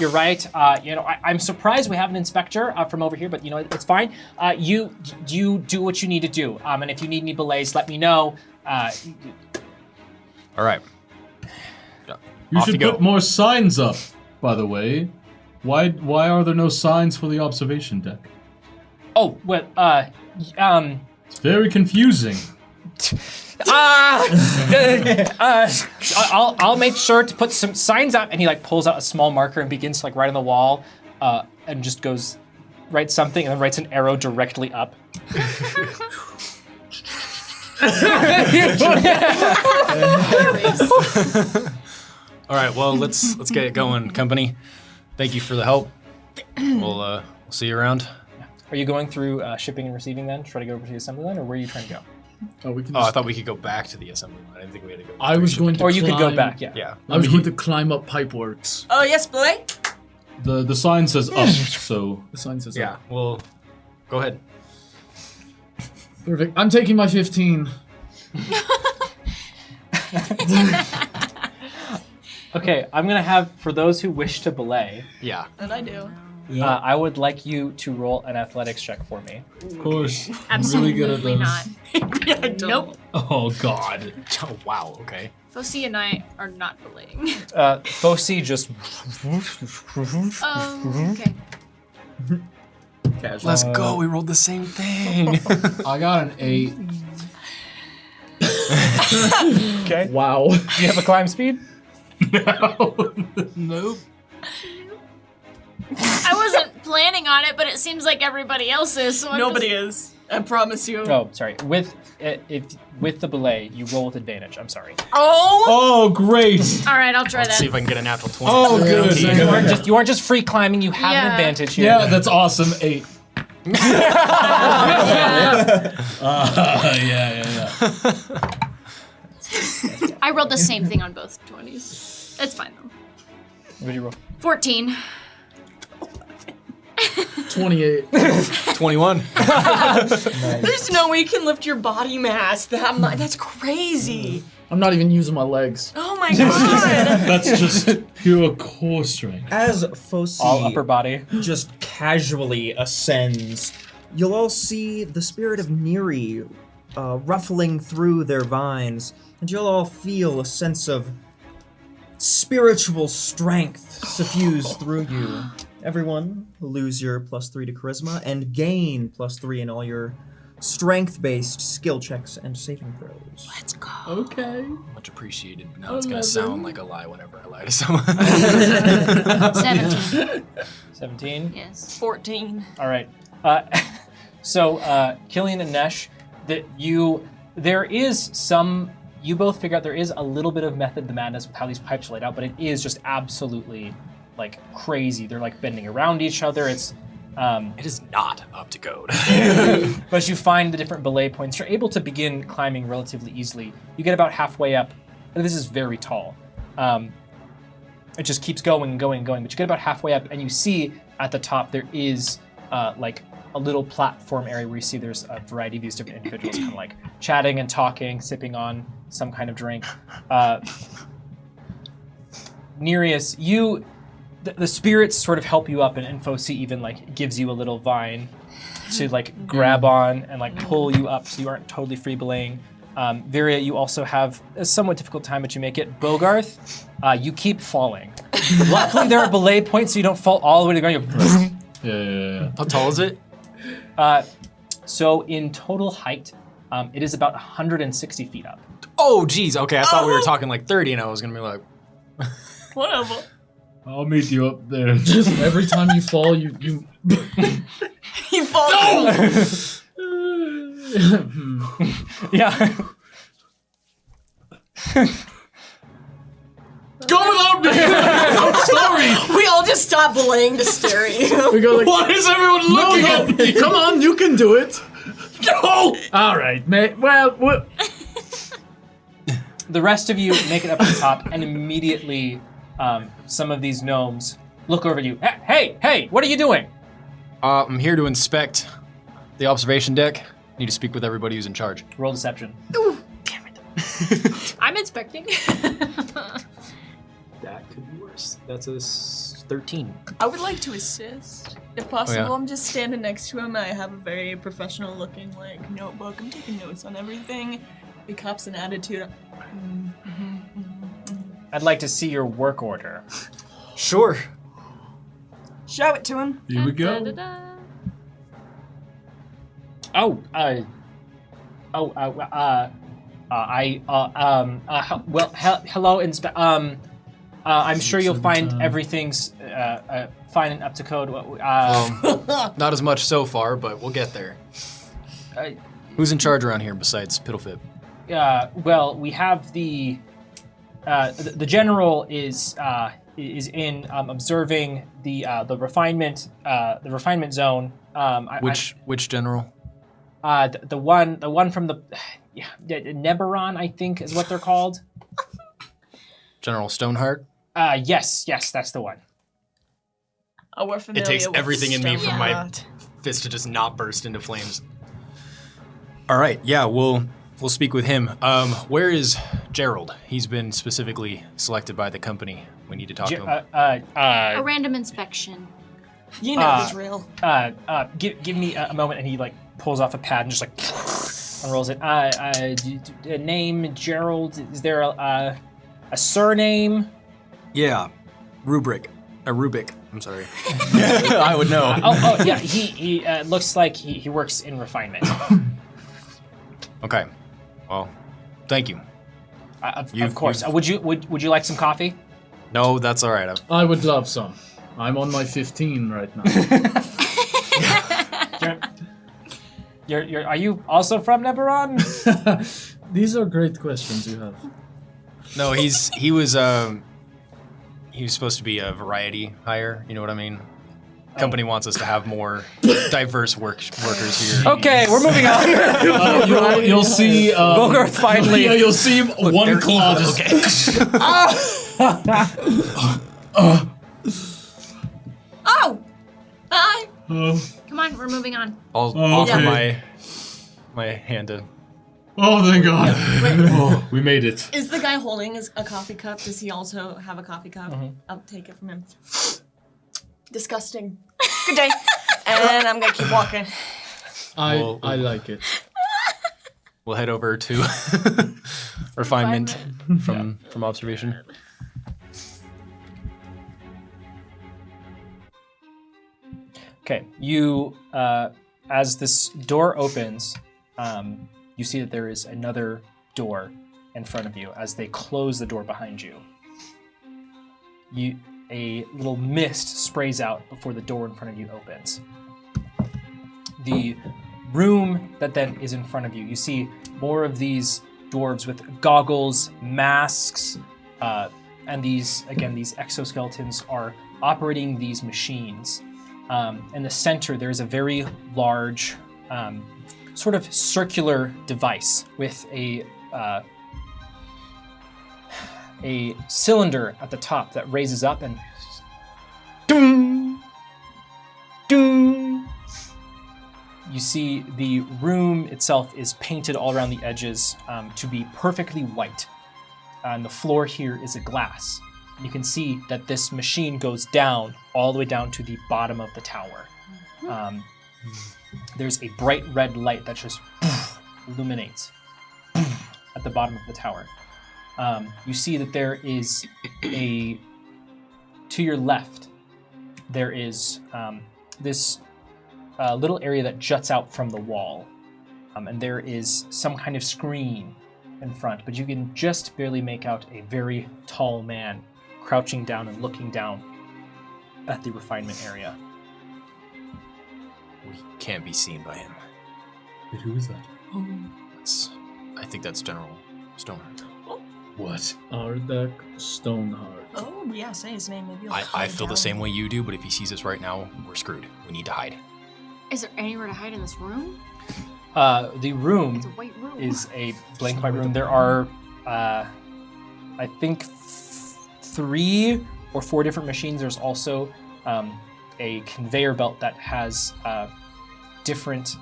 I'm surprised we have an inspector from over here, but it's fine. You do what you need to do, and if you need any belays, let me know. All right. You Off should you go. put more signs up, by the way. Why are there no signs for the observation deck? Oh well, It's very confusing. I'll make sure to put some signs up. And he pulls out a small marker and begins to write on the wall, and just writes something and then writes an arrow directly up. All right, well, let's get it going, company. Thank you for the help. We'll see you around. Are you going through shipping and receiving then? Try to go over to the assembly line, or where are you trying to go? Oh, we can. I thought we could go back to the assembly line. I didn't think we had to go. I was going to. Or you could go climb- back, yeah. Yeah. I was going to climb up Pipeworks. Oh, yes, Belay? The sign says up, so The sign says. Yeah. Well, go ahead. Perfect. I'm taking my 15. Okay, I'm gonna have, for those who wish to belay, Yeah. And I do. I would like you to roll an athletics check for me. of course. Absolutely really good at those. not. Nope. Oh God. Oh, wow. Okay. Fosi and I are not belaying. Fosi just... Oh, okay. Let's go. We rolled the same thing. I got an 8. Okay. Wow. Do you have a climb speed? Nope. I wasn't planning on it, but it seems like everybody else is. So Nobody is. I promise you. Oh, sorry. With the belay, you roll with advantage. I'm sorry. Oh! Oh, great. All right, I'll try Let's see that. if I can get a natural 20. Oh, good. You aren't just free climbing. You have an Yeah. advantage here. Yeah, that's awesome. 8. Yeah. I rolled the same thing on both 20s. It's fine though. What did you roll? 14. 28. 21. There's no way you can lift your body mass that much. That's crazy. I'm not even using my legs. Oh my god. That's just pure core strength. As Fosi All upper body. just casually ascends, you'll all see the spirit of Neri ruffling through their vines, and you'll all feel a sense of spiritual strength suffuse through you. Everyone will lose your +3 to charisma and gain +3 in all your strength-based skill checks and saving throws. Let's go. Okay. Much appreciated. But now it's going to sound like a lie whenever I lie to someone. 17. 17. Yes. 14. All right. So Killian and Nesh, there is some. You both figure out there is a little bit of method to madness with how these pipes are laid out, but it is just absolutely crazy. They're bending around each other. It's It is not up to code. but as you find the different belay points, you're able to begin climbing relatively easily. You get about halfway up, and this is very tall. It just keeps going and going and going, but you get about halfway up, and you see at the top there is a little platform area where you see there's a variety of these different individuals kind of chatting and talking, sipping on some kind of drink. Nereus, the spirits sort of help you up, and Fosi even gives you a little vine to grab on and pull you up so you aren't totally free belaying. Viria, you also have a somewhat difficult time, but you make it. Bogarth, you keep falling. Luckily, there are belay points so you don't fall all the way to the ground. Yeah. How tall is it? So in total height, it is about 160 feet up. Oh, geez. Okay, I thought we were talking 30, and I was going to be like... Whatever. I'll meet you up there. Just every time you fall, you You fall. Yeah. go without me. I'm sorry. We all to stop belaying to stare at you. We go like, Why is everyone looking at me? come on, you can do it. No! All right, mate. Well, The rest of you make it up to the top, and immediately some of these gnomes look over at you. Hey, what are you doing? I'm here to inspect the observation deck. Need to speak with everybody who's in charge. Roll deception. I'm inspecting. That could be worse. That's a 13. I would like to assist. If possible, yeah. I'm just standing next to him. I have a very professional looking notebook. I'm taking notes on everything. The cups and attitude. I'd like to see your work order. Sure. Show it to him. Here we go. Hello, I'm sure you'll find everything's fine and up to code. Not as much so far, but we'll get there. Who's in charge around here besides Piddlefip? Well, we have the general is in observing the refinement zone. Which general? The one from the Neberon, I think is what they're called. General Stoneheart? Yes, that's the one. Oh, we're familiar It takes with everything in me for my Stoneheart. fist to just not burst into flames. All right, yeah, we'll speak with him. Where is Gerald? He's been specifically selected by the company. We need to talk to him. A random inspection. You know the drill. Give me a moment, and he pulls off a pad and just unrolls it. Name Gerald. Is there a surname? Yeah, Rubik. I'm sorry. I would know. Oh yeah. He looks like he works in refinement. Okay. Well, thank you. Of course. Would you like some coffee? No, that's all right. I would love some. I'm on my 15 right now. Are you also from Neberon? These are great questions you have. No, he was supposed to be a variety hire. You know what I mean? Company wants us to have more diverse workers here. Okay, we're moving on. You'll see. Bogarth finally. Yeah, you'll see one claw just. Oh! Hi! Come on, we're moving on. I'll Oh, offer okay. my hand to. Oh, thank God. Oh, we made it. Is the guy holding a coffee cup? Does he also have a coffee cup? I'll take it from him. Disgusting. Good day. And I'm gonna keep walking. I like it. We'll head over to refinement from observation. Okay, you as this door opens, you see that there is another door in front of you. As they close the door behind you, a little mist sprays out before the door in front of you opens. The room that then is in front of you, you see more of these dwarves with goggles, masks, and these exoskeletons are operating these machines. In the center, there is a very large, sort of circular device with a cylinder at the top that raises up and doom, doom. You see the room itself is painted all around the edges to be perfectly white. And the floor here is a glass. You can see that this machine goes down all the way down to the bottom of the tower. There's a bright red light that just illuminates at the bottom of the tower. You see that there is to your left, there is this little area that juts out from the wall. And there is some kind of screen in front, but you can just barely make out a very tall man crouching down and looking down at the refinement area. We can't be seen by him. Wait, who is that? I think that's General Stoneheart. What? Ardek Stoneheart. Oh, yeah, say his name. Maybe I feel the same way you do, but if he sees us right now, we're screwed. We need to hide. Is there anywhere to hide in this room? The room It's a white room. is a blank white room. There are, I think, 3 or 4 different machines. There's also a conveyor belt that has different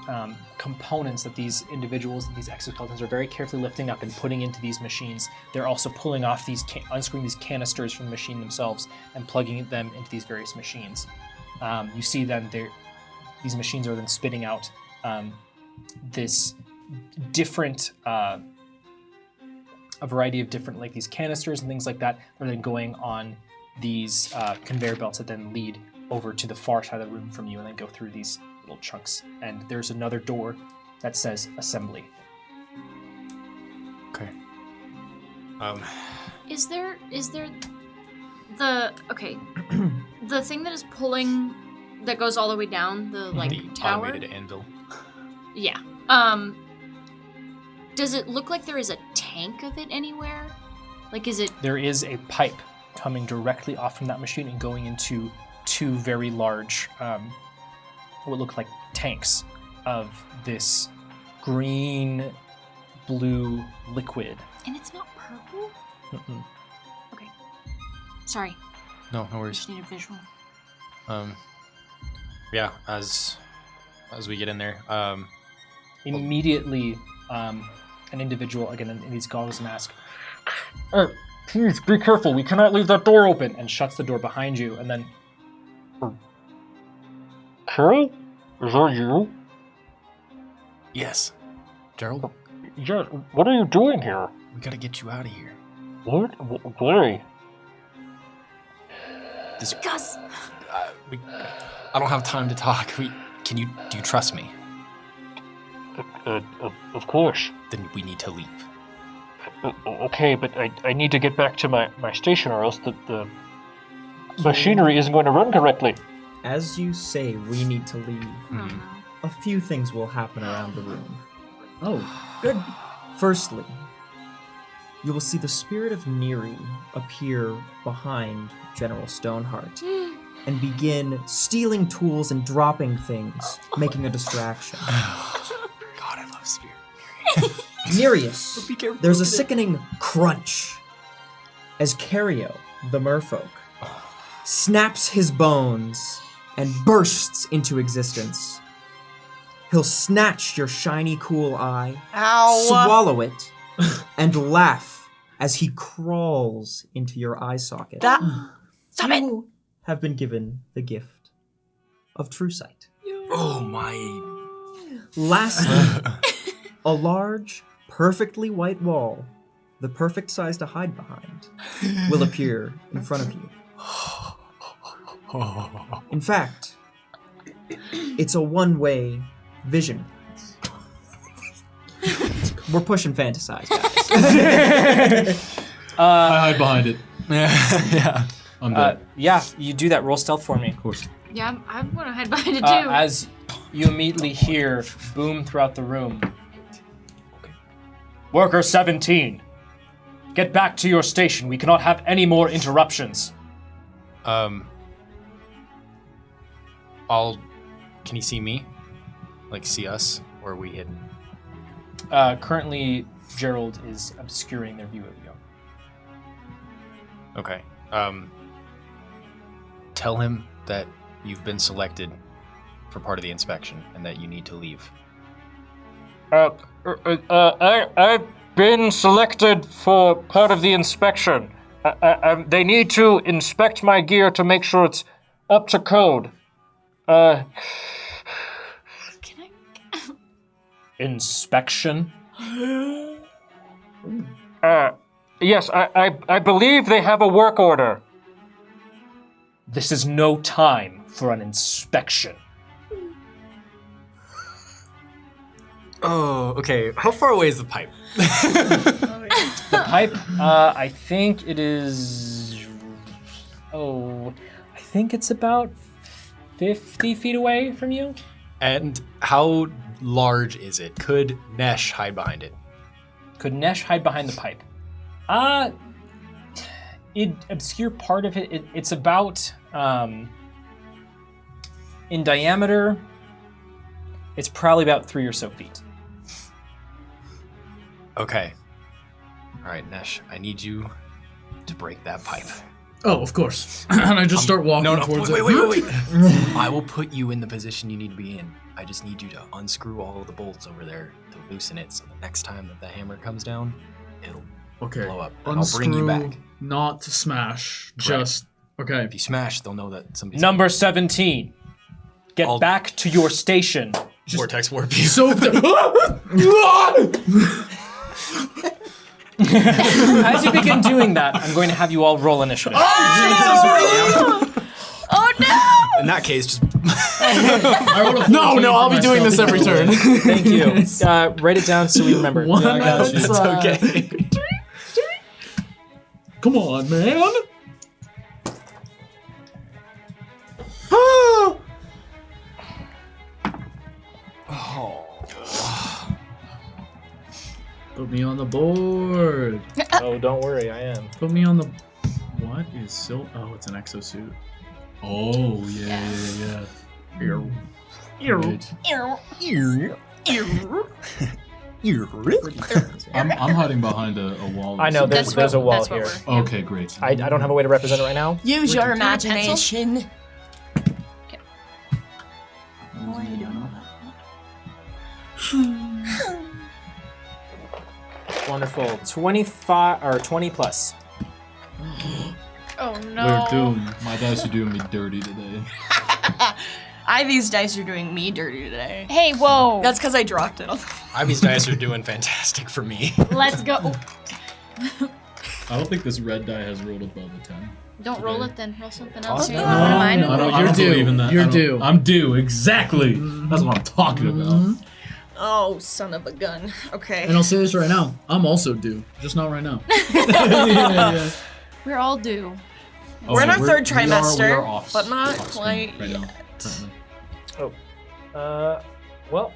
components that these individuals, these exoskeletons, are very carefully lifting up and putting into these machines. They're also pulling off these, unscrewing these canisters from the machine themselves and plugging them into these various machines. You see then these machines are then spitting out this different, a variety of different, like these canisters and things like that, are then going on these conveyor belts that then lead over to the far side of the room from you and then go through these little chunks. And there's another door that says assembly. Okay. Is there the the thing that is pulling, that goes all the way down the the tower? automated anvil. Yeah. Does it look like there is a tank of it anywhere? Like, is it? There is a pipe coming directly off from that machine and going into 2 very large, what look like tanks of this green-blue liquid. And it's not purple? Mm-mm. Okay. Sorry. No worries. Just need a visual. Yeah, as we get in there, Immediately, an individual, again in these goggles and mask, please be careful, we cannot leave that door open, and shuts the door behind you, and then... Carol? Is that you? yes, Gerald, Yeah, what are you doing here? we gotta get you out of here. What? Why? This, Gus! I don't have time to talk. Do you trust me? Of course. Then we need to leave. Okay, but I need to get back to my station or else the machinery isn't going to run correctly. As you say, we need to leave. Mhm. A few things will happen around the room. Oh, good. Firstly, you will see the spirit of Neri appear behind General Stoneheart and begin stealing tools and dropping things, making a distraction. God, I love Spirit. Nereus, Be careful, there's a look at it. sickening crunch as Cario, the merfolk, snaps his bones and bursts into existence. He'll snatch your shiny, cool eye, Ow. swallow it, and laugh as he crawls into your eye socket. That. Stop it. You have been given the gift of true sight. Oh my! Lastly, a large, perfectly white wall, the perfect size to hide behind, will appear in front of you. In fact, it's a one-way vision. We're pushing fantasize, guys. I hide behind it. Yeah. I'm dead. Yeah, you do that. Roll stealth for me. Of course. Yeah, I'm gonna hide behind it too. As you immediately hear boom throughout the room. Worker 17, get back to your station. We cannot have any more interruptions. Can he see me? Like, see us? Or are we hidden? Currently, Gerald is obscuring their view of you. Okay. Tell him that you've been selected for part of the inspection and that you need to leave. I've been selected for part of the inspection. They need to inspect my gear to make sure it's up to code. Can I? Inspection? Yes, I believe they have a work order. This is no time for an inspection. Oh, okay. How far away is the pipe? The pipe, I think it is... I think it's about 50 feet away from you. And how large is it? Could Nesh hide behind it? Could Nesh hide behind the pipe? obscure part of it, it's about, in diameter, it's probably about 3 or so feet. Okay. All right, Nesh, I need you to break that pipe. Oh, of course. And I just start walking towards it. Wait. I will put you in the position you need to be in. I just need you to unscrew all of the bolts over there to loosen it, so the next time that the hammer comes down, it'll blow up. And I'll bring you back. Not to smash. Correct. Just okay. If you smash, they'll know that somebody's Number 17. Get back to your station. Vortex warp you. So As you begin doing that, I'm going to have you all roll initiative. Oh no! In that case, just no, I'll be doing this every turn. Thank you. Write it down so we remember. One I got you. outside. okay. Come on, man. Put me on the board. Oh, don't worry, I am. Put me on the. What is so? Oh, it's an exosuit. Oh, yeah. Right. I'm hiding behind a wall. I know, That's there's a what- wall that's what here. we're- Okay, great. I don't have a way to represent it right now. Use your you want a pencil? imagination. Wonderful. 25 or 20 plus. Oh no. We're doomed. My dice are doing me dirty today. Ivy's dice are doing me dirty today. Hey, whoa. That's because I dropped it. Ivy's dice are doing fantastic for me. Let's go. I don't think this red die has rolled above a 10. Don't roll it then. Roll something else. Awesome. Maybe one of mine. I don't You're due. believe in that. You're I don't- due. I'm due, exactly. That's what I'm talking about. Oh, son of a gun. Okay. And I'll say this right now. I'm also due, just not right now. yeah. We're all due. We're in our third we are trimester, off- but not off quite screen right now, yet. currently. Well,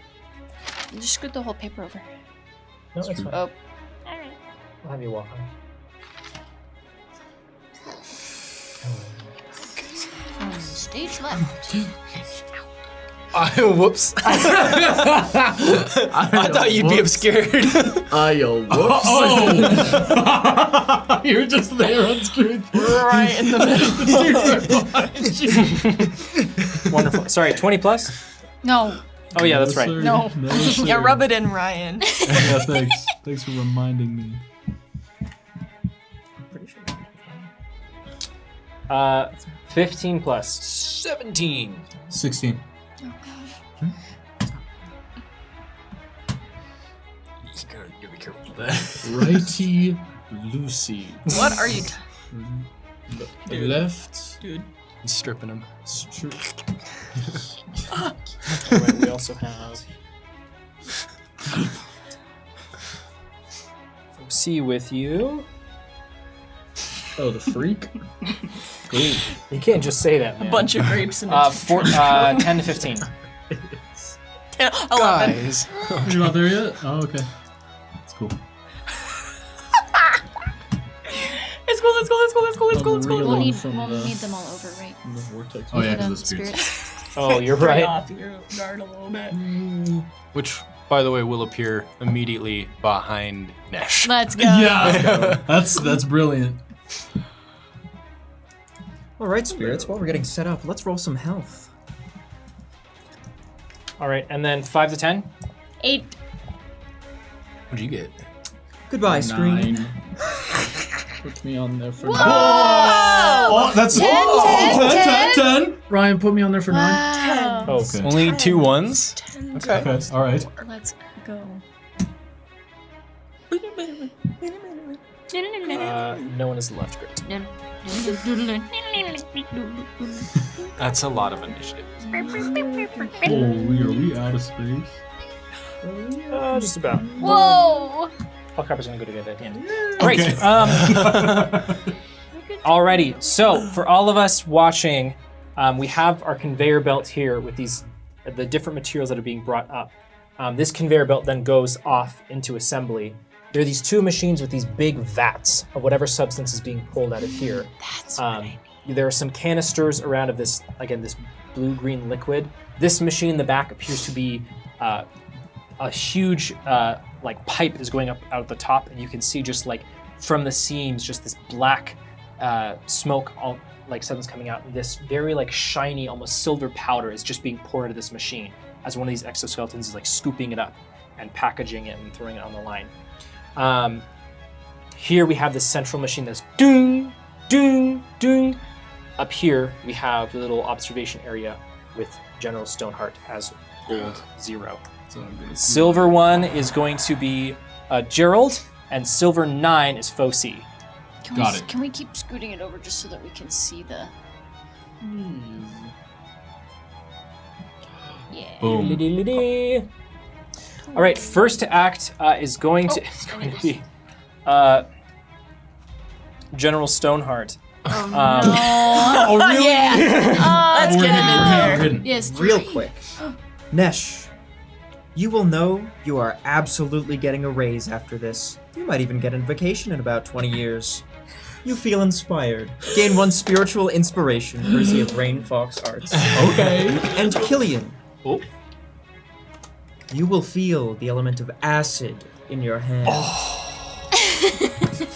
Just scoot the whole paper over. no, it's fine. Oh. Alright. I'll have you walk on. Stage left. Whoops. I thought you'd be obscured. Whoops. Oh! You're just there unscrewed. Right in the middle. Wonderful. Sorry, 20 plus? No. Oh yeah, that's right. No. sir. Yeah, rub it in, Ryan. Yeah, thanks. Thanks for reminding me. 15 plus. 17. 16. You gotta be careful with that. Righty Lucy. What are you? Left. He's stripping him. Alright, we also have. See with you. Oh, the freak. You can't just say that, man. A bunch of grapes in a 10 to 15. 11. Guys. You're not there yet? Oh, okay. That's cool. Let's go. We'll need from we'll the- need them all over, right? The vortex. Oh, yeah, For the because the spirits. spirits. Oh, you're Right right. off your guard a little bit. Which, by the way, will appear immediately behind Nesh. Let's go. Yeah! That's brilliant. All right, spirits. While we're getting set up, let's roll some health. Alright, and then 5 to 10? 8. What'd you get? Goodbye, screen. 9. Put me on there for Whoa! 9. Oh, that's 10. Ryan, put me on there for 9. Wow. Oh, Okay. Only 2 ones? Okay. Okay, all right. Let's go. No one is left. Great. That's a lot of initiative. Holy, are we out of space? Just about. Whoa! Oh, crap, is going to go together at the end. Great. Alrighty, so for all of us watching, we have our conveyor belt here with these the different materials that are being brought up. This conveyor belt then goes off into assembly, there are these two machines with these big vats of whatever substance is being pulled out of here. That's what I need. There are some canisters around of this, again, this blue-green liquid. This machine in the back appears to be a huge like pipe is going up out the top, and you can see just like from the seams, just this black smoke, all, like something's coming out. And this very like shiny, almost silver powder is just being poured into this machine as one of these exoskeletons is like scooping it up and packaging it and throwing it on the line. Here we have this central machine that's doom, doom, doom. Up here we have the little observation area with General Stoneheart as gold 0. Silver 1 is going to be Gerald, and silver 9 is Foci. Got it. Can we keep scooting it over just so that we can see the... Yeah. Boom. All right, first to act is going to be General Stoneheart. Oh, really? Yeah. Let's get him in there. Yes. Real quick. Nesh, you will know you are absolutely getting a raise after this. You might even get a vacation in about 20 years. You feel inspired. Gain 1 spiritual inspiration, courtesy of Rain Fox Arts. Okay. And Killian, Oh. you will feel the element of acid in your hand.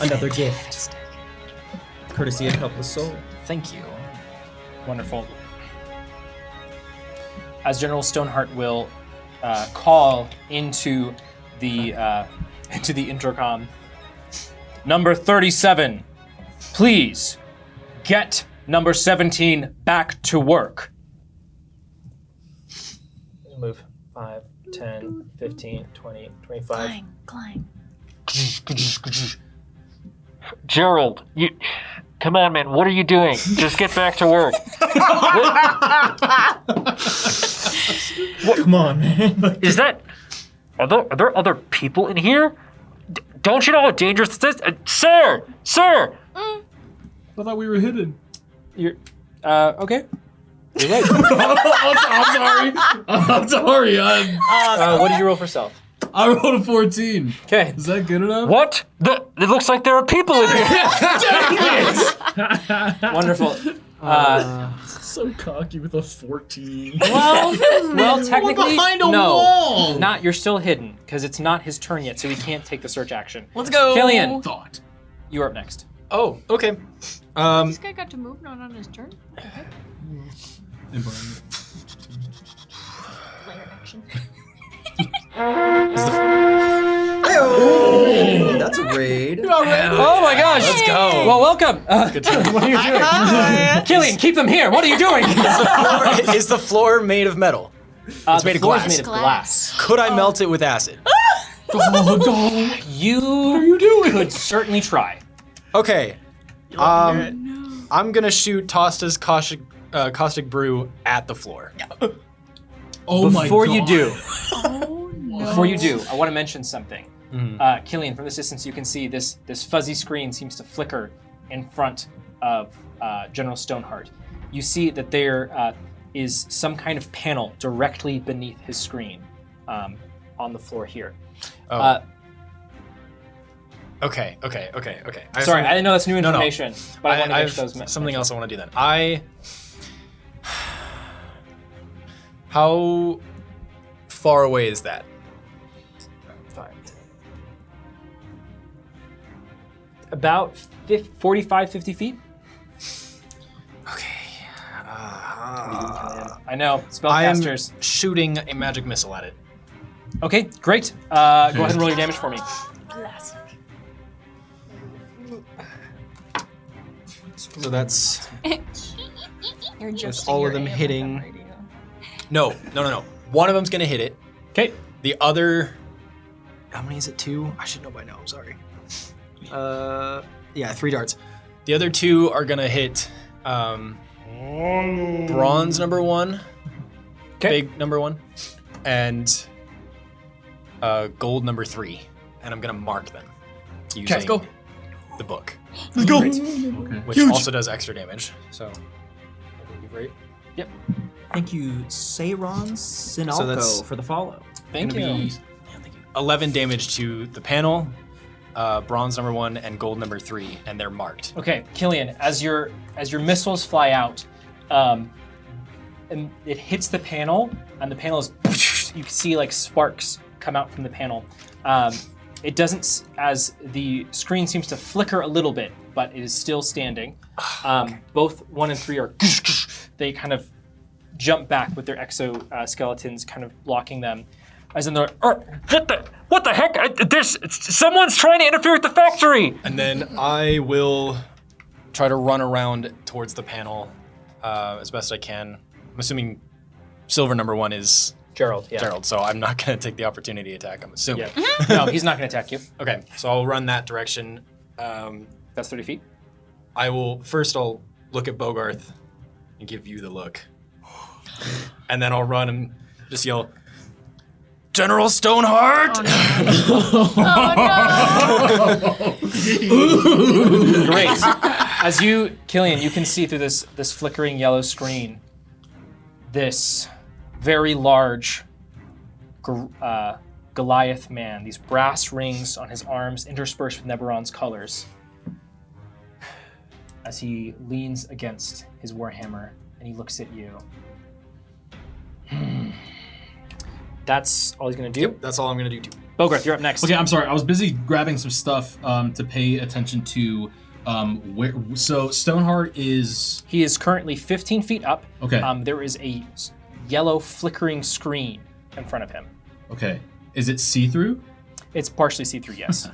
Another gift. Courtesy of Helpless Soul. Thank you. Wonderful. As General Stoneheart will call into the intercom, number 37, please get number 17 back to work. Move 5, 10, 15, 20, 25. Clang. Gerald, you. Come on, man. What are you doing? Just get back to work. Come on, man. Is that? Are there other people in here? Don't you know how dangerous this is, sir? Sir. I thought we were hidden. You're okay. You're right. I'm sorry. What did you roll for stealth? I rolled a 14. Okay. Is that good enough? What? It looks like there are people in here. Wonderful. So cocky with a 14. Well, technically, behind a no. wall. Not. You're still hidden because it's not his turn yet, so he can't take the search action. Let's go. Killian, Thought. you are up next. Oh, okay. This guy got to move not on his turn. Okay. Environment. Layer action. Hey-oh. That's a raid. Oh my gosh! Let's go. Well, welcome. Good time. What are you doing? Killian, keep them here. What are you doing? Is the floor made of metal? It's made of floor glass. is made of glass. Could I melt it with acid? You could certainly try. Okay. I'm gonna shoot Tosta's caustic brew at the floor. Oh my god. Before you do, Oh no. Before you do, I want to mention something. Mhm. Killian, from this distance, you can see this fuzzy screen seems to flicker in front of General Stoneheart. You see that there is some kind of panel directly beneath his screen on the floor here. Oh. Okay. Sorry, I didn't know that's new No. information, but I want to I make have those something else I want to do then. How far away is that? About 45, 50 feet. Okay. I know, I am spellcasters. shooting a magic missile at it. Okay, great. Go ahead and roll your damage for me. Classic. So that's You're just all of them hitting. No. One of them's gonna hit it. Okay. The other, how many is it? 2? I should know by now. I'm sorry. Yeah, 3 darts. The other 2 are gonna hit bronze number 1, big number 1, and gold number 3, and I'm gonna mark them using the book. Let's go. Great. Okay. Which also does extra damage. So, great. Yep. Thank you, Sayron Sinalco, So that's for the follow. Thank you. Gonna be 11 damage to the panel, bronze number 1 and gold number 3, and they're marked. Okay, Killian, as your missiles fly out, and it hits the panel, and the panel is you can see like sparks come out from the panel. It doesn't, as the screen seems to flicker a little bit, but it is still standing. Both 1 and 3 are they kind of jump back with their exoskeletons kind of blocking them. As in they're What the heck? Someone's trying to interfere with the factory. And then I will try to run around towards the panel as best I can. I'm assuming silver number 1 is Gerald, yeah. Gerald, so I'm not going to take the opportunity attack, I'm assuming. Yeah. No, he's not going to attack you. Okay, so I'll run that direction. That's 30 feet. I'll look at Bogarth and give you the look. And then I'll run and just yell, General Stoneheart! Great. As Killian, you can see through this flickering yellow screen, this very large Goliath man, these brass rings on his arms interspersed with Neberon's colors, as he leans against his warhammer and he looks at you. That's all he's gonna do? Yep, that's all I'm going to do too. Bogarth, you're up next. Okay, I'm sorry. I was busy grabbing some stuff to pay attention to where. So Stoneheart is. He is currently 15 feet up. Okay. There is a yellow flickering screen in front of him. Okay. Is it see-through? It's partially see-through, yes.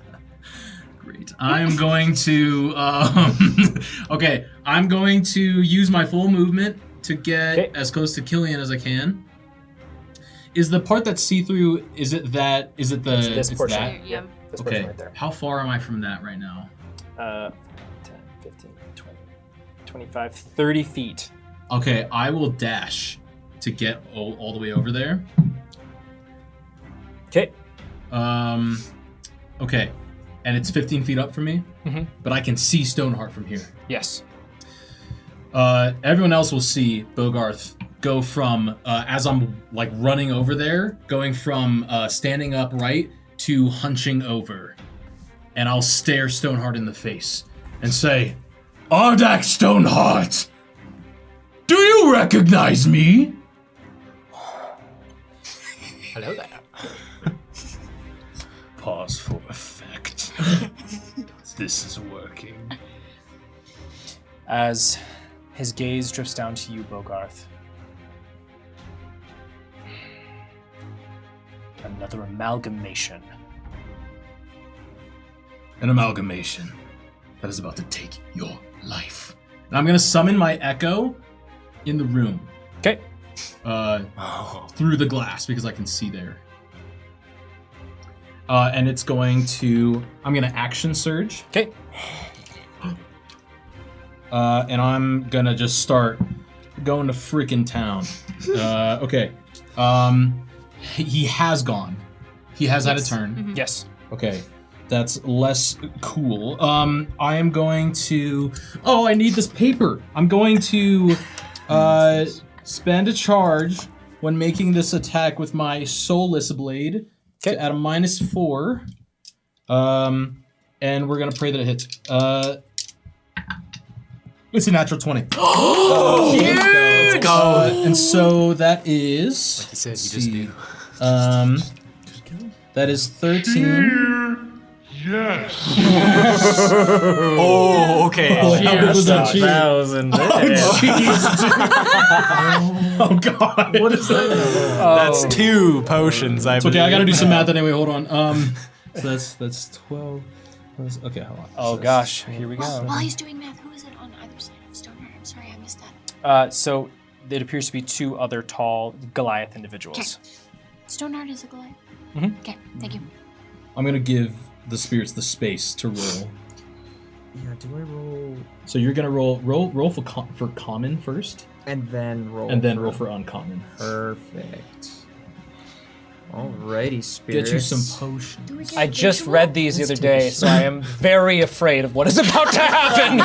Great. I'm going to. Okay. I'm going to use my full movement to get as close to Killian as I can. Is the part that's see-through? Is it the? It's this portion. That? Yeah. This Okay. portion right there. How far am I from that right now? 10, 15, 20, 25, 30 feet. Okay, I will dash to get all the way over there. Okay. Okay, and it's 15 feet up from me, but I can see Stoneheart from here. Yes. Everyone else will see Bogarth go from, as I'm like running over there, going from standing upright to hunching over. And I'll stare Stoneheart in the face and say, Ardak Stoneheart, do you recognize me? Hello there. Pause for effect. This is working. As his gaze drifts down to you, Bogarth. Another amalgamation. An amalgamation that is about to take your life. And I'm going to summon my echo in the room. Okay. Through the glass because I can see there. And it's going to... I'm going to action surge. Okay. And I'm going to just start going to freaking town. Okay. He has gone. He has had a turn. Yes. Okay. That's less cool. I am going to... Oh, I need this paper. I'm going to spend a charge when making this attack with my Soulless Blade to add a -4. And we're going to pray that it hits. It's a natural 20. Oh, let's go. And so that is... Like you said, let's you just see. knew. That is 13. Oh, okay. How big was that cheese? 1,000. Oh god. What is that? That's 2 potions, I It's okay, believe. I gotta do some math anyway, hold on. So that's 12. Okay, hold on. Oh So gosh, here we go. While he's doing math, who is it on either side of Stoneheart? I'm sorry, I missed that. So it appears to be 2 other tall Goliath individuals. Stoneheart is a Goliath. Mhm. Okay, thank you. I'm gonna give the spirits the space to roll. Yeah, do I roll So you're gonna roll for common first, and then roll? and then roll for uncommon. Perfect. Alrighty, spirits. Get you some potions. Do we get I a just visual? read these the other day, so I am very afraid of what is about to happen.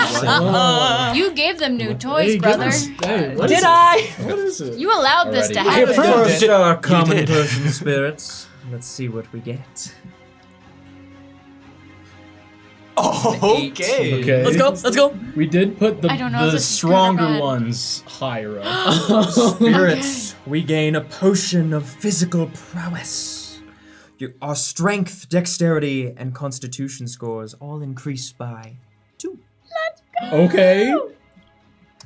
You gave them new toys, brother. Did I? What is it? You allowed this to I happen. approved First it. our common potion spirits. Let's see what we get. Okay. Okay. Let's go. Let's go. We did put I don't know if the this is good or stronger bad. ones higher up. Spirits, we gain a potion of physical prowess. Our strength, dexterity, and constitution scores all increase by 2. Okay.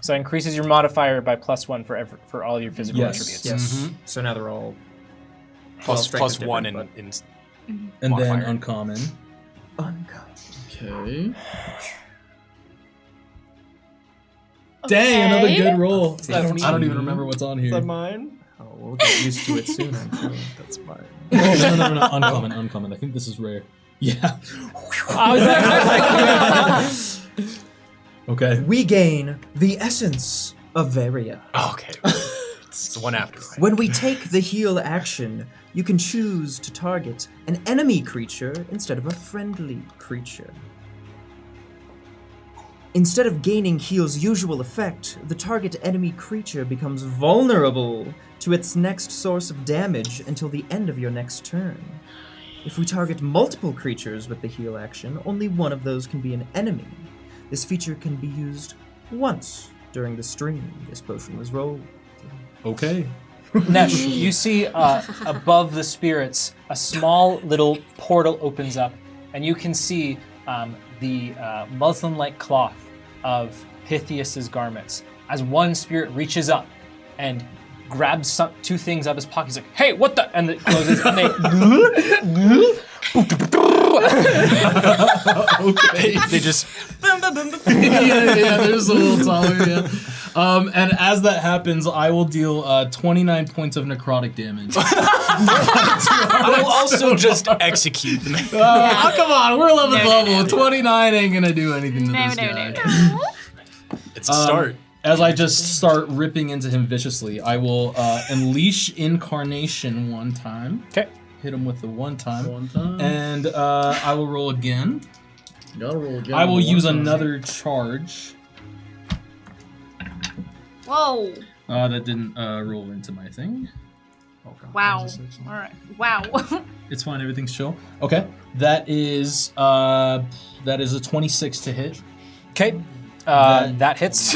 So it increases your modifier by +1 for all your physical Yes. attributes. Yes. So now they're all Plus strength is 1 different, in And then modifier. uncommon. uncommon. Okay. Dang, another good roll. I don't even remember what's on here. mine? Oh, we'll get used to it soon, I'm sure. That's fine. No. Uncommon. I think this is rare. Yeah. Okay. We gain the essence of Varia. Okay. It's the one after, right? When we take the heal action, you can choose to target an enemy creature instead of a friendly creature. Instead of gaining heal's usual effect, the target enemy creature becomes vulnerable to its next source of damage until the end of your next turn. If we target multiple creatures with the heal action, only one of those can be an enemy. This feature can be used once during the stream this potion was rolled. Okay. Nesh, you see above the spirits, a small little portal opens up, and you can see the muslin-like cloth of Pythias's garments. As one spirit reaches up and grabs two things out of his pocket, he's like, "Hey, what the?" And it closes, and they. Okay. They just yeah, there's a little taller, yeah. And as that happens, I will deal 29 points of necrotic damage. I will also just execute them. Oh, come on, we're 11th level. 29 ain't gonna do anything to this guy. It's a start. As I just start ripping into him viciously, I will unleash incarnation one time. Okay. Hit him with the one time. One time. And I will roll again. Gotta roll again. I will One use time. another charge. Whoa. That didn't roll into my thing. Wow. All right. Wow. It's fine. Everything's chill. Okay. That is a 26 to hit. Okay, that hits.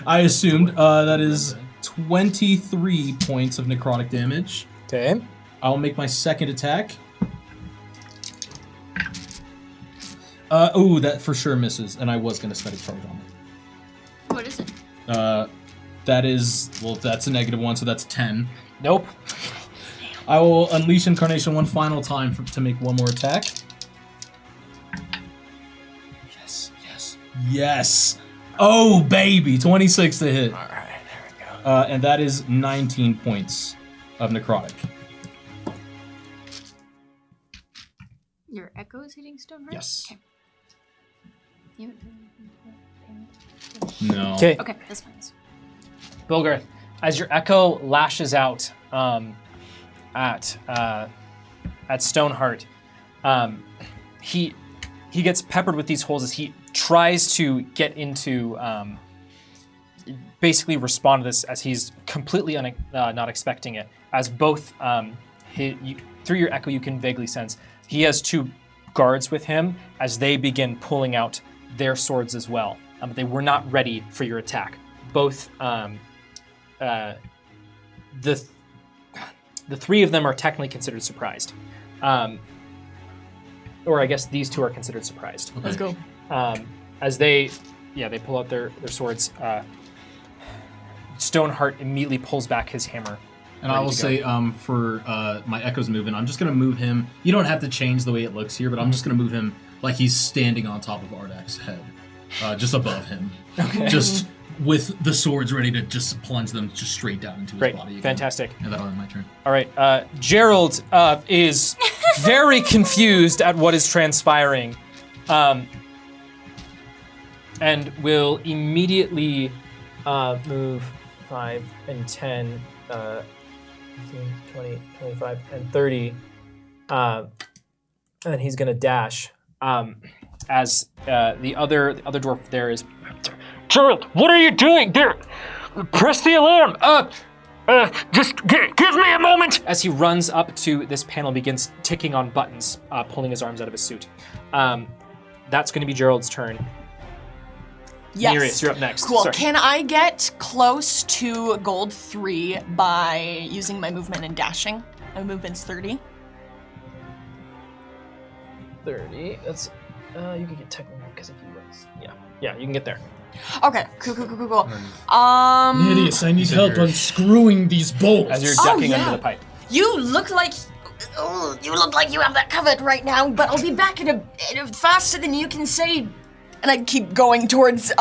I assumed that is 23 points of necrotic damage. Okay. I'll make my second attack. That for sure misses, and I was gonna spend a charge on it. What is it? That's a -1, so that's 10. Nope. I will unleash incarnation one final time to make one more attack. Yes. Oh, baby. 26 to hit. All right, there we go. And that is 19 points of necrotic. Your echo is hitting Stoneheart? Yes. Okay. You haven't No. Okay. Okay, that's fine. Bilger, as your echo lashes out at Stoneheart, he gets peppered with these holes as he tries to get into basically respond to this as he's completely not expecting it. As both through your echo, you can vaguely sense he has two guards with him as they begin pulling out their swords as well. But they were not ready for your attack. Both the three of them are technically considered surprised. Or I guess these two are considered surprised. Let's go. As they pull out their swords, Stoneheart immediately pulls back his hammer. And I will say, for my echo's moving, I'm just going to move him. You don't have to change the way it looks here, but I'm just going to move him like he's standing on top of Ardak's head. Just above him. Okay. Just with the swords ready to just plunge them just straight down into his Great, body again. fantastic. And that'll end my turn. All right, Gerald is very confused at what is transpiring, and will immediately move 5 and 10, 15, 20, 25, and 30, and then he's gonna dash. As the other dwarf there is. Gerald, what are you doing? There, press the alarm. Just give me a moment. As he runs up to this panel, begins ticking on buttons, pulling his arms out of his suit. that's going to be Gerald's turn. Yes. Nereus, you're up next. Cool. Sorry. Can I get close to gold 3 by using my movement and dashing? My movement's 30. 30. That's you can get technical because if you was. Yeah, you can get there. Okay. Cool. Nereus, I need help unscrewing these bolts. As you're Oh, ducking yeah. under the pipe. You look like you have that covered right now, but I'll be back in a faster than you can say. And I keep going towards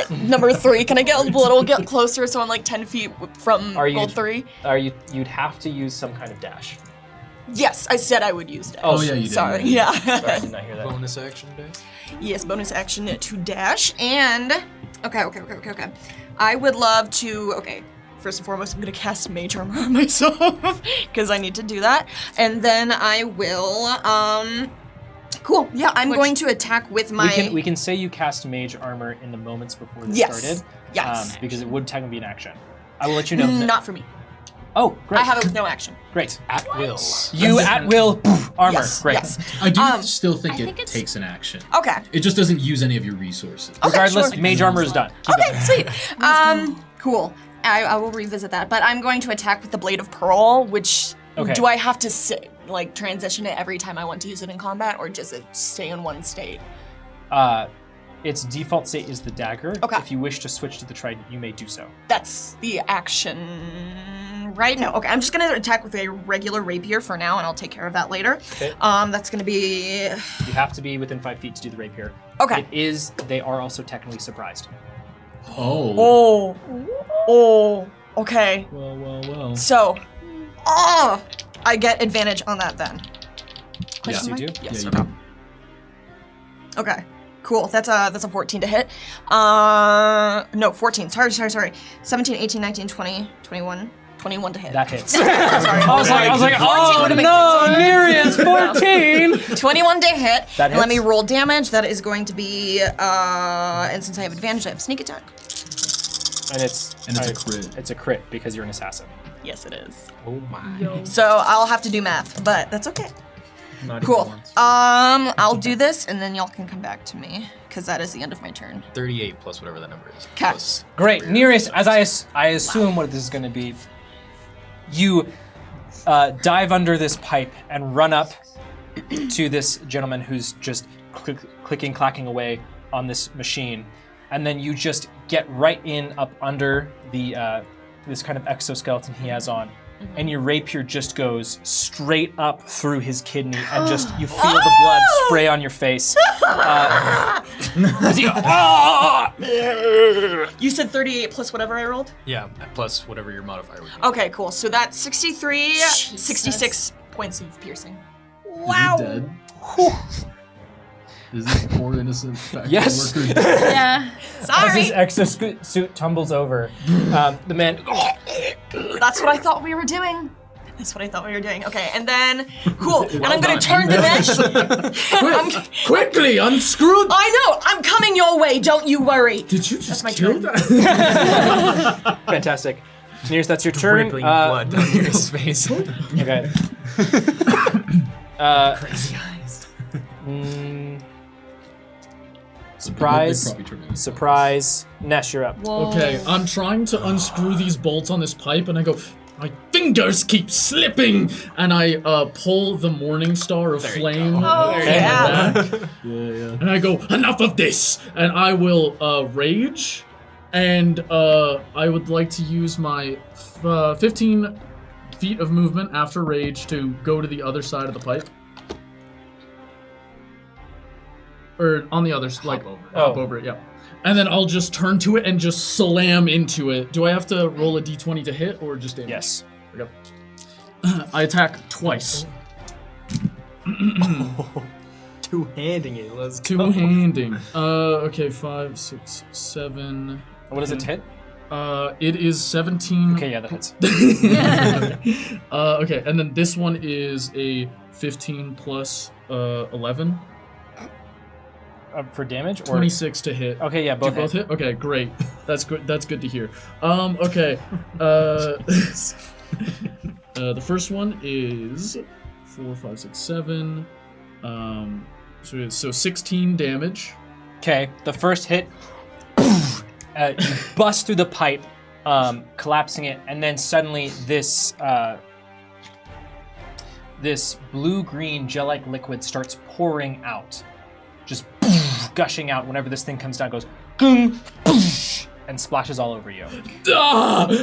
number 3. Can I get a little get closer so I'm like 10 feet from gold 3? You'd have to use some kind of dash. Yes, I said I would use dash. Oh, yeah, you did. Sorry, Yeah. yeah. Sorry, I did not hear that. Bonus action day. Yes, bonus action to dash. And okay. I would love to. Okay, first and foremost, I'm gonna cast Mage Armor on myself because I need to do that. And then I will. Cool. Yeah, I'm going to attack with my. We can say you cast Mage Armor in the moments before this Yes. started. Yes. Because it would technically be an action. I will let you know. Not for me. Oh, great. I have it with no action. Great. At will. You at will poof, armor. Yes. Great. Yes. I do still think I it think it's- takes an action. Okay. It just doesn't use any of your resources. Okay, Regardless, sure. Mage Armor is done. Keep Okay, going. sweet. Cool. I will revisit that, but I'm going to attack with the Blade of Pearl, which Okay. do I have to transition it every time I want to use it in combat, or does it stay in one state? Its default state is the dagger. Okay. If you wish to switch to the trident, you may do so. That's the action right now. Okay, I'm just gonna attack with a regular rapier for now, and I'll take care of that later. Okay. That's gonna be. You have to be within 5 feet to do the rapier. Okay. They are also technically surprised. Oh. Oh. Okay. Well. So, I get advantage on that then. Yes, you do. Yes. Yeah, you do. Okay. Cool. That's a 14 to hit. No, 14. Sorry. 17, 18, 19, 20, 21. 21 to hit. That hits. Sorry. I was like, 14 oh would've been no, good. Nereus, 14! 21 to hit. That And let me hits. roll damage. That is going to be, and since I have advantage, I have sneak attack. And it's a crit. It's a crit because you're an assassin. Yes, it is. Oh my. So I'll have to do math, but that's okay. Not Cool. even once. I'll do this, and then y'all can come back to me, because that is the end of my turn. 38 plus whatever that number is. Okay. Plus Great, Nereus, as I assume what this is going to be, you dive under this pipe and run up to this gentleman who's just clicking, clacking away on this machine, and then you just get right in up under the this kind of exoskeleton he has on, and your rapier just goes straight up through his kidney, and just you feel the blood spray on your face. You said 38 plus whatever I rolled? yeah, plus whatever your modifier would be. Okay, cool. So that's 63, 66 points of piercing. Wow. Is he dead? Is this poor innocent factory Yes. worker? Yeah. As Sorry. his exosuit tumbles over, the man. That's what I thought we were doing. Okay, and then, cool. And I'm gonna done. turn to Mesh. Quickly, unscrew. I know, I'm coming your way, don't you worry. Did you just my kill turn. that? Fantastic. Nereus, that's your turn. Rippling blood down Nereus' face. Okay. Crazy eyes. Surprise. They probably turned it. Surprise. Nesh, you're up. Okay, I'm trying to unscrew these bolts on this pipe, and I go, my fingers keep slipping, and I pull the Morning Star of Flame. Oh, from yeah. the back, and I go, enough of this, and I will rage, and I would like to use my 15 feet of movement after rage to go to the other side of the pipe. Or on the other, like, hop over it, yeah. And then I'll just turn to it and just slam into it. Do I have to roll a d20 to hit, or just damage? Yes. Okay. I attack twice. Two-handing it. Let's go. Two-handing. Okay, 5, 6, 7. What does it hit? It is 17. Okay, yeah, that hits. Okay, and then this one is a 15 plus 11. For damage? Or 26 to hit. Okay, yeah, Do both, both hit. hit? Okay, great. That's good. That's good to hear. Okay. The first one is 4, 5, 6, 7. So 16 damage. Okay, the first hit, you bust through the pipe, collapsing it, and then suddenly this this blue-green gel-like liquid starts pouring out, just gushing out whenever this thing comes down. It goes, gung, and splashes all over you.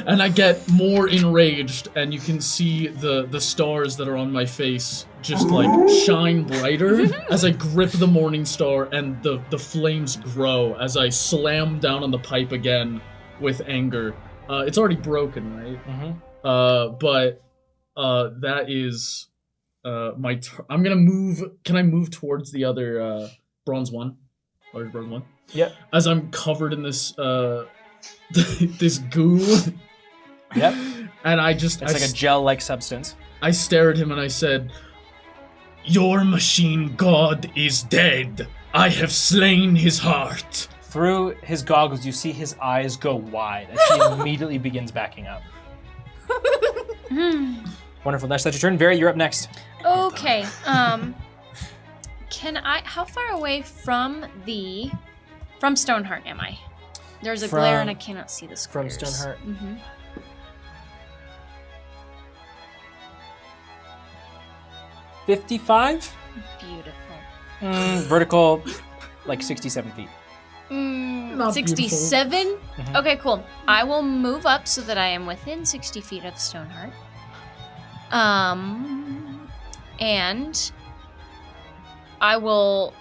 And I get more enraged, and you can see the stars that are on my face just like shine brighter as I grip the morning star, and the flames grow as I slam down on the pipe again with anger. It's already broken, right? Mm-hmm. But that is my I'm gonna move. Can I move towards the other bronze one? Large bronze one? Yep. As I'm covered in this this goo. Yep. And it's like a gel-like substance. I stare at him and I said, "Your machine god is dead. I have slain his heart." Through his goggles, you see his eyes go wide as he immediately begins backing up. Wonderful. That's your turn. Very, you're up next. Okay. Can I? How far away from Stoneheart am I? There's a glare and I cannot see the From squares. Stoneheart. Mm-hmm. 55? Beautiful. Vertical, like 67 feet. Not 67? Mhm. Okay, cool. I will move up so that I am within 60 feet of Stoneheart. And I will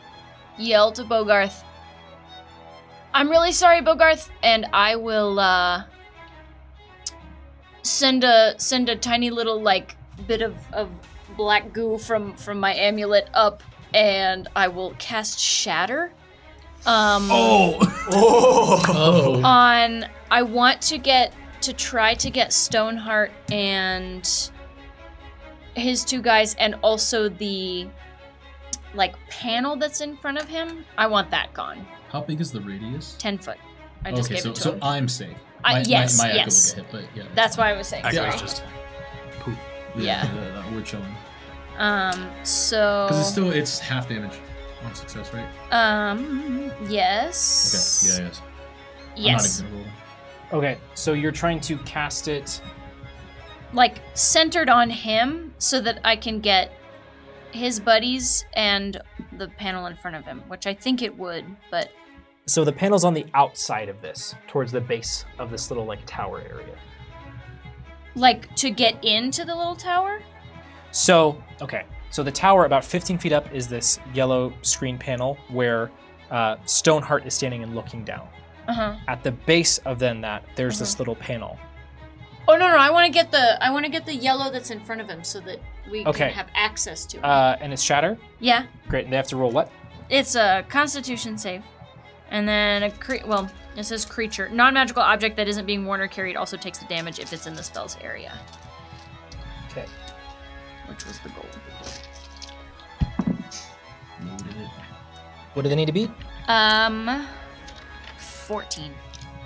yell to Bogarth, "I'm really sorry, Bogarth," and I will send a tiny little like bit of black goo from my amulet up, and I will cast Shatter. Oh. On I want to try to get Stoneheart and his two guys, and also the like panel that's in front of him. I want that gone. How big is the radius? 10 foot. I just gave it to him. I'm safe. Yes, my yes. echo will get hit, but yeah. That's why I was saying. Echo Sorry. is just poof. Yeah. We're chilling. So. Because it's half damage on success, right? Yes. Okay. Yeah. Yes. Yes. I'm not even gonna roll. Okay, so you're trying to cast it. Like centered on him so that I can get his buddies and the panel in front of him, which I think it would, but. So the panel's on the outside of this, towards the base of this little like tower area. Like to get into the little tower? So, okay. So the tower about 15 feet up is this yellow screen panel where Stoneheart is standing and looking down. Uh-huh. At the base of there's this little panel. Oh no, I want to get the yellow that's in front of him so that we can have access to it. And it's Shatter? Yeah. Great. They have to roll what? It's a Constitution save. And then it says creature. Non-magical object that isn't being worn or carried also takes the damage if it's in the spell's area. Okay. Which was the goal. What do they need to beat? 14.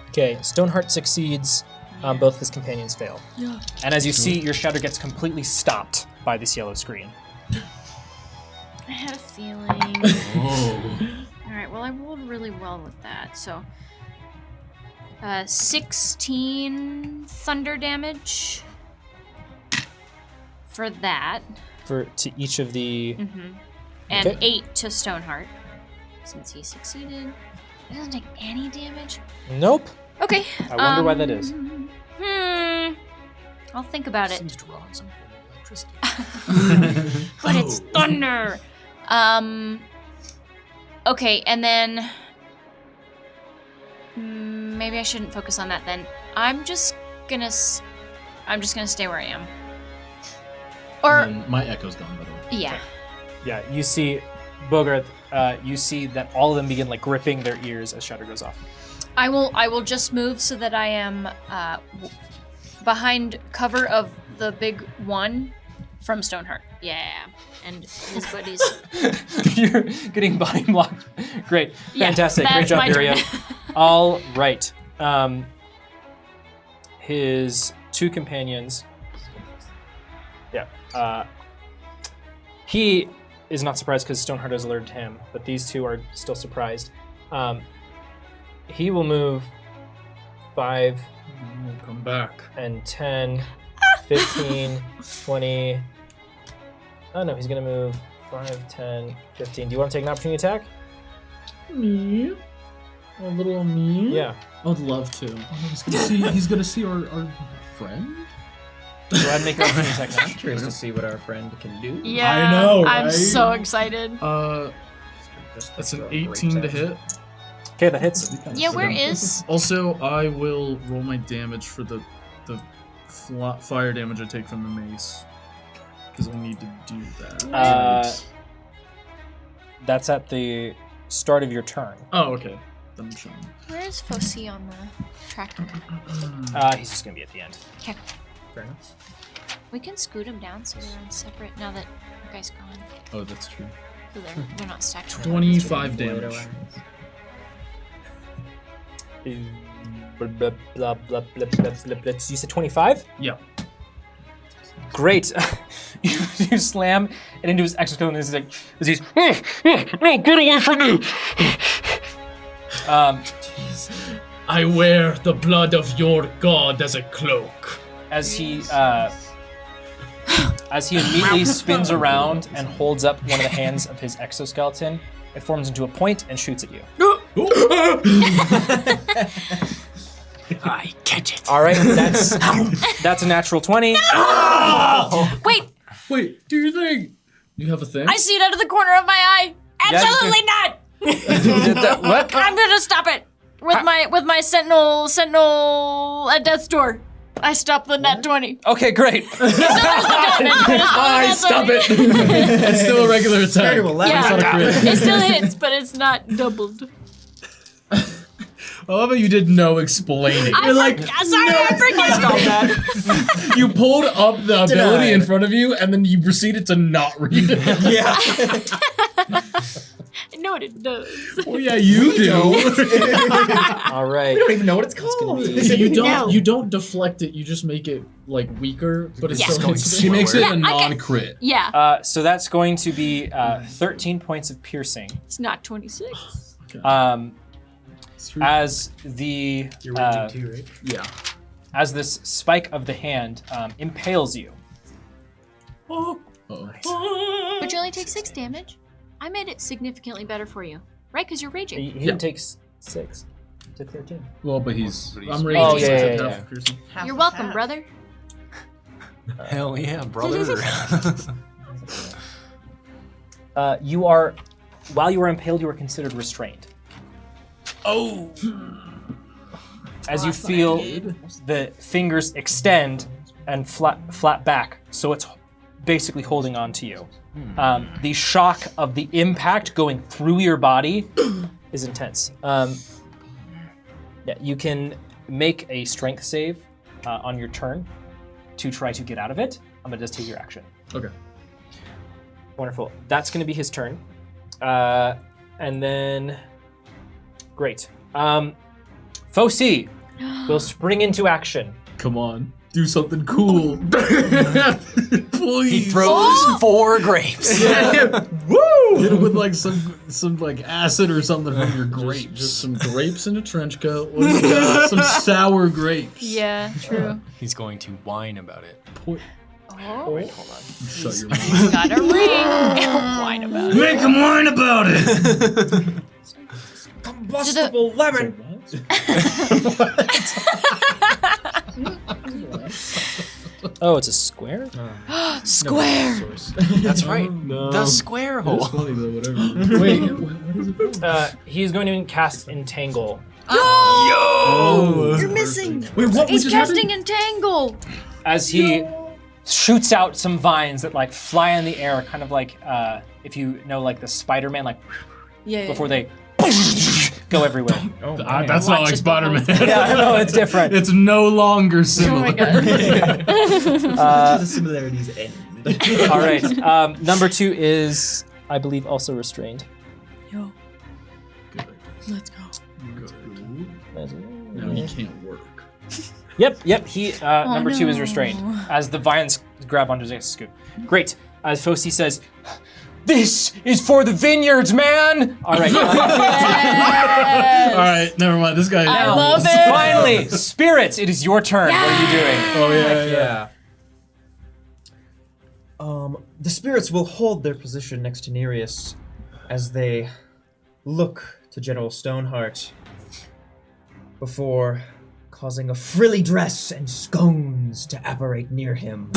Okay, Stoneheart succeeds. Both of his companions fail. Yeah. And as you see, your shatter gets completely stopped by this yellow screen. I had a feeling. Alright, well I rolled really well with that, so 16 thunder damage for that. To each of the... Mm-hmm. And Okay. 8 to Stoneheart, since he succeeded. It doesn't take any damage. Nope. Okay. I wonder why that is. I'll think about it. Seems to run on some form of electricity. But it's thunder. Okay, and then maybe I shouldn't focus on that then. I'm just gonna stay where I am. Or And my echo's gone, by the way. yeah. Yeah, you see, Bogarth, you see that all of them begin like gripping their ears as Shatter goes off. I will just move so that I am behind cover of the big one from Stoneheart. Yeah, and his buddies. You're getting body blocked. Great, Yeah, fantastic, great that's job, my Daria. turn. All right. His two companions. Yeah. is not surprised because Stoneheart has alerted him, but these two are still surprised. He will move 5 Come back. and 10, 15, 20. Oh no, he's gonna move 5, 10, 15. Do you want to take an opportunity attack? Me? A little me? Yeah. I'd love to. He's gonna see our friend. Go ahead and make your opportunity attack now. Curious to see what our friend can do. Yeah. I know, I'm right? so excited. That's an 18 to hit. Okay, that hits. Yeah, where is? Also, I will roll my damage for the fire damage I take from the mace. Because I need to do that. That's at the start of your turn. Oh, okay. Then I'm showing. Where is Fosi on the tracker? He's just gonna be at the end. Okay. Fair enough. We can scoot them down so they're on separate now that the guy's gone. Oh, that's true. So they're not stacked. 25 damage. You said 25? Yeah. Great. you slam it into his exoskeleton and he's like, no, get away from me! I wear the blood of your god as a cloak. As he immediately spins around and holds up one of the hands of his exoskeleton, it forms into a point and shoots at you. I catch it. All right, that's a natural 20. Wait, do your thing. You have a thing? I see it out of the corner of my eye. Yeah, you Absolutely not. What? I'm gonna stop it with my sentinel at death's door. I stopped the nat 20. Okay, great. I stop it. It's still a regular attack. Yeah, It's not a crit. it still hits, but it's not doubled. I love how you did no explaining. Sorry, I forget. Stop that. You pulled up the ability Denied. in front of you, and then you proceeded to not read it. Yeah. I know what it does. Well, yeah, you do. All right. We don't even know what it's called. So you don't No. you don't deflect it. You just make it like weaker, but it's Yeah. still She makes it Yeah, a okay. non-crit. Yeah, So that's going to be 13 points of piercing. it's not 26. As the You're raging too, right? Yeah. as this spike of the hand impales you. But you only take 6 damage. I made it significantly better for you, right? Because you're raging. He didn't take 6 to 13. Well, but he's... I'm raging. Oh, yeah, so it's yeah, like yeah. half piercing. You're welcome, brother. Hell yeah, brother. You are, while you are impaled, you are considered restrained. Oh! As you feel the fingers extend and flat back, so it's basically holding on to you. The shock of the impact going through your body is intense. Yeah, you can make a strength save on your turn to try to get out of it. I'm gonna just take your action. Okay. Wonderful. That's gonna be his turn. And then, great. Foci will spring into action. Come on. Do something cool. Please. He throws 4 grapes. Woo! Hit it with like some like acid or something from your grapes. Just some grapes in a trench coat. What is that? some sour grapes. Yeah, true. He's going to whine about it. Oh, Wait, hold on. Shut your mouth. Got a ring. Whine about it. Make him whine about it. Combustible lemon. Oh, it's a square? Square. That's right. No. The square hole. It's funny though, whatever. Wait, what is it? He's going to cast Entangle. Oh, You're missing. Wait, what He's just happened? casting Entangle. As he shoots out some vines that like fly in the air, kind of like if you know like the Spider-Man, like Yeah. before they go everywhere. That's not like Spider-Man. Yeah, I know, it's different. It's no longer similar. Oh my god. The similarities end. All right. Number 2 is, I believe, also restrained. Yo. Let's go. No, he can't work. Yep. He number 2 is restrained as the vines grab onto his scoop. Great. As Foci says, This is for the vineyards, man! All right. All right, never mind. This guy. I love it. Finally, spirits, it is your turn. What are you doing? Oh yeah. The spirits will hold their position next to Nereus as they look to General Stoneheart before causing a frilly dress and scones to apparate near him,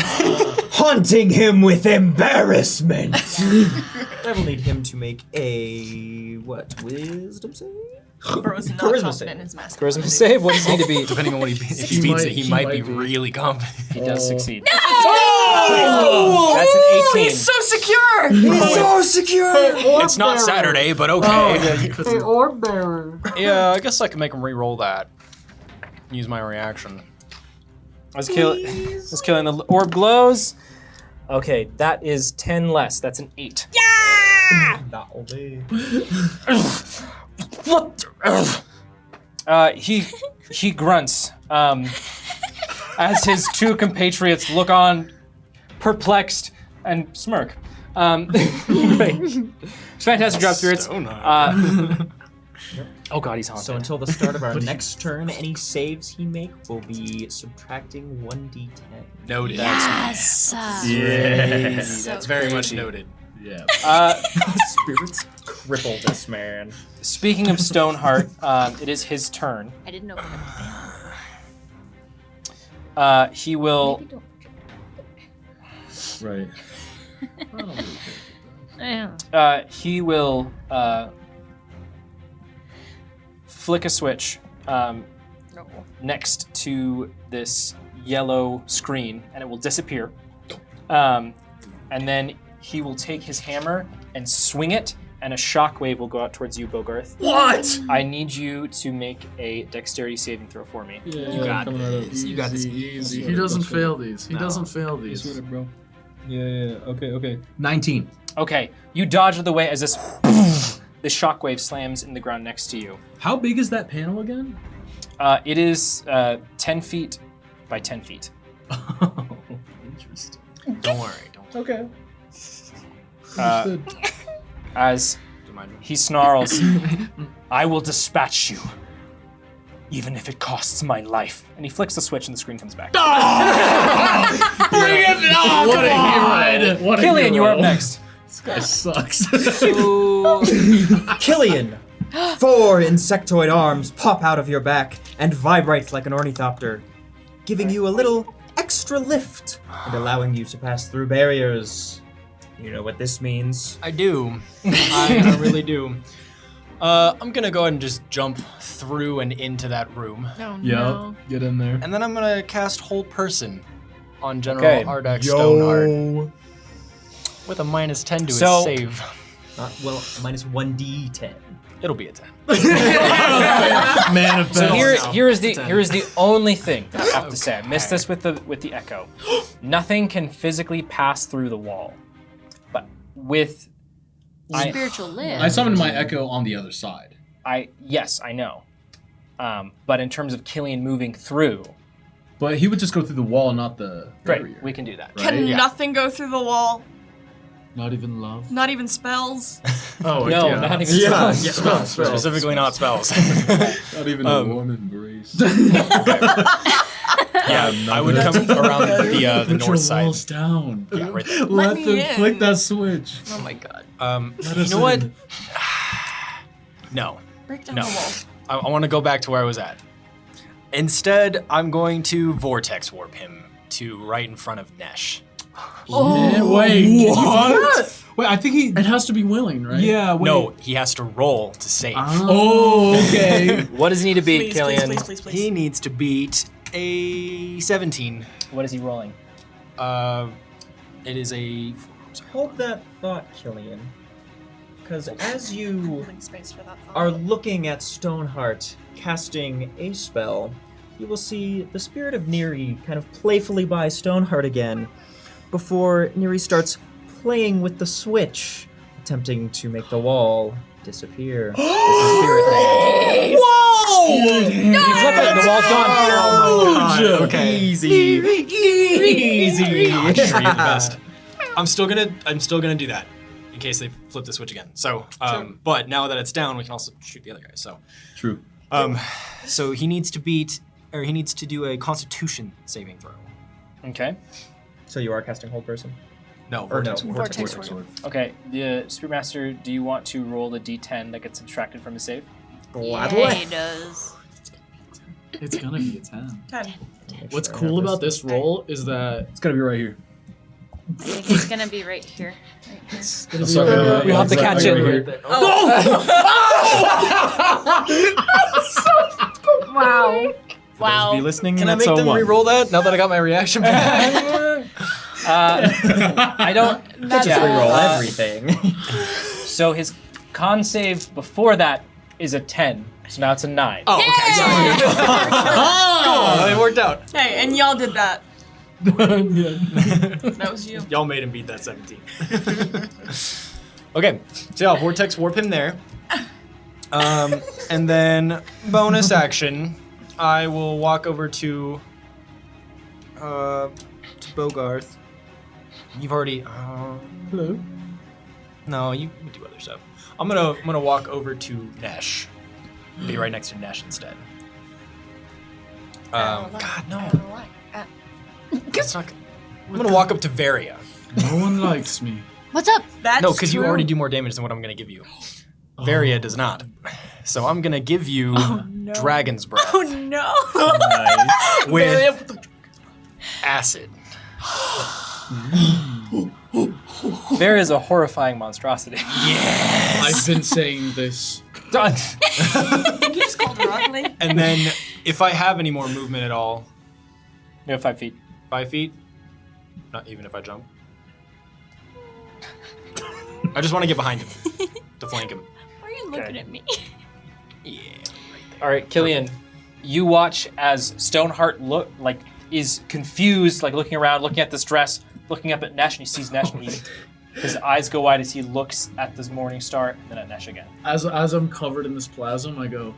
haunting him with embarrassment. That'll need him to make a wisdom save? Bro's not Charisma confident save. in his mask. Charisma save? What does he need to be? Depending on what he beats, if he beats it, he might be really confident. He does succeed. Oh! That's an 18. He's so secure! He's so secure! It's not Saturday, but okay. Orb bearer. Yeah, I guess I can make him re-roll that. Use my reaction. Let's killing the orb glows. Okay, that is 10 less. That's an 8. That'll be. He grunts as his two compatriots look on, perplexed and smirk. Great. It's fantastic job, spirits. Oh god, he's haunted. So until the start of our next turn, any saves he make will be subtracting 1d10. Noted. Yes. That's very much noted. Yeah. Spirits cripple this man. Speaking of Stoneheart, it is his turn. I didn't know. He will. Maybe don't. Right. He will flick a switch next to this yellow screen, and it will disappear. And then he will take his hammer and swing it, and a shockwave will go out towards you, Bogarth. What? I need you to make a dexterity saving throw for me. Yeah, You got this. You got this. Easy. He doesn't fail these. He doesn't fail these. bro. Yeah. Okay. 19. Okay, you dodge out of the way as this shockwave slams in the ground next to you. How big is that panel again? It is 10 feet by 10 feet. Oh, interesting. Don't worry. Don't Okay. As mind me. he snarls, I will dispatch you, even if it costs my life. And he flicks the switch and the screen comes back. Bring it down! What a hero! What a Killian, hero. you are up next. This guy sucks. Killian, 4 insectoid arms pop out of your back and vibrate like an ornithopter, giving you a little extra lift and allowing you to pass through barriers. You know what this means? I do. I really do. I'm gonna go ahead and just jump through and into that room. Oh Yep. Get in there. And then I'm gonna cast Hold Person on General Okay. Ardak Stoneheart with a -10 to his So- save. Well, minus 1d10. It'll be a 10. Manifest. So here is the only thing that I have to say. I missed this with the echo. Nothing can physically pass through the wall, but with Spiritual live. I summoned my echo on the other side. yes, I know. But in terms of Killian moving through, But he would just go through the wall, not the barrier. great, we can do that. Can Yeah. nothing go through the wall? Not even love. Not even spells? Oh, No, yeah. not even Yeah. spells. Specifically not spells. Not even a warm embrace. Yeah, I would come around the Put north your side. walls down. Yeah, right there. Let me them in. flick that switch. Oh my god. You know what? in. No. Break down No. the wall. I want to go back to where I was at. Instead, I'm going to vortex warp him to right in front of Nesh. Yeah, wait. What? Wait, I think he. It has to be willing, right? Yeah. Wait. No, he has to roll to save. Oh, okay. What does he need to beat, Please, Killian? please. He needs to beat a 17. What is he rolling? It is a. Hold that thought, Killian. Because as you Holding space for that thought. are looking at Stoneheart casting a spell, you will see the spirit of Neri kind of playfully by Stoneheart again, before Neri starts playing with the switch, attempting to make the wall disappear. As the spirit hand. You flip it, the wall's gone. Oh, okay. Easy. Easy. Sure, you're the best. I'm still gonna do that. in case they flip the switch again. So, but now that it's down, we can also shoot the other guys. So, True. so he needs to do a Constitution saving throw. Okay. So you are casting Hold Person? No, Or no, Vortex. Vortex Ward. Okay. The Spirit Master, do you want to roll the D10 that gets subtracted from his save? Yeah, he does. It's gonna be a 10. 10. What's cool about this roll is that It's gonna be right here. I think he's gonna be right here. We have to catch it. Wow. Wow. Be listening. Can I that's make a them 1. re-roll that now that I got my reaction back? I don't. Just re-roll everything. So his con save before that is a 10. So now it's a 9. Oh, okay. Cool. It worked out. Hey, and y'all did that. That was you. Y'all made him beat that 17. Okay, so yeah, Vortex Warp him there. And then bonus action, I will walk over to Bogarth. You've already. Hello. No, you do other stuff. I'm gonna walk over to Nesh. Be right next to Nesh instead. God no. That's not. I'm gonna walk up to Varia. no one likes me. What's up? That's No, because you true. already do more damage than what I'm gonna give you. Varia does not. So I'm gonna give you Dragon's Breath Oh no. Nice. with acid. There is a horrifying monstrosity. I've been saying this. Done. You just called her ugly. And then if I have any more movement at all, You have 5 feet. 5 feet, not even if I jump. I just want to get behind him to flank him. Why are you looking at me? Yeah. All right, Killian, you watch as Stoneheart is confused, like looking around, looking at this dress, looking up at Nesh, and he sees Nesh, and his eyes go wide as he looks at this morning star, and then at Nesh again. As I'm covered in this plasm, I go,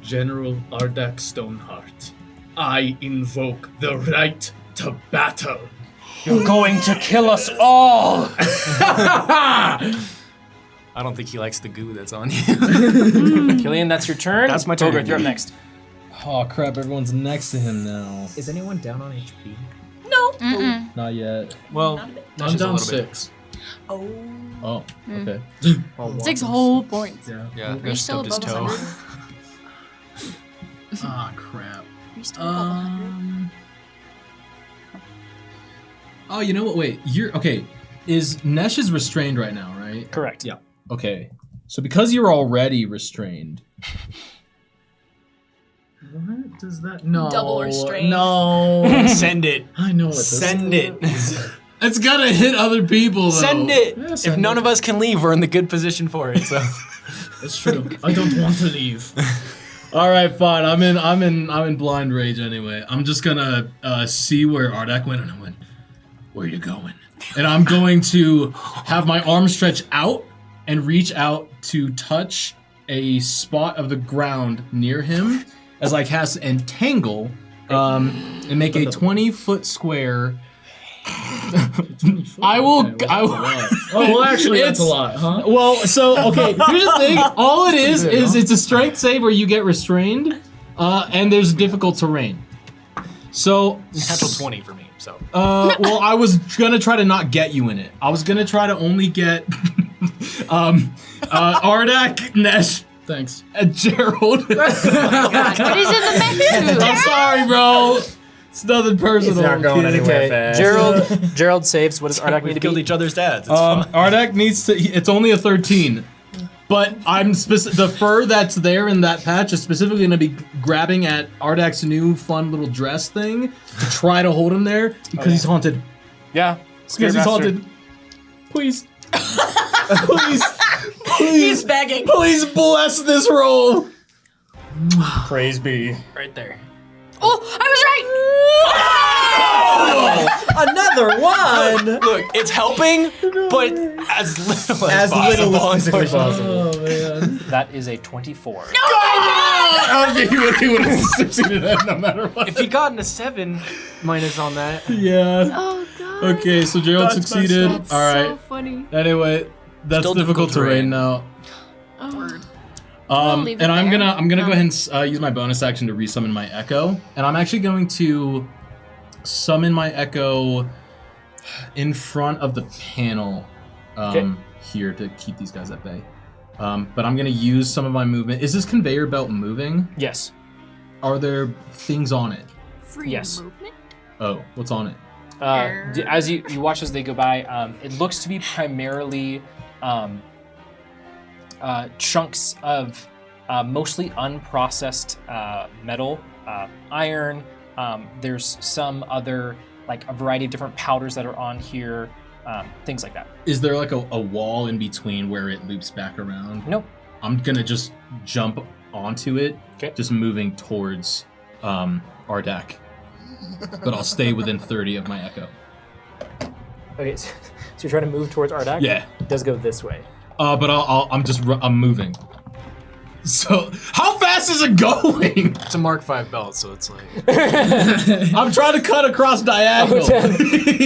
General Ardak Stoneheart, I invoke the right to battle. You're going to kill us all! I don't think he likes the goo that's on you. Killian, that's your turn. That's my turn. Bogarth, you're up next. Oh crap! Everyone's next to him now. Is anyone down on HP? No. Mm-mm. Not yet. Well, I'm just a down little bit. 6. Oh. Oh. Okay. 6 whole points. Yeah. Yeah, Are you Nesh still stubbed his above toe. 100? Ah crap. Are you still above 100? Oh, you know what? Wait. You're okay. Is Nesh is restrained right now, right? Correct. Yeah. Okay. So because you're already restrained. What does that? No. Double restraint. No. Send it. I know what this Send it. It's gotta hit other people though. Send it. Yeah, If send none it. of us can leave, we're in the good position for it. So It's true. I don't want to leave. All right, fine. I'm in blind rage anyway. I'm just gonna see where Ardak went, and I went, "Where are you going?" And I'm going to have my arm stretch out and reach out to touch a spot of the ground near him as I cast Entangle, and make a 20-foot square. I will. Oh, well, actually, that's a It's- lot, huh? Well, so okay. Here's the thing. All it is it's a strength save where you get restrained, and there's difficult terrain. So natural 20 for me. So well, I was gonna try to not get you in it. I was gonna try to only get Ardak, Nesh, Thanks. and Gerald. What is in the menu? I'm sorry, bro. It's nothing personal. He's not going kid. anywhere fast. Gerald saves. What does Ardak need we've to killed be? each other's dads. It's fine. Ardak needs to. It's only a 13. But I'm the fur that's there in that patch is specifically going to be grabbing at Ardak's new fun little dress thing to try to hold him there because he's haunted. Yeah. Because he's haunted. Please. Please. He's begging. Please bless this roll. Praise be. Right there. Oh, I Another one! Look, it's helping, but as little as, As little possible. as physically unfortunately. possible. Oh, man. That is a 24. He would have succeeded at no matter what. If he gotten a 7 minus on that, Yeah. was right. Oh god. Okay, so Gerald That's succeeded. messed All right. So funny. Anyway, That's Still difficult terrain now. Word. I'll leave it And I'm there. gonna go ahead and use my bonus action to resummon my echo, and I'm actually going to summon my echo in front of the panel here to keep these guys at bay. But I'm gonna use some of my movement. Is this conveyor belt moving? Yes. Are there things on it? Free Yes. movement. Oh, what's on it? As you watch as they go by, it looks to be primarily chunks of mostly unprocessed metal, iron. There's some other, like a variety of different powders that are on here, things like that. Is there like a wall in between where it loops back around? Nope. I'm gonna just jump onto it, Okay. just moving towards Ardak. But I'll stay within 30 of my echo. Okay, so you're trying to move towards Ardak? Yeah. It does go this way. But I'm moving. So, how fast is it going? It's a Mark V belt, so it's like. I'm trying to cut across diagonal. Oh, 10.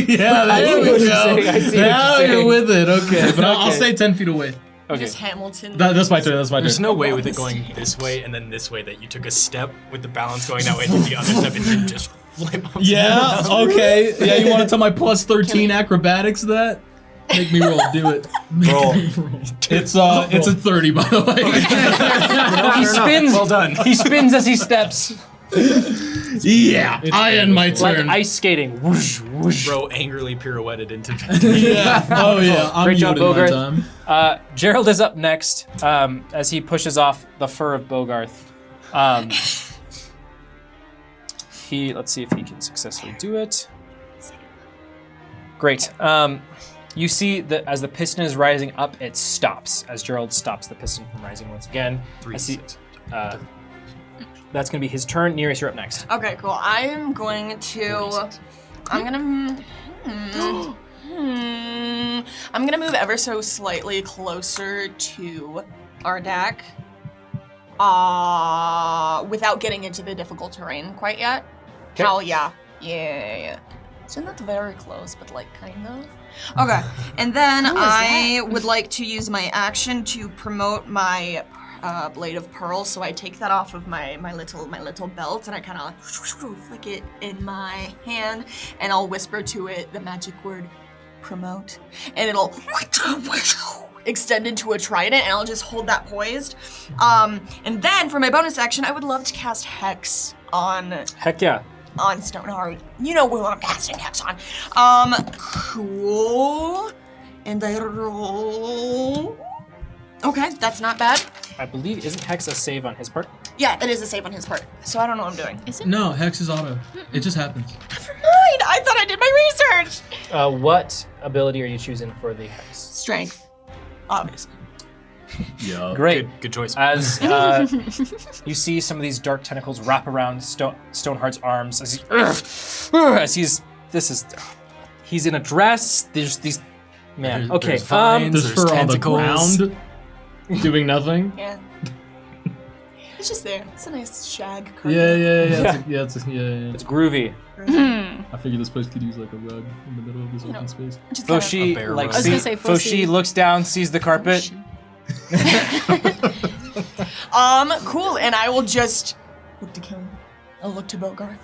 Yeah, I there see we what you're go. saying, I see what Now you're you're saying. with it. Okay, but I'll Okay. stay 10 feet away. Okay. Just Hamilton. That's my turn. That's my There's turn. no way with it going this way and then this way that you took a step with the balance going that way to the other step and you just flip up. Yeah. Okay. Yeah. You want to tell my plus 13 acrobatics that? Make me roll. Do it. Roll. It's a 30 by the way. He spins. Well done. He spins as he steps. Yeah. I end my Like turn. ice skating. Whoosh, whoosh. Bro angrily pirouetted into. Yeah. Oh yeah. I'm Great job, yielding my Bogart. time. Gerald is up next as he pushes off the fur of Bogarth. Let's see if he can successfully do it. Great. You see that as the piston is rising up, it stops. As Gerald stops the piston from rising once again. That's going to be his turn. Nearest, you're up next. Okay, cool. I'm gonna move ever so slightly closer to Ardak. Without getting into the difficult terrain quite yet. Okay. Hell yeah. Yeah. So not very close, but like kind of. Okay, and then I would like to use my action to promote my blade of pearl. So I take that off of my little belt and I kind of flick it in my hand, and I'll whisper to it the magic word promote, and it'll extend into a trident, and I'll just hold that poised. And then for my bonus action, I would love to cast Hex on Heck yeah. Stoneheart. You know who I'm casting Hex on. Cool. And I roll. Okay, that's not bad. I believe, isn't Hex a save on his part? Yeah, that is a save on his part. So I don't know what I'm doing. Is it? No, Hex is auto. It just happens. Never mind. I thought I did my research. What ability are you choosing for the Hex? Strength. Obviously. Yeah. Great. Good choice. As you see some of these dark tentacles wrap around Stoneheart's arms he's in a dress. There's these okay. There's vines, There's fur on the tentacles. ground, doing nothing. Yeah. It's just there. It's a nice shag carpet. Yeah. It's groovy. I figured this place could use like a rug in the middle of this open space. Just kind of- Foshi A bear like rug. I was gonna say Foshi. looks down, sees the carpet. Cool. And I will just look to Kim. I'll look to Bogarth.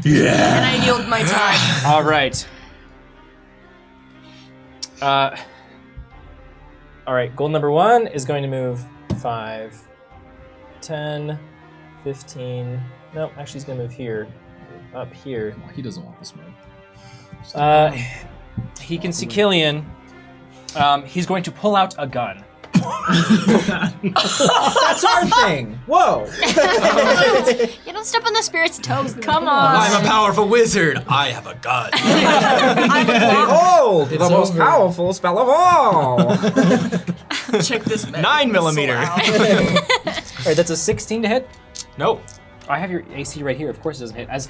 Yeah. And I yield my time. All right. All right, goal number 1 is going to move 5, 10, 15. No, actually he's going to move here, up here. He doesn't want the smoke. He can see Killian. He's going to pull out a gun. That's our thing. Whoa. You don't step on the spirit's toes. Come on. I'm a powerful wizard. I have a gun. Behold, the most powerful spell of all. Check this man. 9mm. All right, that's a 16 to hit. No. I have your AC right here. Of course it doesn't hit. As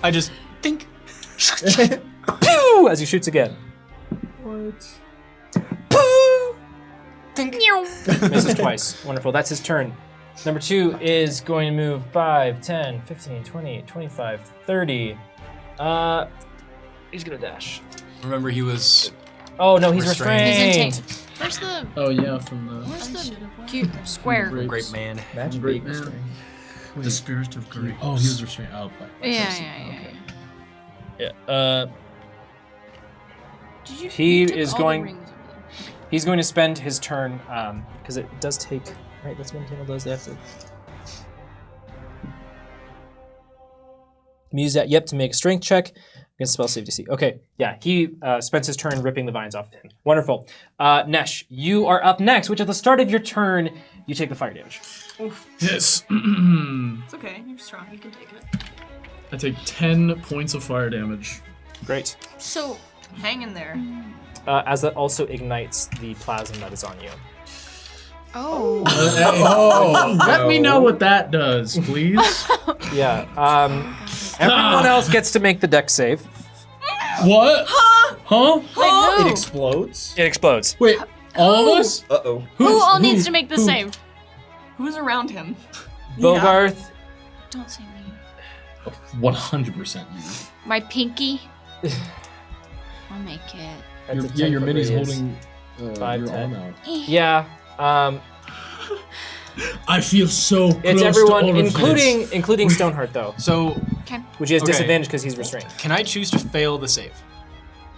I just think. pew, as he shoots again. Misses twice. Wonderful. That's his turn. Number 2 is going to move 5, 10, 15, 20, 25, 30. He's gonna dash. Remember, he was. Oh no, he's Restrained. restrained. He's in tank. Where's the Oh yeah, from the where's the cute square? Grapes. Great man. Magic Great Baby man. String. The spirit of grief. Oh, he was restrained. Oh, Yeah. Did you? He you took is all the going- rings over there. He's going to spend his turn because it does take. Right, let's maintain all those. They have to. Use that. Yep, to make a strength check against spell save DC. Okay, yeah, he spends his turn ripping the vines off of him. Wonderful. Nesh, you are up next, which at the start of your turn, you take the fire damage. Yes. It's okay. You're strong. You can take it. I take 10 points of fire damage. Great. So Hang in there. As that also ignites the plasm that is on you. oh. Let me know what that does, please. Yeah. Everyone else gets to make the dex save. What? Huh? Wait, It who? explodes. It explodes. Wait, all of us? Uh-oh. Who all needs to make the save? Who's around him? Bogarth. Don't say me. 100% you. My pinky. I'll make it. That's a Yeah, your 10-foot mini's radius. holding 5, your 10. arm out. Yeah. I feel so close It's to everyone, all of including Stoneheart, though, So, which he has Okay. disadvantage because he's restrained. can I choose to fail the save?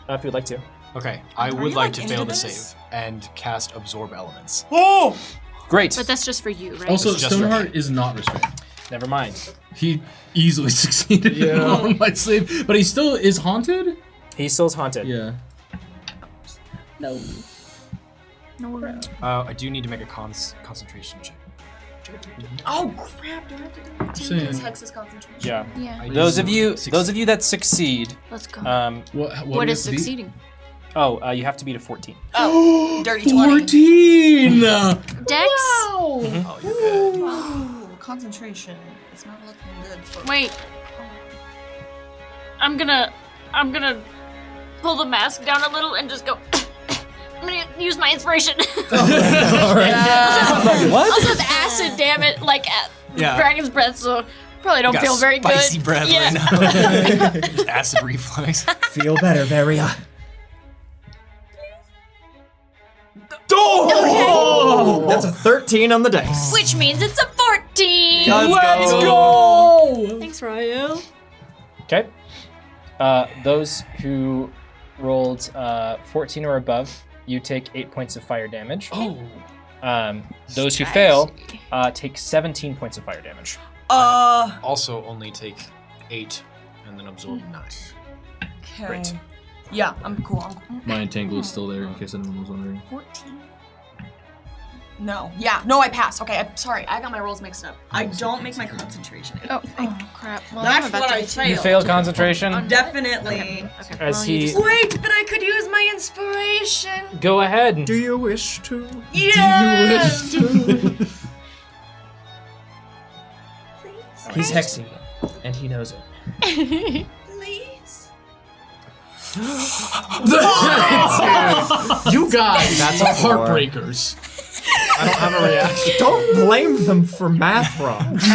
If you'd like to. Okay, I Are would you, like like, to into fail the this? save and cast Absorb Elements. Great. But that's just for you, right? Also, It's just for Stoneheart is not restrained. Never mind. He easily succeeded on my save, but he still is haunted? He still's haunted. Yeah. no. I do need to make a concentration check. Oh crap! Do I have to do it? Same. Because Hex is concentration. Yeah. Yeah. Those of you that succeed, Let's go. What what do is you have to beat? succeeding? you have to beat a 14. Oh, dirty 20. 14! Dex. Oh, you're good. Ooh, concentration. It's not looking good for Wait. I'm gonna pull the mask down a little and just go. I'm gonna use my inspiration. What? Also, it's acid, damn it, like Yeah. dragon's breath, so probably don't Got feel very spicy good. breath Yeah. right now. Just acid reflux. Feel better, Varia. Okay. That's a 13 on the dice. Which means it's a 14. Let's go. Thanks, Ryu. Okay. Those who rolled 14 or above, you take 8 points of fire damage. Oh. Those who fail take 17 points of fire damage. Also, only take 8 and then absorb 9. Okay. Great. Yeah, I'm cool. I'm cool. My entangle is still there in case anyone was wondering. 14. No. Yeah. No, I pass. Okay. I'm sorry. I got my rolls mixed up. I don't make my concentration. Oh crap. Well, That's I'm about what to I be failed. You failed concentration. Definitely. Okay. As well, you he just- Wait, but I could use my inspiration. go ahead. Do you wish to? Yes. He's hexing, and he knows it. Please. You guys, That's are a four. heartbreakers. I don't have a reaction. Don't blame them for math wrong. That's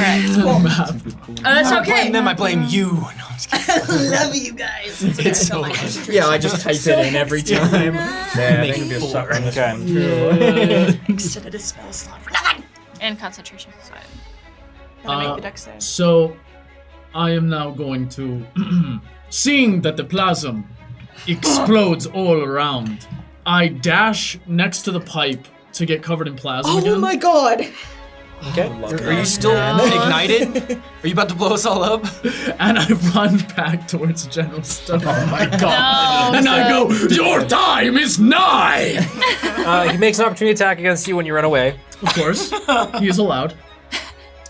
I don't okay. blame them, I blame you. No, I'm just kidding. Love you guys. It's so good. Yeah, I just type it in every time. Make me feel Okay. Extended a spell slot for nothing. and concentration. So Can I make the dex save? So, I am now going to, seeing that the plasm explodes all around, I dash next to the pipe to get covered in plasma again. god. Okay. Are you still ignited? Are you about to blow us all up? And I run back towards General Stone. Oh my god. No, And I go, your time is nigh! He makes an opportunity attack against you when you run away. Of course, he is allowed.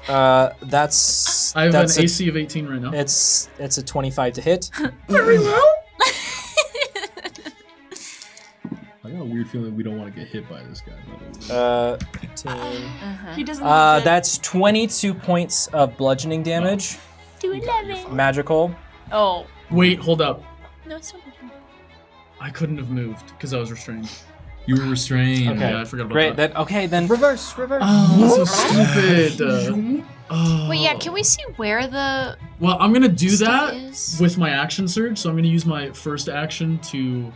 That's I have that's an a- AC of 18 right now. It's a 25 to hit. Very well. I got a weird feeling we don't want to get hit by this guy. 15. He doesn't. That's 22 points of bludgeoning damage. do 11. Magical. Oh Wait, hold up. no, it's not. I couldn't have moved because I was restrained. You were restrained. Okay. Yeah, I forgot about Great. that. Then reverse. Oh, so stupid. Wait, yeah, can we see where the Well, I'm gonna do stuff that is? with my action surge, so I'm gonna use my first action to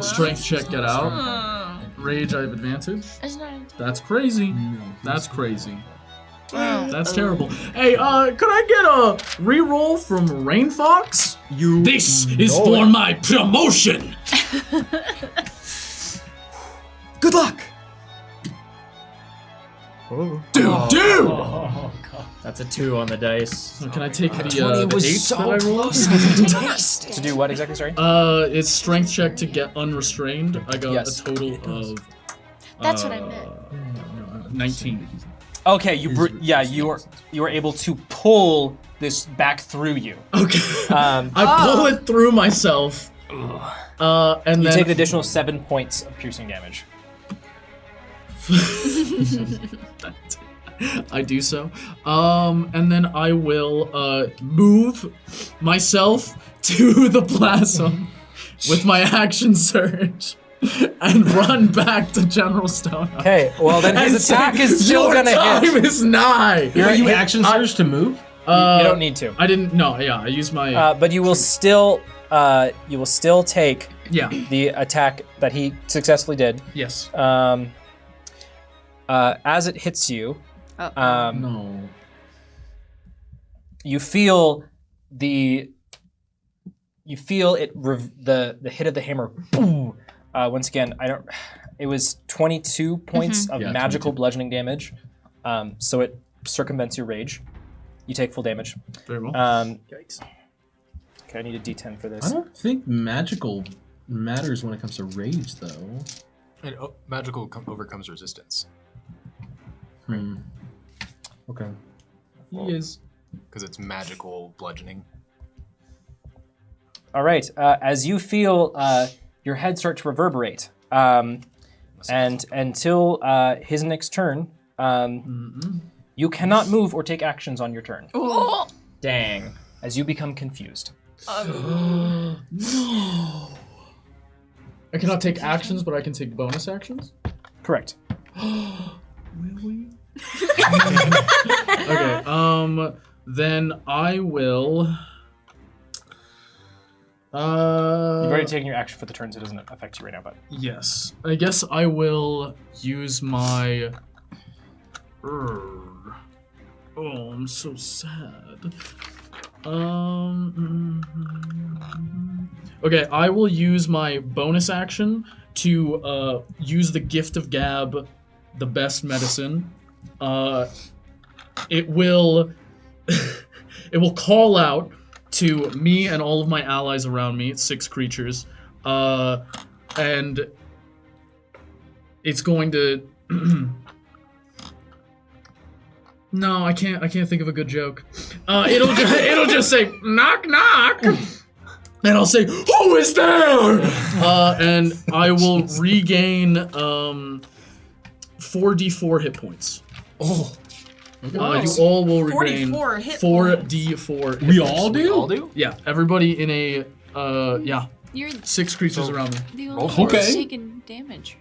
strength check get out. Rage, I have advantage. Isn't it? That's crazy. That's crazy. Oh. That's terrible. Hey, could I get a reroll from Rain Fox? This is for my promotion. Good luck. Dude. That's a 2 on the dice. So can I take the 20 was 8 so that I rolled? close. I didn't taste To do what exactly? Sorry. It's strength check to get unrestrained. I got Yes. a total of. That's what I meant. 19. Okay. You are able to pull this back through you. Okay. I pull it through myself. And You then take an additional 7 points of piercing damage. I do so. And then I will move myself to the plasm with my action surge and run back to General Stone. Okay. Well, then his And say, attack is still "Your gonna time hit. is nigh. Are you action surge to move? You don't need to. I didn't. No. Yeah. I used my. But you will still take yeah. the attack that he successfully did. Yes. As it hits you, No. you feel the hit of the hammer. Boom. Once again, it was 22 points of Yeah, magical 22. bludgeoning damage. So it circumvents your rage. You take full damage. Very well. Yikes. Okay, I need a D10 for I this. don't think magical matters when it comes to rage, though. And, magical overcomes resistance Okay. He is. because it's magical bludgeoning. All right. As you feel your head start to reverberate, and until his next turn, you cannot move or take actions on your turn. Dang. As you become confused. No. I cannot take actions, but I can take bonus actions. Correct. Will we? Okay. Then I will. You've already taken your action for the turn, so it doesn't affect you right now. But Yes. I guess I will use my. Oh, I'm so sad. Okay, I will use my bonus action to use the Gift of Gab, the best medicine. It will it will call out to me and all of my allies around me, 6 creatures, and it's going to. No, I can't think of a good joke. It'll just say knock knock, and I'll say who is there? And I will regain 4d4 hit points. Oh. You all will regain 44 hit 4d4. We all do? All do? Yeah, everybody in a yeah, You're 6 creatures around me. the Roll only for one it. who's taken damage,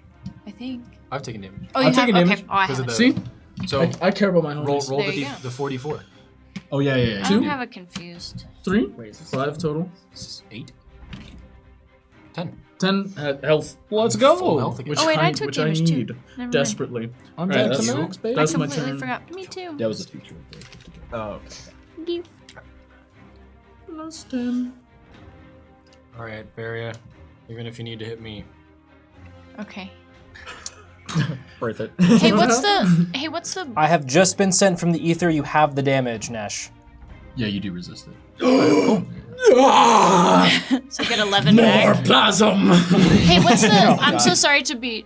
I think. I've taken damage. Oh, you I've have? taken Okay. damage Oh, I Because of haven't. the See, so I care about my roll homies. roll There the you go. the 4d4. Oh, yeah. I don't 2, have it confused. 3, 5 total, 8, 10. 10 health. Let's go. Full health again. Which Oh, wait, I I took which I damage too. need Never mind. desperately. I'm Alright, back to that's- max, baby. that's I my completely turn. forgot. Me too. That was a feature. Oh. Plus 10. All right, Varia. Even if you need to hit me, Okay. Worth it. Hey, what's the? I have just been sent from the ether. You have the damage, Nesh. Yeah, you do resist it. So get 11 More back. plasm. Hey, what's the? I'm so sorry to be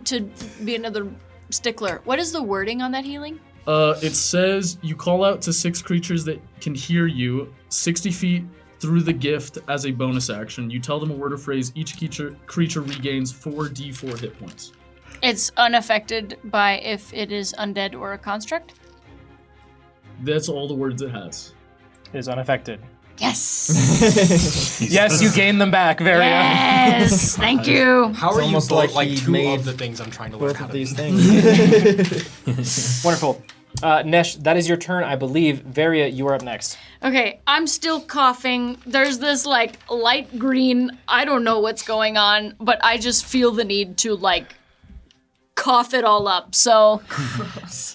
another stickler. What is the wording on that healing? It says you call out to 6 creatures that can hear you 60 feet through the gift as a bonus action. You tell them a word or phrase. Each creature regains 4d4 hit points. It's unaffected by if it is undead or a construct. That's all the words it has. It is unaffected. Yes. Yes, you gain them back, Varia. Yes. Thank you. How are you almost both like like he two made of the things I'm trying to learn Both how of to these do? things. Wonderful. Nesh, that is your turn, I believe. Varia, you are up next. Okay, I'm still coughing. There's this like light green, I don't know what's going on, but I just feel the need to like cough it all up. So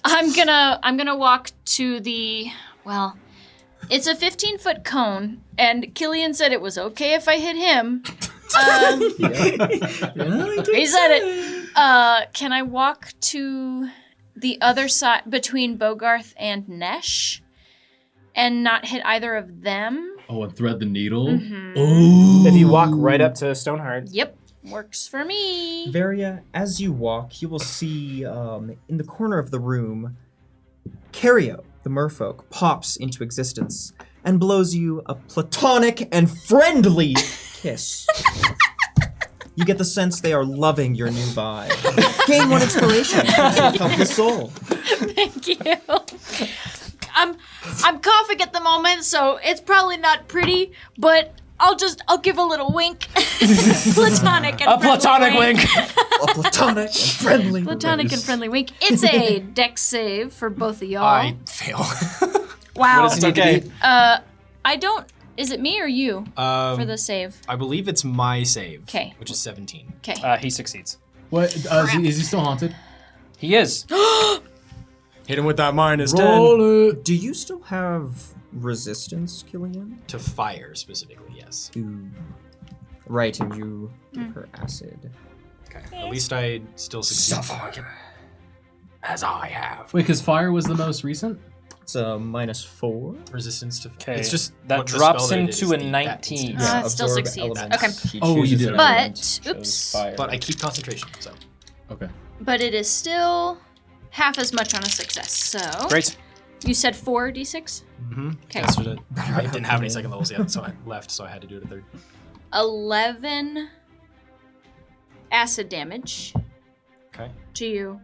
I'm gonna walk to the, well, it's a 15-foot cone, and Killian said it was okay if I hit him. He said it. Can I walk to the other side between Bogarth and Nesh and not hit either of them? Oh, and thread the needle? If you walk right up to Stoneheart. Yep, works for me. Varia, as you walk, you will see in the corner of the room, Cario, the merfolk, pops into existence and blows you a platonic and friendly kiss. You get the sense they are loving your new vibe. Gain 1 inspiration. Help the soul. Thank you. I'm coughing at the moment, so it's probably not pretty, but I'll give a little wink. Platonic and A platonic wink. A platonic and friendly. Platonic and friendly wink. It's a dex save for both of y'all. I fail. Wow. What does he need to be? I don't. Is it me or you for the save? I believe it's my save. 'Kay. Which is 17. Okay. He succeeds. What? Is he still haunted? He is. Hit him with that minus Roll it. Do you still have resistance, Killian? 10. To fire, specifically, yes. Ooh. Right, and you give her acid. Okay. At least I still succeed. Suffer. As I have. Wait, because fire was the most recent? It's a -4. Resistance to Okay. It's just that what the drops spell him that it to is, a that 19. instance. It still absorb succeeds. elements. Okay. He Oh, you chooses did an it. element, But, chose oops. fire. But I keep concentration, so. Okay. But it is still half as much on a success. So Great. you said 4d6? Mm-hmm. Okay. That's what I didn't have any second levels yet, so I left, so I had to do it a third. 11 acid damage Okay. to you,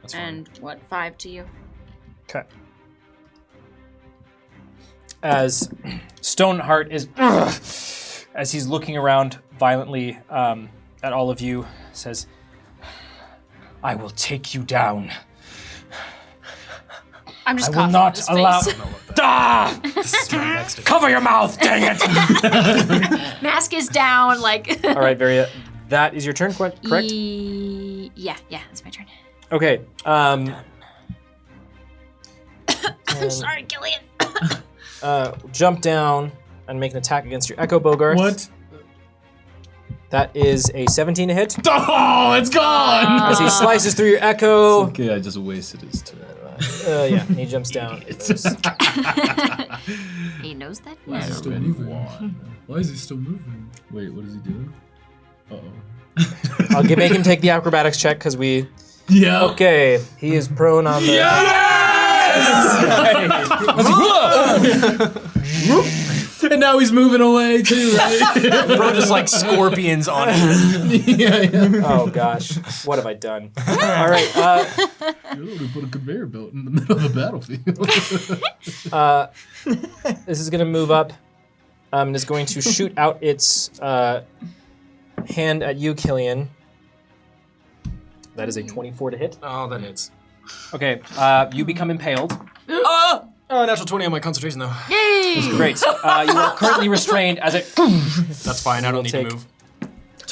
That's fine. and what, 5 to you? Okay. As Stoneheart is, as he's looking around violently at all of you, says, "I will take you down. I'm just I will coughing not in his allow." face. Ah! This is my next Cover your mouth, dang it! Mask is down, like. All right, Varia, that is your turn, correct? Yeah, it's my turn. Okay. I'm sorry, Gillian. Jump down and make an attack against your Echo Bogart. What? That is a 17 to hit. Oh, it's gone! As he slices through your Echo. Okay, I just wasted his turn. Yeah, he jumps down. He knows that. Why is he still moving? Why is he still moving? Wait, what is he doing? Uh-oh. I'll make him take the acrobatics check because we. Yeah. Okay, he is prone on the. And now he's moving away too, right? Bro, just like scorpions on it. yeah. Oh gosh, what have I done? All right, You literally put a conveyor belt in the middle of the battlefield. this is gonna move up. And is going to shoot out its hand at you, Killian. That is a 24 to hit. Oh, that hits. Okay, you become impaled. Oh, natural 20 on my concentration, though. Yay! Great. You are currently restrained as it. That's fine, I don't need to take- move.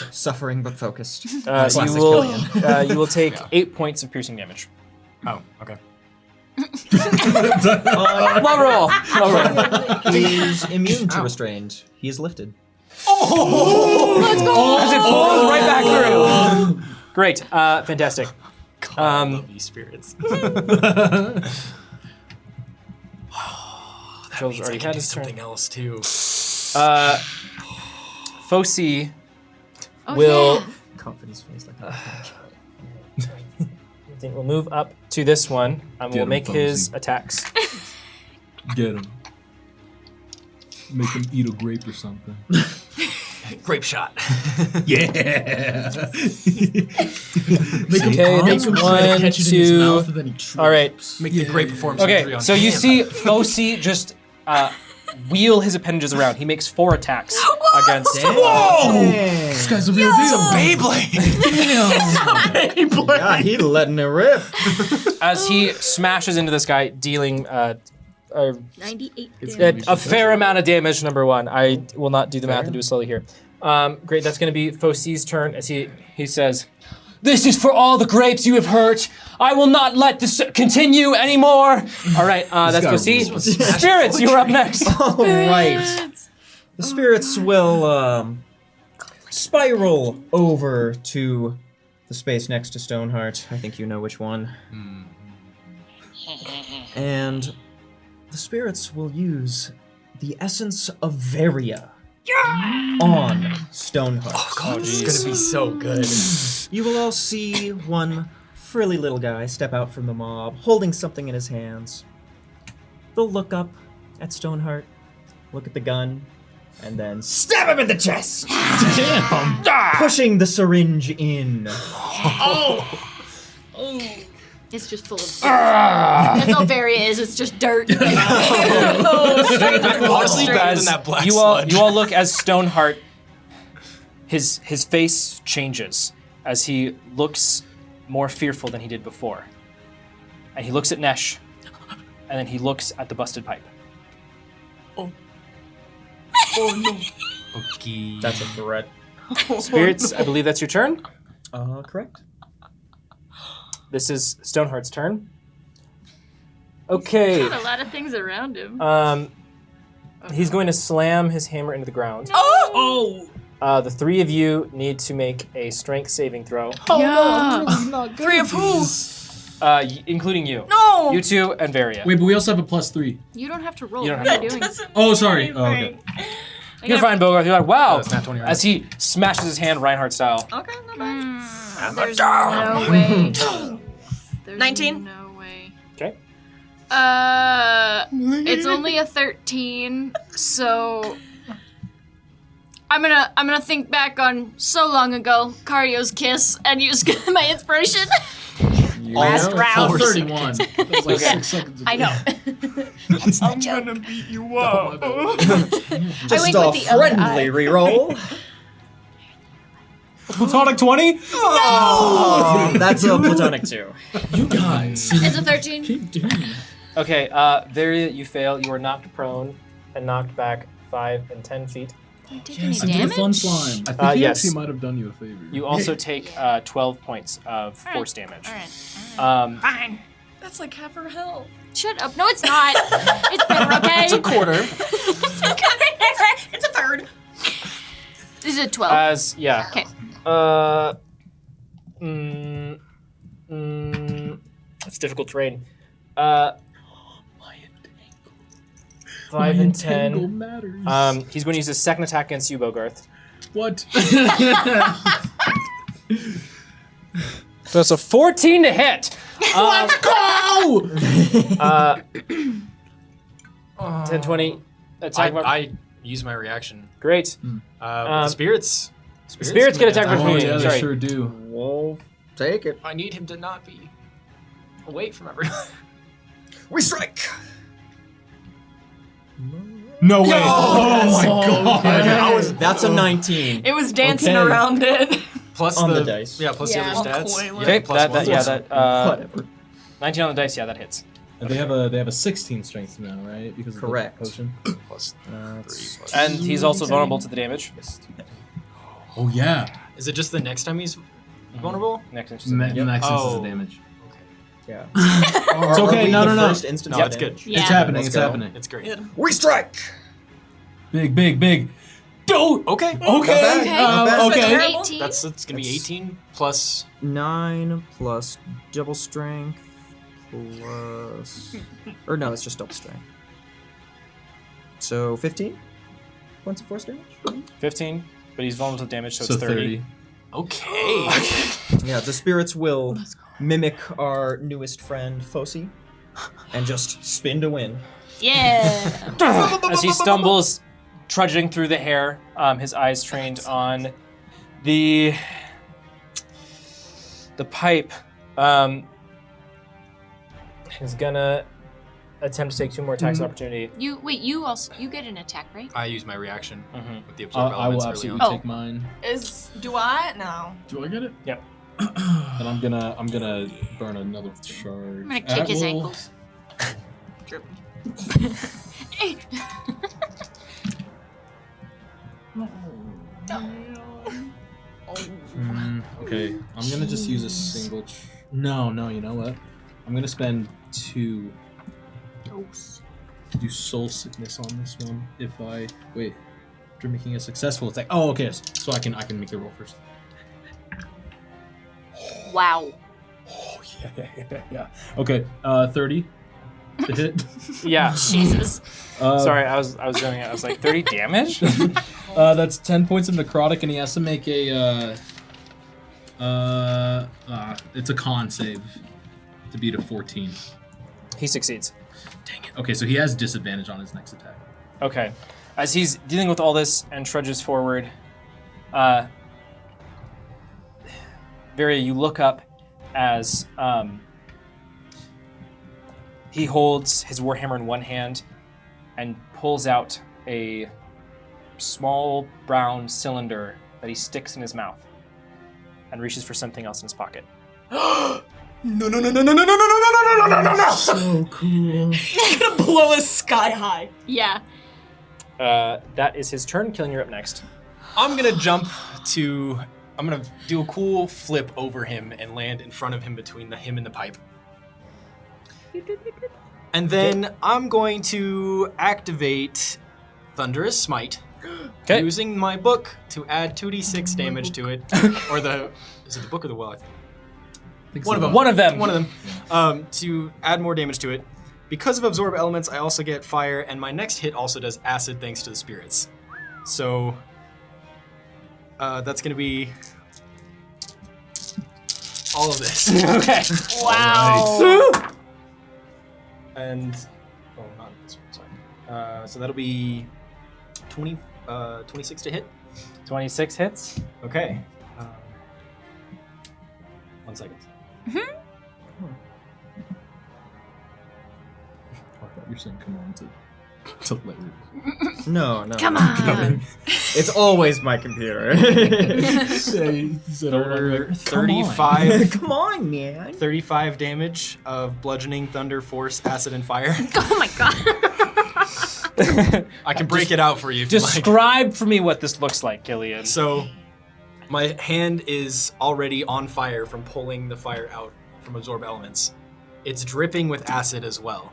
Suffering but focused. You will take 8 points of piercing damage. Oh, okay. Low roll. Low roll. He is immune to restrained. He is lifted. Let's go! As it falls right back through. Great. Fantastic. I love these spirits. Joel's already had his turn. Something else, too. Foci Oh, will. yeah. Confidence face like that. I think we'll move up to this one and Get we'll him, make his Foci. attacks. Get him. Make him eat a grape or something. Grape shot. Yeah. Okay, that's 1, 2. All right. Make the grape perform Okay, surgery on so you him. see Foci just wheel his appendages around. He makes 4 attacks against. This guy's a real deal. Beyblade. Yeah, he letting it rip. As he smashes into this guy, dealing 98 a fair amount of damage. Number 1. I will not do the math and do it slowly here. Great. That's going to be Fosie's turn as he says, "This is for all the grapes you have hurt. I will not let this continue anymore." All right, that's Fosie. Spirits, you're up next. All right. The spirits will spiral over to the space next to Stoneheart. I think you know which one. And the spirits will use the essence of Varia on Stoneheart. Oh god, this is gonna be so good. You will all see one frilly little guy step out from the mob, holding something in his hands. They'll look up at Stoneheart, look at the gun, and then stab him in the chest! Damn! Pushing the syringe in. It's just full of. That's all Varia is. It's just dirt. Honestly, better than that black you sludge. all look as Stoneheart. His face changes as he looks more fearful than he did before, and he looks at Nesh, and then he looks at the busted pipe. Oh no. Okay. That's a threat. Spirits, I believe that's your turn. Correct. This is Stoneheart's turn. Okay. Got a lot of things around him. He's going to slam his hammer into the ground. Oh! The 3 of you need to make a strength saving throw, No! 3 of who? including you. No! You 2 and Varia. Wait, but we also have a +3. You don't have to roll. You don't What have are you to doing? Oh, sorry. Oh, okay. You're fine, Bogart. You're like, wow. That's not 20 right. As he smashes his hand Reinhardt style. Okay, not bad. There's no way. There's 19? No way. Okay. It's only a 13, so I'm gonna think back on so long ago, Cardio's kiss, and use my inspiration. Last round. 31. That was like 6 seconds ago. I know. I'm gonna beat you up. I Just wink a with the other friendly eye. reroll. Platonic 20? Oh, that's a platonic 2. You guys. It's a 13. Keep doing it. Okay, Varia, you fail. You are knocked prone and knocked back 5 and 10 feet. Do you take Yes, I any did a damage? fun slime. I think he yes. actually might have done you a favor. You also take 12 points of force damage. Alright. Fine. That's like half her health. Shut up. No, it's not. It's better, okay? It's a quarter. It's a third. This is a 12. As, yeah. Okay. It's difficult terrain. 5 and 10. Matters. He's going to use his second attack against you, Bogarth. What? That's a 14 to hit. Let's go! 10, 20. Attack. I use my reaction. Great. The spirits. Spirits get attack Oh, opportunity. yeah, they Sorry. sure do. Well, take it. I need him to not be away from everyone. We strike. No way. Oh my god. That's a 19. It was dancing Okay. around it. Plus On the dice. Yeah, plus Yeah, the other I'll stats. coil it. Okay, plus that, one. yeah, that, Whatever. 19 on the dice, yeah, that hits. And they have a 16 strength now, right? Because of the Correct. potion. Plus That's- 3 plus. And he's also vulnerable to the damage. Oh yeah. Is it just the next time he's vulnerable? Next inch. Next instance Oh. of damage. Yeah. It's okay. No, no, no. First instance No, of it's damage? good. Yeah. It's happening. Let's It's go. happening. It's great. We strike. Big, big, big. Don't. Okay. Okay. Not bad. Okay. Terrible. 18. It's gonna be 18 plus. 9 plus double strength plus. Or no, it's just double strength. So 15 points of force damage? 15, but he's vulnerable to damage, so, So it's 30. Okay. Yeah, the spirits will mimic our newest friend, Fosi, and just spin to win. Yeah. As he stumbles, trudging through the hair, his eyes trained on the pipe. He's gonna attempt to take 2 more attacks of opportunity. You get an attack, right? I use my reaction Mhm. with the absorb I will elements early absolutely on. take mine. Do I? No. Do I get it? Yep. And I'm gonna burn another charge. I'm gonna kick his ankles. Okay, I'm gonna just use a single. No, you know what? I'm gonna spend 2 to do soul sickness on this one. If I wait, after making a successful attack. Oh, okay. So I can make the roll first. Wow. Oh yeah. Okay, 30 to hit. Yeah. Jesus. Sorry, I was doing it. I was like 30 damage. That's 10 points of necrotic, and he has to make a it's a con save to beat a 14. He succeeds. Dang it. Okay, so he has disadvantage on his next attack. Okay. As he's dealing with all this and trudges forward, Varia, you look up as he holds his warhammer in one hand and pulls out a small brown cylinder that he sticks in his mouth and reaches for something else in his pocket. No. So cool. He's gonna blow us sky high. Yeah. That is his turn. Killing, you're up next. I'm gonna I'm gonna do a cool flip over him and land in front of him between him and the pipe. And then I'm going to activate Thunderous Smite. Okay. Using my book to add 2d6 damage to it. Or is it the book or the well? I think. One of them. One of them. To add more damage to it. Because of absorb elements, I also get fire, and my next hit also does acid thanks to the spirits. So that's gonna be all of this. Okay. Wow. And not this one. Sorry. So that'll be 26 to hit. 26 hits. Okay. 1 second. I thought you were saying come on to let you. No. Come on. It's always my computer. For 35. Come on, man. 35 damage of bludgeoning, thunder, force, acid, and fire. Oh my god. I can break it out for you if you like. Describe for me what this looks like, Killian. So, my hand is already on fire from pulling the fire out from absorb elements. It's dripping with acid as well.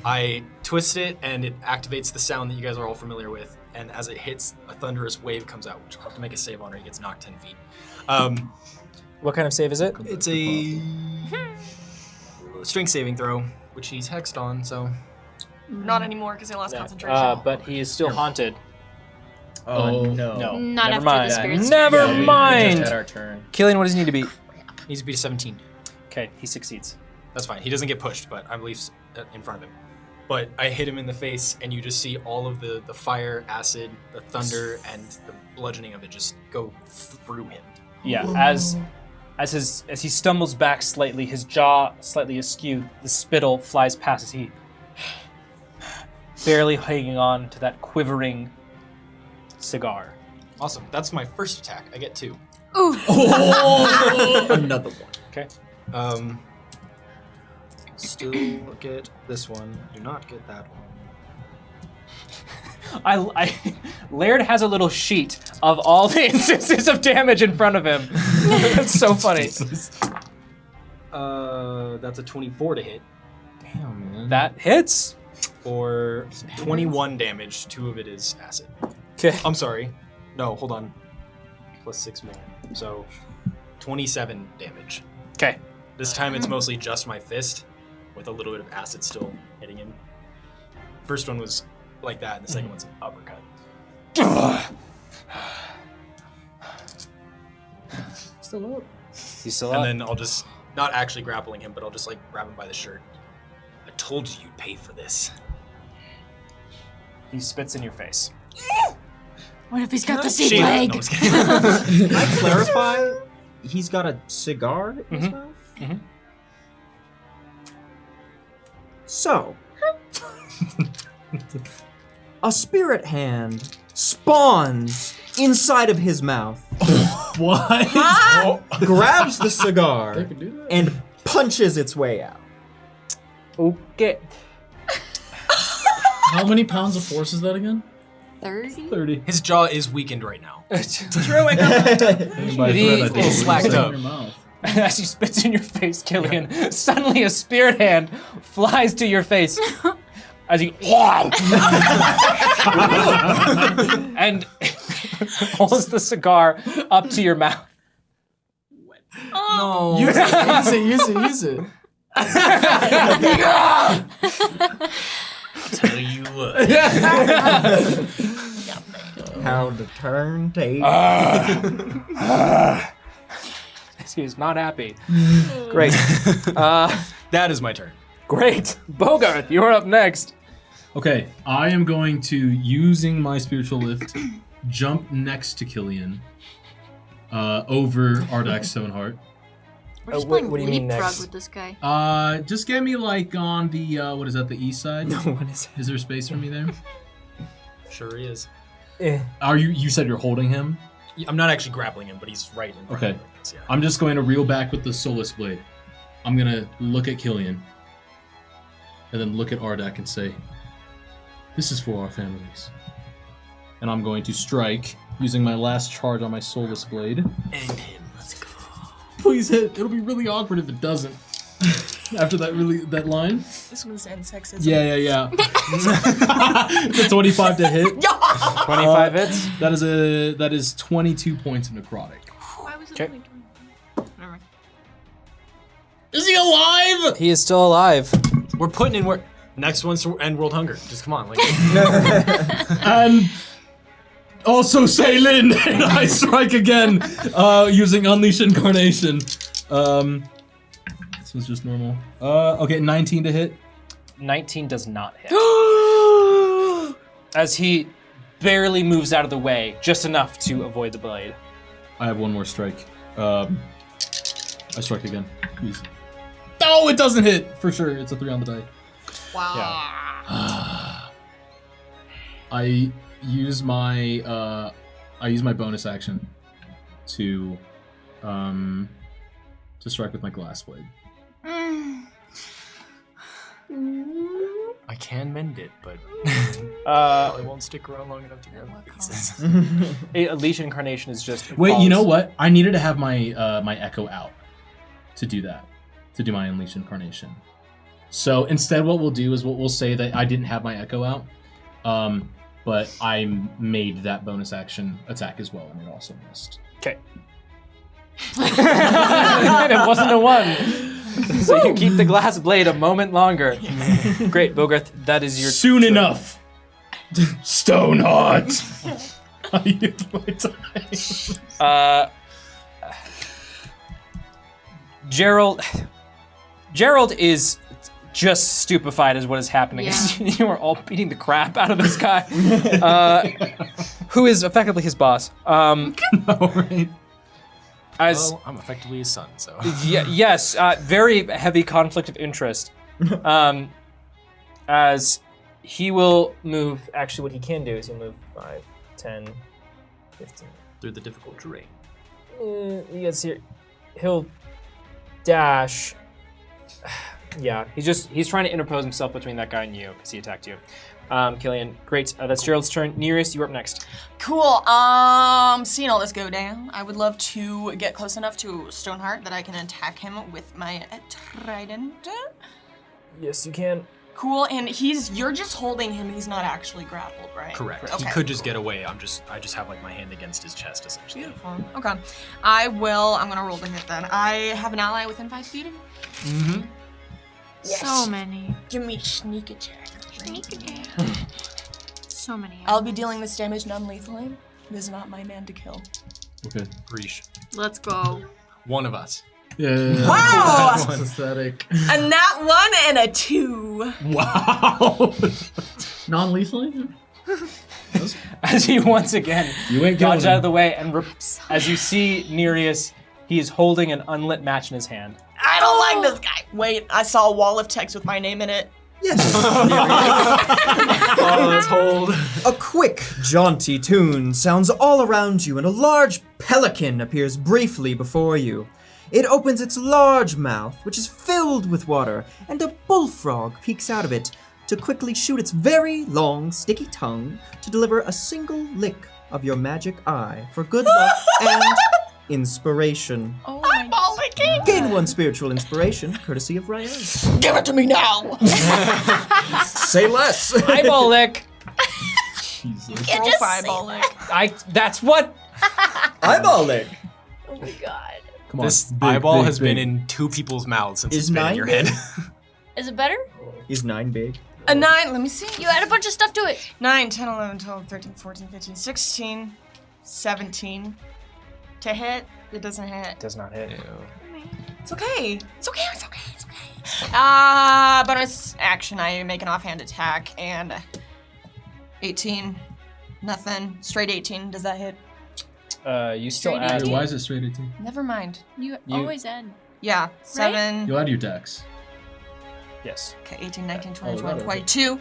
I twist it and it activates the sound that you guys are all familiar with. And as it hits, a thunderous wave comes out, which I'll have to make a save on or he gets knocked 10 feet. What kind of save is it? It's a strength saving throw, which he's hexed on, so... Not anymore because he lost concentration. But he is still haunted. Oh, no. No. Not Never after mind. the spirits. Never Yeah, we mind. just had our turn. Killian, what does he need to beat? Needs to beat a 17. Okay, he succeeds. That's fine. He doesn't get pushed, but I believe in front of him. But I hit him in the face, and you just see all of the fire, acid, the thunder, and the bludgeoning of it just go through him. Yeah, as he stumbles back slightly, his jaw slightly askew, the spittle flies past as he barely hanging on to that quivering cigar. Awesome. That's my first attack. I get 2. Ooh. Another one. Okay. Still get this one. Do not get that one. Laird has a little sheet of all the instances of damage in front of him. That's so funny. That's a 24 to hit. Damn, man. That hits. For 21 damage. 2 of it is acid. Okay. I'm sorry. No, hold on. Plus 6 more. So 27 damage. Okay. This time it's mostly just my fist, with a little bit of acid still hitting him. First one was like that, and the second one's an uppercut. Still up. He's still And up. then I'll just, not actually grappling him, but I'll just like grab him by the shirt. I told you you'd pay for this. He spits in your face. What if he's got the Shame. seed leg? No, I'm just kidding. Can I clarify? He's got a cigar in his mouth? Mhm. So, A spirit hand spawns inside of his mouth, What? grabs the cigar, They can do that. and punches its way out. Okay. How many pounds of force is that again? 30? 30. His jaw is weakened right now. By The- threat, I think it's slacked in up. your mouth. As he spits in your face, Killian, suddenly a spirit hand flies to your face. As he and holds the cigar up to your mouth. No. Use it. Tell you what. How the turntable. He's not happy. Great. That is my turn. Great. Bogart, you're up next. Okay, I am going to, using my spiritual lift, jump next to Killian, over Ardak's Stoneheart. We're just what playing do you mean leapfrog next? with this guy. Just get me like on the, what is that, the east side? No, what is Is there space for me there? Sure he is. You said you're holding him? I'm not actually grappling him, but he's right in front Okay. of me like this, yeah. I'm just going to reel back with the Solus Blade. I'm gonna look at Killian, and then look at Ardak and say, "This is for our families." And I'm going to strike using my last charge on my Solus Blade. End him. Let's go. Please hit. It'll be really awkward if it doesn't. After that line. This one's end sexism. Yeah. It's a 25 to hit. 25 hits. That is 22 points of necrotic. Why was it Okay. only 20? Never mind. Is he alive? He is still alive. We're putting in work. Next one's to end world hunger. Just come on. Like, And also say Lynn, and I strike again using Unleash Incarnation. This was just normal. Okay, 19 to hit. 19 does not hit. As he barely moves out of the way, just enough to avoid the blade. I have one more strike. I strike again. Please. Oh, it doesn't hit for sure. It's a 3 on the die. Wow. I use my bonus action to strike with my glass blade. I can mend it, but Uh, probably won't stick around long enough to get pieces. Unleash Incarnation is just. Wait, you know what? I needed to have my my echo out to do that, to do my Unleash Incarnation. So instead, what we'll do is we'll say that I didn't have my echo out, but I made that bonus action attack as well, and it also missed. Okay. It wasn't a 1. So you keep the glass blade a moment longer. Great, Bogarth, that is your Soon turn. enough, Stoneheart. I used my time. Gerald is just stupefied as what is happening. Yeah. You are all beating the crap out of this guy, who is effectively his boss. Right. As Well, I'm effectively his son, so. yes, very heavy conflict of interest. As he will move. Actually, what he can do is he'll move 5, 10, 15. Through the difficult terrain. He gets here. He'll dash. Yeah, he's trying to interpose himself between that guy and you because he attacked you. Killian, great. That's Gerald's turn. Nearest, you're up next. Cool. Seeing all this go down, I would love to get close enough to Stoneheart that I can attack him with my trident. Yes, you can. Cool. And you're just holding him. He's not actually grappled, right? Correct. Okay. He could just get away. I just have like my hand against his chest essentially. Beautiful. Okay. I'm gonna roll to hit then. I have an ally within 5 feet of me. Mm-hmm. Yes. So many. Give me sneak attack. So many. I'll be dealing this damage non-lethally. It is not my man to kill. Okay. Reesh. Let's go. One of us. Yeah. Wow! That's pathetic. A nat 1 and a 2. Wow. Non-lethally? As he once again You ain't dodges killing out of the way, and as you see Nereus, he is holding an unlit match in his hand. I don't like this guy. Wait, I saw a wall of text with my name in it. Yes. A quick, jaunty tune sounds all around you, and a large pelican appears briefly before you. It opens its large mouth, which is filled with water, and a bullfrog peeks out of it to quickly shoot its very long, sticky tongue to deliver a single lick of your magic eye for good luck and inspiration. Oh my god. Gain 1 spiritual inspiration, courtesy of Ryan. Give it to me now! Say less. Eyeball lick. Jesus. Roll just for eyeball lick. That's what. Eyeball lick. Oh my god. Come on. This big, eyeball big, has been big. in 2 people's mouths since Is it's been in 9 your big? head. Is it better? Is 9 big? A 9, let me see. You add a bunch of stuff to it. 9, 10, 11, 12, 13, 14, 15, 16, 17. To hit, it doesn't hit. Does not hit. It's okay. It's okay. It's okay. It's okay. Bonus action. I make an offhand attack and 18. Nothing. Straight 18. Does that hit? You still Straight add. Wait, why is it straight 18? Never mind. You You- always add. Yeah. 7. You add your dex. Yes. Okay. 18, 19, 20, Oh, 21, right, 22.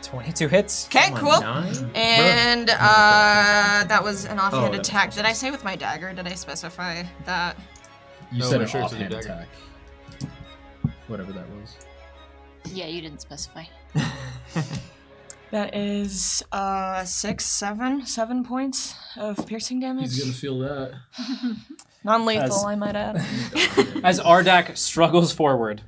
22 hits. Okay. Come Cool. on, 9? And that was an offhand that attack. Did I say with my dagger? Did I specify that? You No, said make an sure it's with offhand your dagger. attack. Whatever that was. Yeah, you didn't specify. That is 6, 7 points of piercing damage. He's gonna feel that. Non-lethal, As- I might add. As Ardak struggles forward.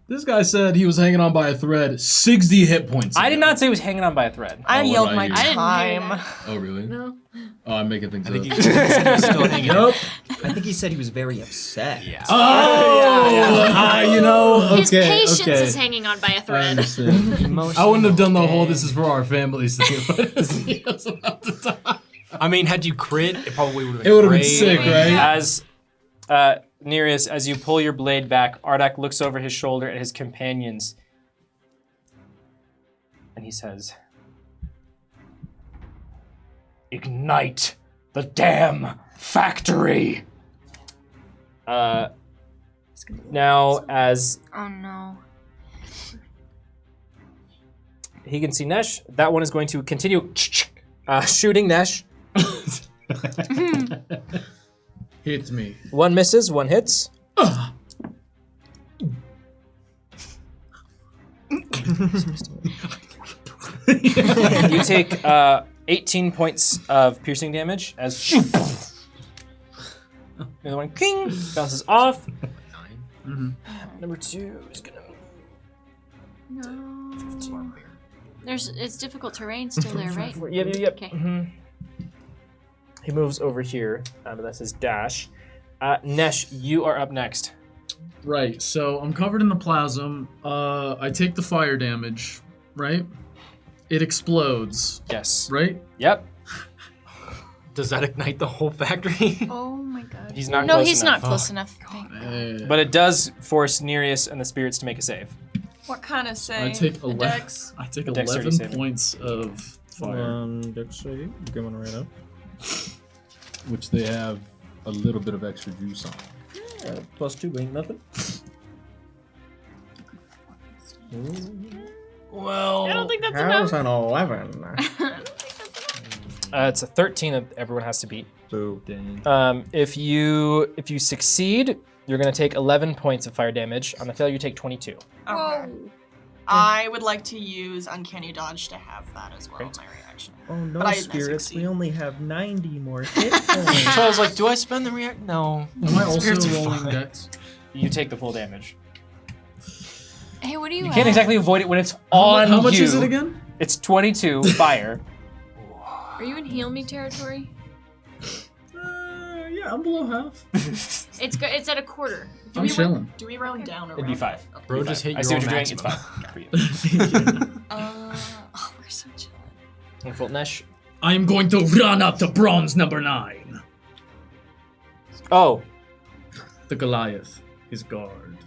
This guy said he was hanging on by a thread. 60 hit points. I did ago. not say he was hanging on by a thread. I Oh, what yelled about my you? I didn't hear time. that. Oh, really? No. Oh, I'm making things I think up. he said he's still hanging. Nope. I think he said he was very upset. Yeah. Oh, you know, okay, His patience okay. is hanging on by a I thread. understand. I wouldn't have done the whole "this is for our families" thing, but he was about to die. I mean, had you crit, it probably would have It been would have been great. sick, right? As Nereus, as you pull your blade back, Ardak looks over his shoulder at his companions. And he says, "Ignite the damn factory!" Now, as Oh no. he can see Nesh, that one is going to continue shooting Nesh. Hit me. One misses, one hits. You take 18 points of piercing damage as the other one king bounces off. 9. Number 2 is gonna No. It's difficult terrain still there, right? Yep. Okay. Mhm. He moves over here, but that's his dash. Nesh, you are up next. Right, so I'm covered in the plasm. I take the fire damage, right? It explodes, Yes. right? Yep. Does that ignite the whole factory? Oh my god. He's not No, close he's enough. not close enough. Thank God. But it does force Nereus and the spirits to make a save. What kind of say? I take A 11. dex? I take Dexterity 11 saving. points of fire. Dex save. Going right up. Which they have a little bit of extra juice on. +2 ain't nothing. Well, I don't think that's how's enough. an 11? It's a 13 that everyone has to beat. Boo. Dang. If you succeed, you're gonna take 11 points of fire damage. On a failure, you take 22. Okay. I would like to use Uncanny Dodge to have that as well in my reaction. Oh no, But I spirits! succeed. We only have 90 more hit So points. I was like, do I spend the react? No. Am I also Spirits are rolling fine. dex? You take the full damage. Hey, what do you You can't add? exactly avoid it when it's on How much you. is it again? It's 22 fire. Are you in heal me territory? Yeah, I'm below half. It's at a quarter. I'm chilling. Do we round down or It'd be round 5. up? Bro, just hit I your see what own you're doing. It's maximum. fine. For you. Oh, we're so chilling. Wonderful. Nesh. I am going to run up to bronze number 9. Oh. The Goliath, his guard.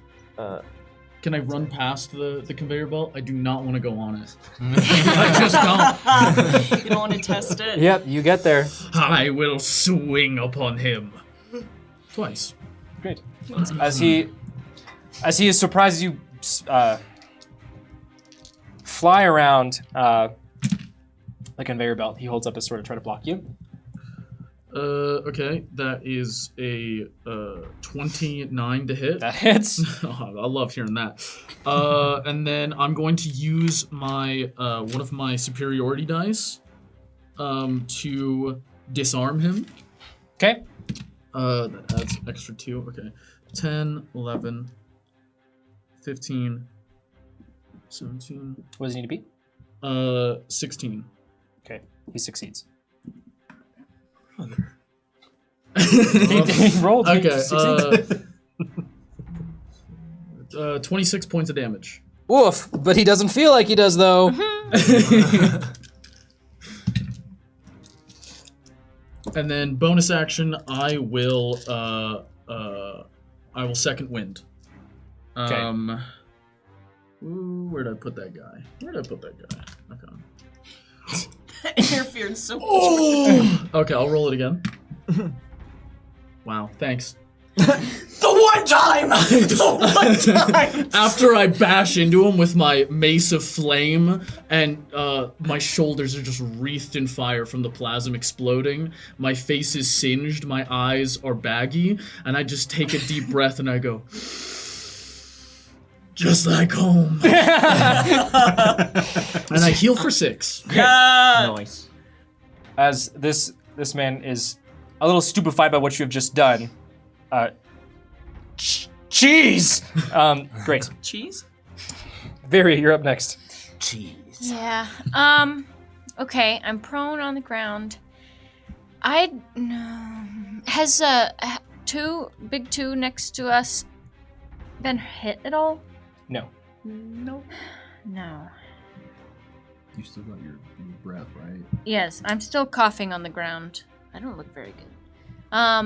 Can I run past the conveyor belt? I do not want to go on it. I just don't. You don't want to test it? Yep, you get there. I will swing upon him. Twice. Great. As he is surprised as you fly around a conveyor belt. He holds up his sword to try to block you. Okay, that is a 29 to hit. That hits. Oh, I love hearing that. And then I'm going to use my one of my superiority dice to disarm him. Okay. That adds extra 2. Okay. 10, 11, 15, 17. What does he need to beat? 16. Okay. He succeeds. he rolled. Okay. 26 points of damage. Woof, but he doesn't feel like he does, though. And then bonus action, I will second wind. Okay. Ooh, where'd I put that guy? Okay. Interfered so much. Okay, I'll roll it again. Wow, thanks. The one time! After I bash into him with my mace of flame, and my shoulders are just wreathed in fire from the plasm exploding, my face is singed, my eyes are baggy, and I just take a deep breath and I go, just like home. And I heal for 6. Nice. As this man is a little stupefied by what you have just done. Cheese! Great. Cheese? Very, you're up next. Jeez. Yeah. Okay, I'm prone on the ground. Has big two next to us been hit at all? No. No. You still got your breath, right? Yes, I'm still coughing on the ground. I don't look very good. I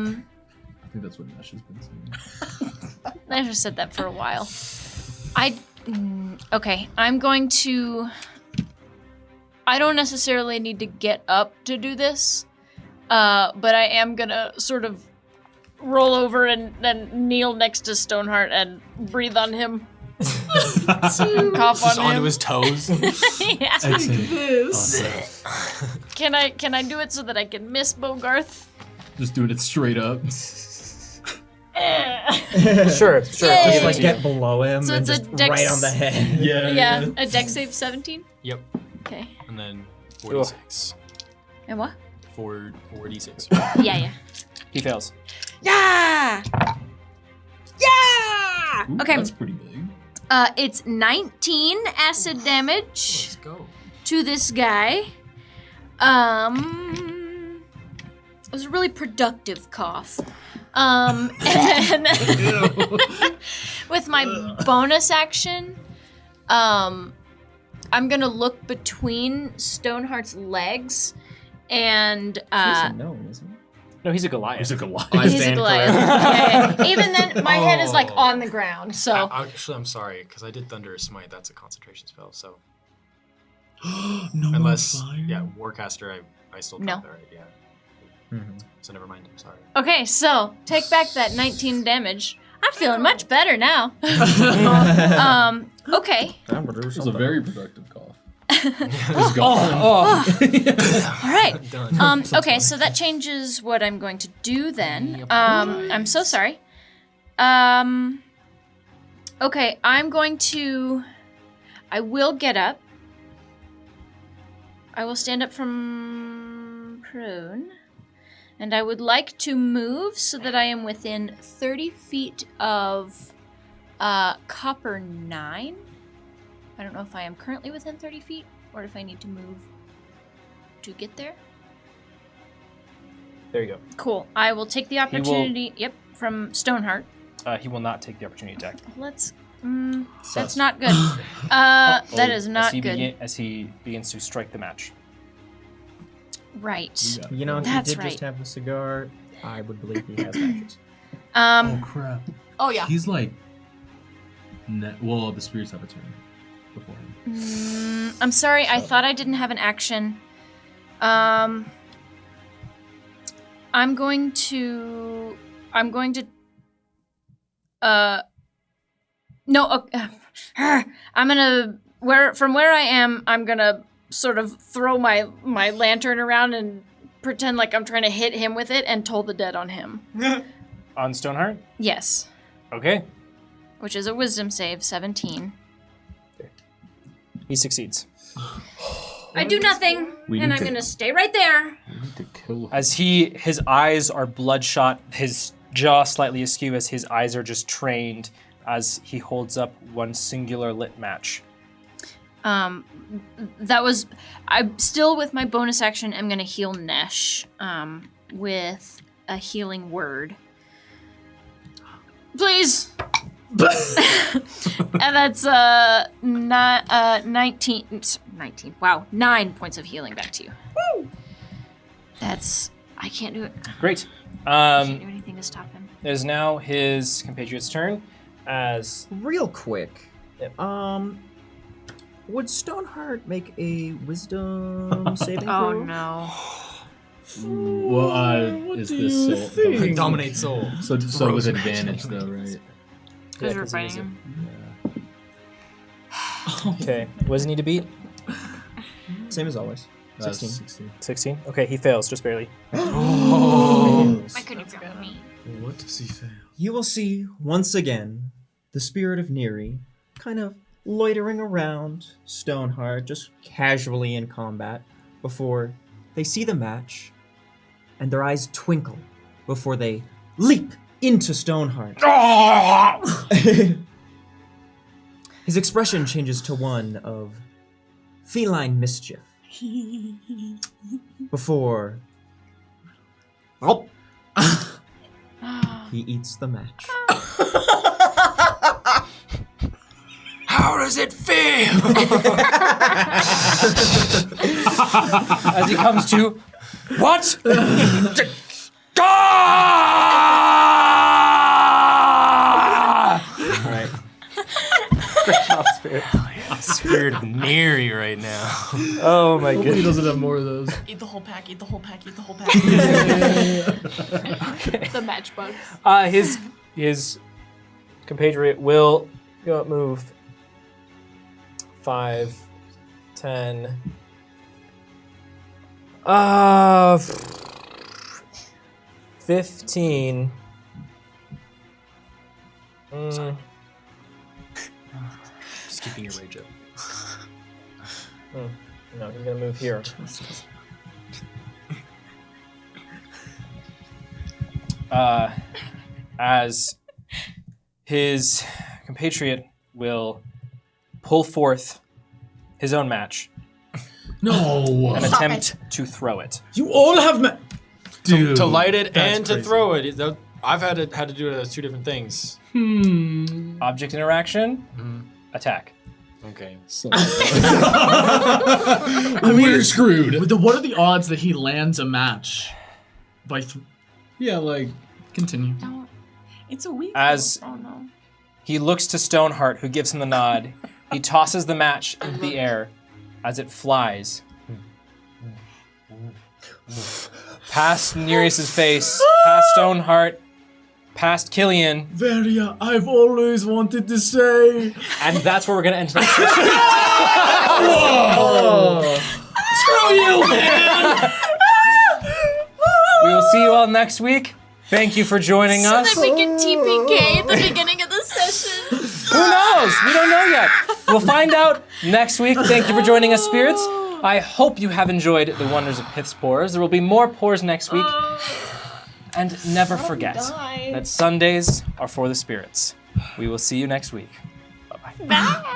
think that's what Nash has been saying. I just said that for a while. Okay, I'm going to... I don't necessarily need to get up to do this, but I am gonna sort of roll over and kneel next to Stoneheart and breathe on him. Cough Just on onto him. his toes. Yeah. This. Can I do it so that I can miss Bogarth? Just doing it straight up. Sure. Yay. Just like get below him So and it's a just dex- right on the head. Yeah, a dex save 17? Yep. Okay. And then 46. And what? 4d6. Yeah. He fails. Yeah! Ooh, Okay. That's pretty big. It's 19 acid damage Let's go. to this guy. It was a really productive cough. And then with my bonus action, I'm gonna look between Stoneheart's legs and He's a gnome, isn't he? No, he's a Goliath. He's a Goliath. I he's a stand Goliath. clear. Yeah. Even then, my head is like Oh. on the ground. So Actually, I'm sorry, because I did Thunder Smite. That's a concentration spell, so... No Unless, more fire? yeah, Warcaster, I still No. count that, right? Yeah. So never mind, I'm sorry. okay, so take back that 19 damage. I'm feeling much better now. Okay. This was a very productive cough. All right. Okay, so that changes what I'm going to do then. I'm so sorry. Okay, I will get up. I will stand up from prone. And I would like to move so that I am within 30 feet of Copper 9. I don't know if I am currently within 30 feet or if I need to move to get there. There you go. Cool. I will take the opportunity. Yep, from Stoneheart. He will not take the opportunity attack. Let's. That's not good. That is not good. As he begins to strike the match. Right. You know, if That's he did right. just have the cigar, I would believe he has matches. Oh crap. Oh yeah. He's like. Well, the spirits have a turn before him. I'm sorry. I thought I didn't have an action. I'm going to. No. I'm gonna from where I am, I'm gonna sort of throw my lantern around and pretend like I'm trying to hit him with it and toll the dead on him. On Stoneheart? Yes, Okay. which is a wisdom save, 17. He succeeds. I do nothing, and I'm gonna stay right there. To kill him. As his eyes are bloodshot, his jaw slightly askew as his eyes are just trained as he holds up one singular lit match. I'm still with my bonus action. I'm gonna heal Nesh with a healing word. Please. And that's 19. Wow, 9 points of healing back to you. Woo! I can't do it. Great. I can't do anything to stop him. It is now his compatriot's turn as Real quick, would Stoneheart make a wisdom saving throw? Oh no. Well, is this soul? Dominate soul. So with advantage though, right? Because we're fighting him. Okay. What does he need to beat? Same as always. 16. 16? Okay, he fails, just barely. I couldn't grab me. What does he fail? You will see once again the spirit of Neri kind of loitering around Stoneheart, just casually in combat, before they see the match, and their eyes twinkle before they leap into Stoneheart. His expression changes to one of feline mischief. Before he eats the match. How does it feel? As he comes to, what? Alright. Great job, Spirit. Spirit of Neri right now. Oh my Hopefully he goodness. doesn't have more of those. Eat the whole pack, eat the whole pack, eat the whole pack. The match bug. His compatriot will move 5, 10. 15. Just keeping your rage up. No, he's gonna move here. As his compatriot will pull forth his own match No. and attempt to throw it. You all have Dude, To light it that's and to crazy. throw it. I've had to do it as two different things. Object interaction, attack. Okay. So, We're screwed. What are the odds that he lands a match? yeah, like Continue. Don't. It's a weak. As Oh no. he looks to Stoneheart, who gives him the nod, he tosses the match into the air as it flies past Nereus's face, past Stoneheart, past Killian, Varia, I've always wanted to say. and that's where we're gonna end next session. Screw you, man! We will see you all next week. Thank you for joining So us. that we can TPK at the beginning of the session. Who knows? We don't know yet. We'll find out next week. Thank you for joining us, spirits. I hope you have enjoyed the wonders of Pith Spores. There will be more pores next week. And never forget that Sundays are for the spirits. We will see you next week. Bye-bye. Bye.